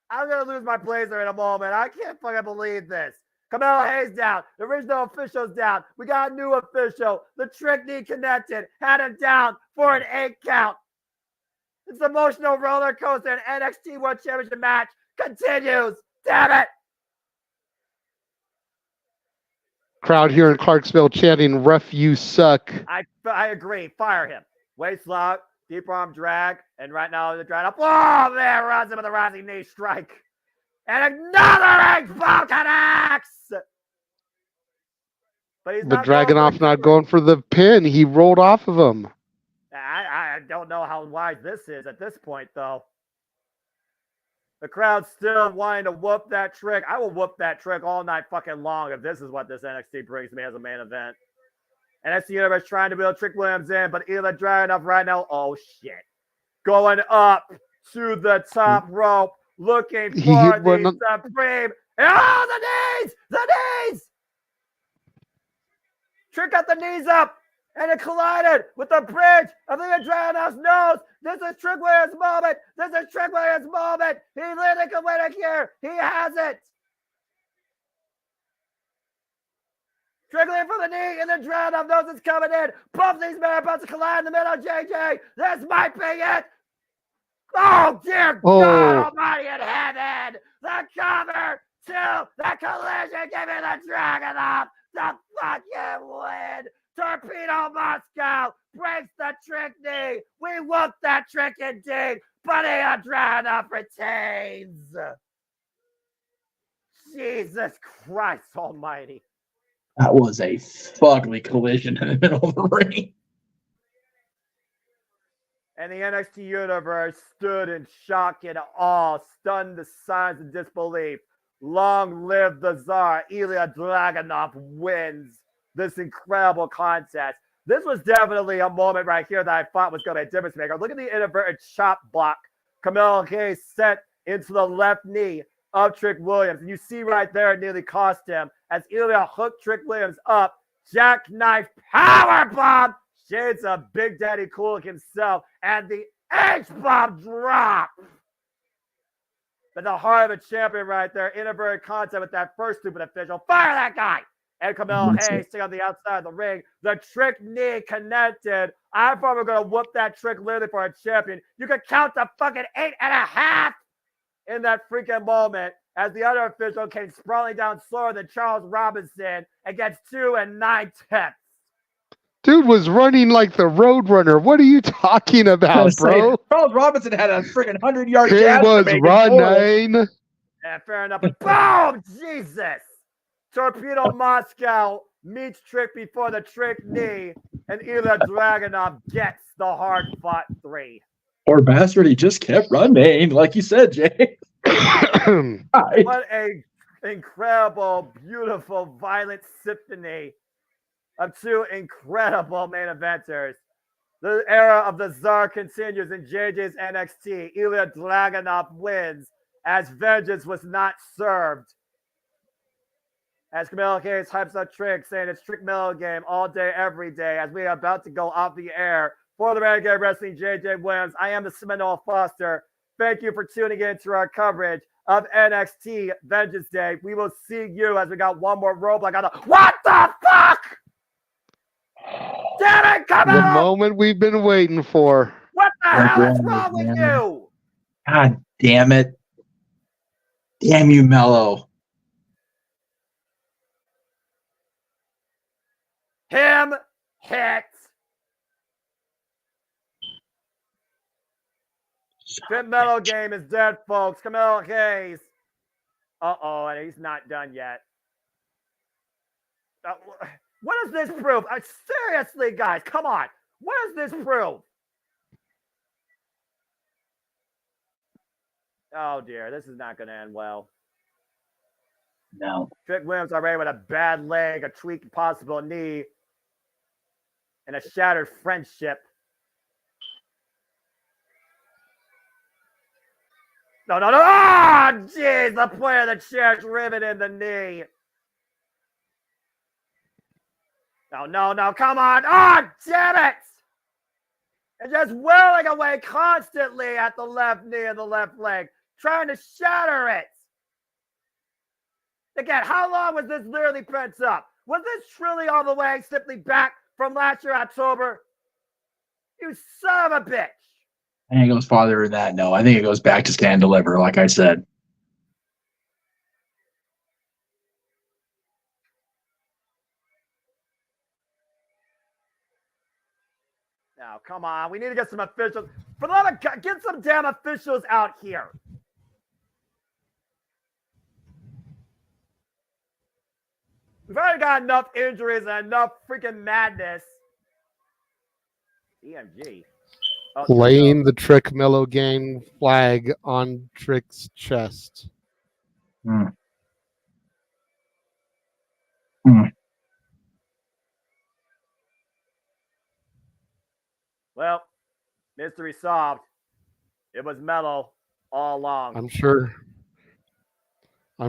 I'm going to lose my blazer in a moment. I can't fucking believe this. Camilla Hayes down. The original official's down. We got a new official. The trick knee connected. Had him down for an 8 count. This emotional roller coaster and NXT World Championship match continues. Damn it. Crowd here in Clarksville chanting, "Ref, you suck." I agree. Fire him. Waist lock, deep arm drag, and right now the drag up. Oh, there runs him with a rising knee strike. And another H-bomb connects. But he's not Dragunov not going for the pin. He rolled off of him. I don't know how wise this is at this point, though. The crowd's still wanting to whoop that trick. I will whoop that trick all night fucking long if this is what this NXT brings me as a main event. NXT Universe trying to build Trick Williams in, but Ilya Dragunov right now, oh shit. Going up to the top rope, looking for the Supreme. Oh, the knees! The knees! Trick got the knees up, and it collided with the bridge of the Dragunov's nose. This is Trick Williams' moment. This is Trick Williams' moment. He literally can win it here. He has it. Trickling for the knee, and the Dragunov knows it's coming in. Bumps these men about to collide in the middle. JJ, this might be it. Oh, dear God Almighty in heaven. The cover to the collision, giving the Dragunov the fucking win. Torpedo Moscow breaks the trick knee. We whoop that trick indeed, but Dragunov retains. Jesus Christ Almighty. That was a fugly collision in the middle of the ring. And the NXT Universe stood in shock and awe, stunned to signs of disbelief. Long live the Tsar. Ilya Dragunov wins this incredible contest. This was definitely a moment right here that I thought was going to be a difference maker. Look at the inadvertent chop block Camilla Hayes sent into the left knee of Trick Williams. And you see right there, it nearly cost him as Ilya hooked Trick Williams up. Jackknife powerbomb. Shades of Big Daddy Cool himself. And the H-bomb drop. But the heart of a champion right there. Inadvertent contact with that first stupid official. Fire that guy. And Camilla Hayes sitting on the outside of the ring. The trick knee connected. I thought we were going to whoop that trick literally for a champion. You could count the fucking 8.5 in that freaking moment as the other official came sprawling down slower than Charles Robinson and gets 2 9/10. Dude was running like the Roadrunner. What are you talking about, bro? Charles Robinson had a freaking 100-yard He jab. was running. Yeah, fair enough. But boom! Jesus! Torpedo Moscow meets Trick before the trick knee, and Ilya Dragunov gets the hard-fought 3. Poor bastard, he just kept running, like you said, Jay. What a incredible, beautiful, violent symphony of two incredible main eventers. The era of the Tsar continues in JJ's NXT. Ilya Dragunov wins as vengeance was not served. As Camille Hayes hypes up Trick, saying it's Trick Miller game all day, every day, as we are about to go off the air. For the Renegade Wrestling, JJ Williams, I am the Seminole Foster. Thank you for tuning in to our coverage of NXT Vengeance Day. We will see you as we got one more roadblock on the... What the fuck? Damn it, come The on! moment we've been waiting for. What the hell is wrong with you? God damn it. Damn you, Mello. Him hit. Fit Mello game is dead, folks. Camille Hayes. Uh-oh, and he's not done yet. What does this prove? Seriously, guys, come on. What does this prove? Oh, dear. This is not going to end well. No. Trick Williams already with a bad leg, a tweaked possible knee, and a shattered friendship. No. Ah, jeez. The player that shares rivet in the knee. No. Come on. Ah, damn it. And just whirling away constantly at the left knee and the left leg, trying to shatter it. Again, how long was this literally pent up? Was this truly all the way simply back from last year, October? You son of a bitch. I think it goes farther than that. No, I think it goes back to Stand Deliver, like I said. Now, come on. We need to get some officials. For the love of God, get some damn officials out here. We've already got enough injuries and enough freaking madness. EMG. Oh, Laying the Trick Mello game flag on Trick's chest. Well, mystery solved. It was Mello all along. I'm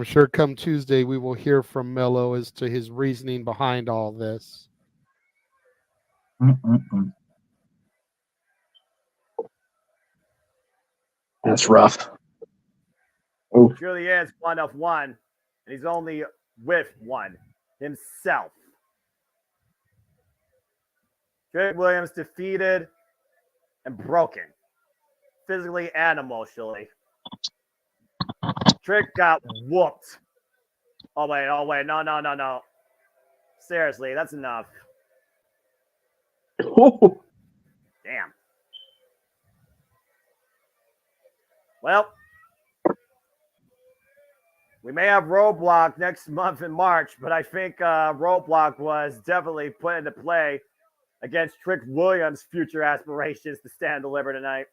sure come Tuesday we will hear from Mello as to his reasoning behind all this. That's rough. He truly is one of one, and he's only with one himself. Trick Williams defeated and broken, physically and emotionally. Trick got whooped. Oh, wait. No. Seriously, that's enough. Damn. Well, we may have Roadblock next month in March, but I think Roadblock was definitely put into play against Trick Williams' future aspirations to stand deliver tonight.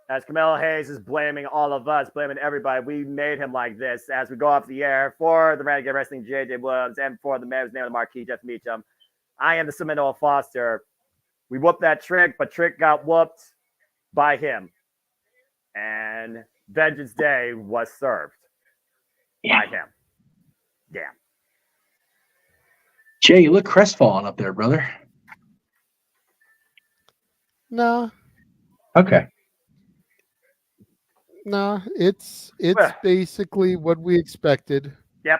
As Camille Hayes is blaming all of us, blaming everybody. We made him like this as we go off the air for the Renegade Wrestling, JJ Williams, and for the man whose name of the marquee, Jeff Meacham. I am the Seminole Foster. We whooped that Trick, but Trick got whooped by him. And Vengeance Day was served by him. Damn. Jay, you look crestfallen up there, brother. No. Okay. No, it's basically what we expected. Yep.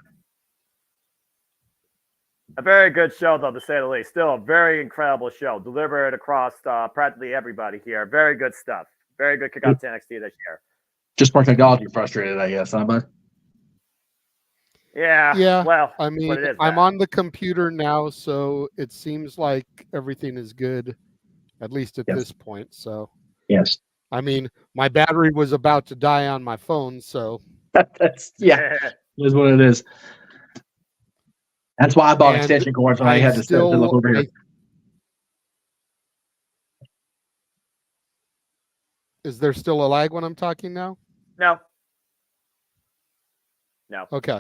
A very good show, though, to say the least. Still a very incredible show. Delivered across practically everybody here. Very good stuff. Very good kickoff to NXT this year. Just more technology frustrated, I guess, huh, bud? Yeah. Well, I mean, it is, I'm on the computer now, so it seems like everything is good, at least at this point. So, yes. I mean, my battery was about to die on my phone, so that's it is what it is. That's why I bought extension cords when I had to look over here. Is there still a lag when I'm talking now? No. No. Okay.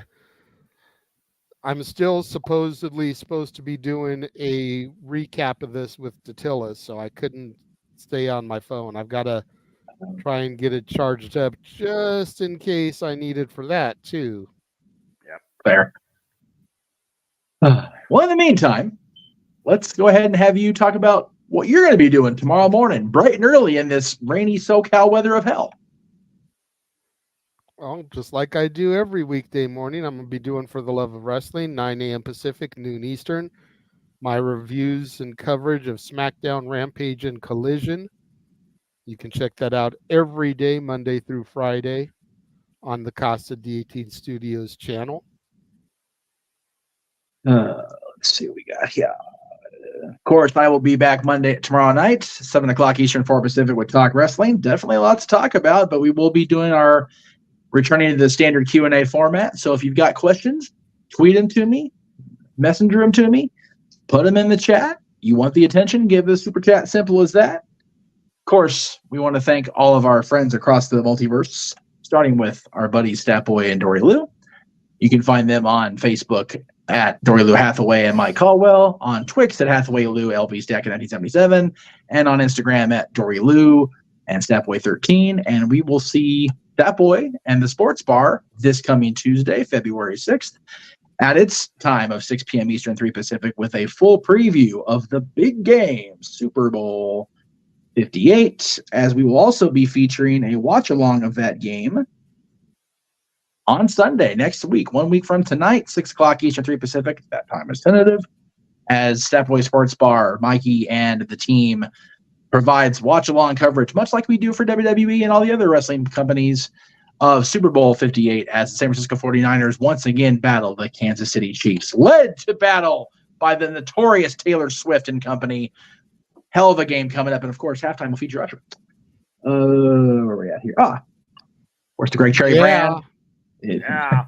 I'm still supposedly supposed to be doing a recap of this with Datillas, so I couldn't stay on my phone. I've got to try and get it charged up just in case I need it for that too. Yep. Fair. Well, in the meantime, let's go ahead and have you talk about what you're going to be doing tomorrow morning, bright and early in this rainy SoCal weather of hell. Well, just like I do every weekday morning, I'm going to be doing For the Love of Wrestling, 9 a.m. Pacific, noon Eastern. My reviews and coverage of SmackDown, Rampage, and Collision. You can check that out every day, Monday through Friday, on the Casa D18 Studios channel. Let's see what we got here. Of course, I will be back tomorrow night, 7 o'clock Eastern, 4 Pacific with Talk Wrestling. Definitely a lot to talk about, but we will be doing returning to the standard Q&A format. So if you've got questions, tweet them to me, messenger them to me, put them in the chat. You want the attention, give the super chat, simple as that. Of course, we want to thank all of our friends across the multiverse, starting with our buddies Statboy and Dory Lou. You can find them on Facebook at Dory Lou Hathaway and Mike Caldwell, on Twix at Hathaway Lou LB Stack in 1977, and on Instagram at Dory Lou and Statboy13. And we will see Statboy and the Sports Bar this coming Tuesday, February 6th, at its time of 6 p.m. Eastern, 3 Pacific, with a full preview of the big game, Super Bowl 58, as we will also be featuring a watch-along of that game on Sunday next week, 1 week from tonight, 6 o'clock Eastern, 3 Pacific. That time is tentative, as Statboy Sports Bar, Mikey, and the team provides watch-along coverage, much like we do for WWE and all the other wrestling companies, of Super Bowl 58, as the San Francisco 49ers once again battle the Kansas City Chiefs, led to battle by the notorious Taylor Swift and company. Hell of a game coming up, and of course, halftime will feature Usher. Where are we at here? Of course, the Great Cherry brand. Yeah.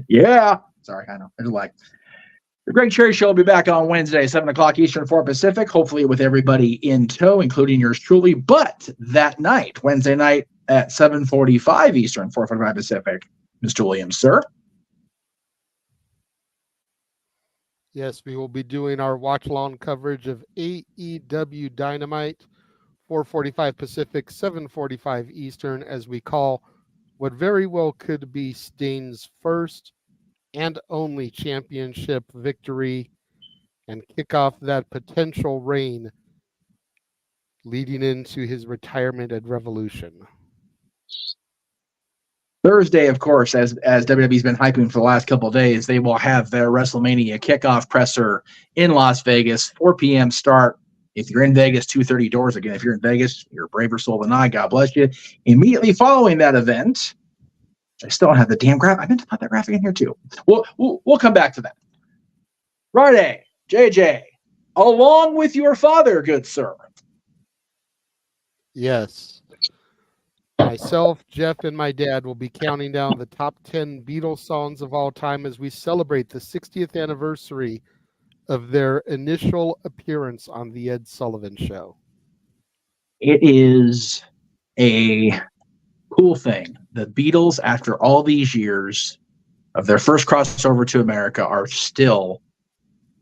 Yeah. Sorry, I know. There's a lag. The Greg Cherry Show will be back on Wednesday, 7 o'clock Eastern, 4 Pacific, hopefully with everybody in tow, including yours truly. But that night, Wednesday night at 7:45 Eastern, 4:45 Pacific, Mr. Williams, sir. Yes, we will be doing our watch-along coverage of AEW Dynamite, 4:45 Pacific, 7:45 Eastern, as we call what very well could be Stain's first and only championship victory and kick off that potential reign leading into his retirement at Revolution. Thursday, of course, as WWE's been hyping for the last couple of days, they will have their WrestleMania kickoff presser in Las Vegas, 4 p.m. start. If you're in Vegas, 2:30 doors. Again, if you're in Vegas, you're a braver soul than I. God bless you. Immediately following that event, I still don't have the damn graphic. I meant to put that graphic in here too. We'll come back to that. Friday, JJ, along with your father, good sir. Yes. Myself, Jeff, and my dad will be counting down the top 10 Beatles songs of all time as we celebrate the 60th anniversary of their initial appearance on The Ed Sullivan Show. It is a cool thing. The Beatles, after all these years of their first crossover to America, are still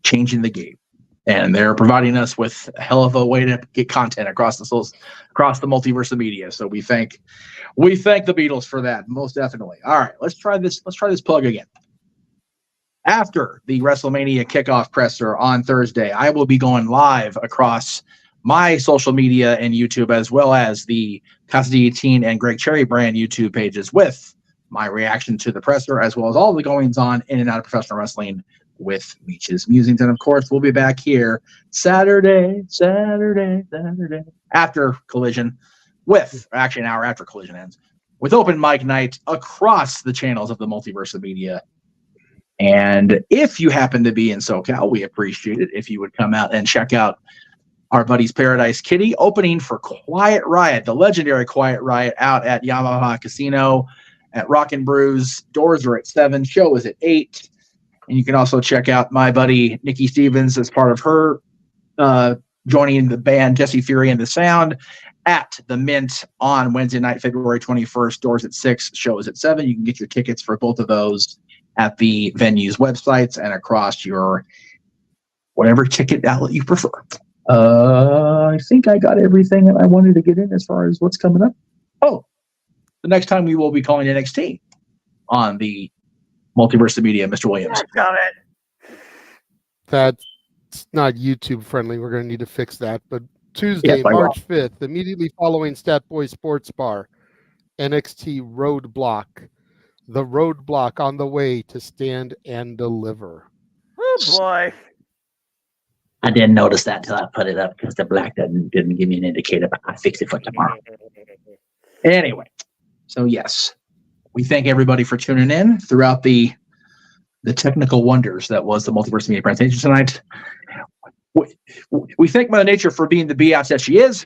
changing the game. And they're providing us with a hell of a way to get content across the multiverse of media. So we thank the Beatles for that, most definitely. All right, let's try this plug again. After the WrestleMania kickoff presser on Thursday, I will be going live across my social media and YouTube, as well as the Casa D18 and Greg Cherry brand YouTube pages, with my reaction to the presser, as well as all the goings on in and out of professional wrestling with Meech's Musings. And of course, we'll be back here Saturday, after Collision, actually an hour after Collision ends, with open mic night across the channels of the multiverse of media. And if you happen to be in SoCal, we appreciate it if you would come out and check out our buddies Paradise Kitty, opening for Quiet Riot, the legendary Quiet Riot, out at Yamaha Casino at Rockin' Brews. Doors are at 7, show is at 8. And you can also check out my buddy Nikki Stevens as part of her joining the band Jesse Fury and the Sound at the Mint on Wednesday night, February 21st. Doors at 6, shows at 7. You can get your tickets for both of those at the venue's websites and across your whatever ticket outlet you prefer. I think I got everything that I wanted to get in as far as what's coming up. Oh, the next time we will be calling NXT on the Multiverse of Media, Mr. Williams. Got it. That's not YouTube friendly. We're going to need to fix that. But Tuesday, Yes, I March 5th, immediately following Stat Boy Sports Bar, NXT Roadblock. The Roadblock on the way to Stand and Deliver. Oh, boy. I didn't notice that until I put it up because the black didn't give me an indicator, but I'll fix it for tomorrow. Anyway, so yes, we thank everybody for tuning in throughout the technical wonders that was the Multiverse Media presentation tonight. We thank Mother Nature for being the biatch that she is.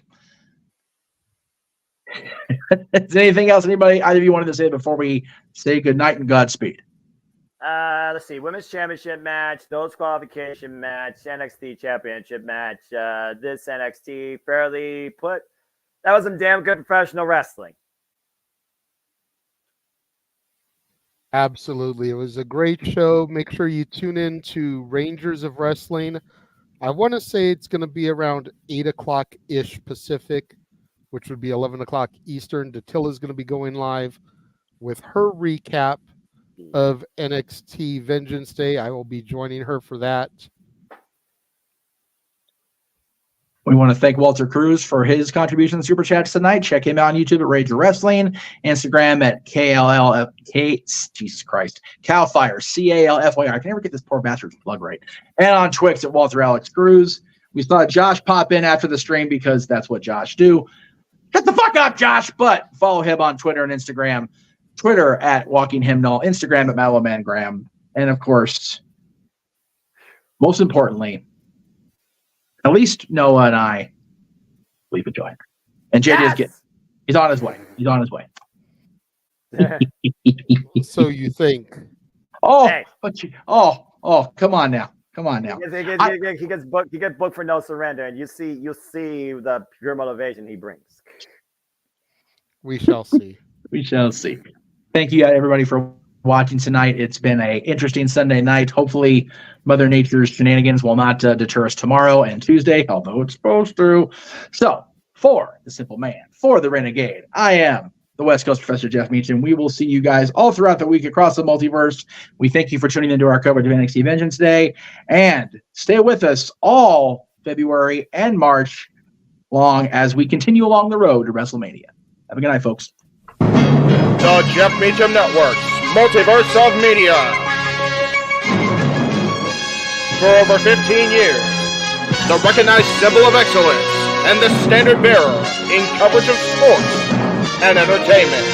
Is there anything else either of you wanted to say before we say goodnight and Godspeed? Let's see. Women's Championship match, those qualification match, NXT Championship match. This NXT fairly put. That was some damn good professional wrestling. Absolutely. It was a great show. Make sure you tune in to Rangers of Wrestling. I want to say it's going to be around 8 o'clock-ish Pacific, which would be 11 o'clock Eastern. Datilla's going to be going live with her recap of NXT Vengeance Day. I will be joining her for that. We want to thank Walter Cruz for his contribution to Super Chats tonight. Check him out on YouTube at Rager Wrestling, Instagram at Jesus Christ, Calfire, CALFYR. I can never get this poor bastard's plug right. And on Twix at Walter Alex Cruz. We saw Josh pop in after the stream because that's what Josh do. Shut the fuck up, Josh! But follow him on Twitter and Instagram. Twitter at Walking Hymnal, Instagram at Maloman Graham, and of course, most importantly, at least Noah and I leave a joiner. And JJ's he's on his way. He's on his way. So you think? Oh, hey. But you, come on now. Come on now. He gets booked for No Surrender, and you see the pure motivation he brings. We shall see. We shall see. Thank you, everybody, for watching tonight. It's been an interesting Sunday night. Hopefully, Mother Nature's shenanigans will not deter us tomorrow and Tuesday, although it's supposed to. So, for the Simple Man, for the Renegade, I am the West Coast Professor Jeff Meacham. We will see you guys all throughout the week across the multiverse. We thank you for tuning into our coverage of NXT Vengeance Day, and stay with us all February and March long as we continue along the road to WrestleMania. Have a good night, folks. The Jeff Meacham Network's Multiverse of Media. For over 15 years, the recognized symbol of excellence and the standard bearer in coverage of sports and entertainment.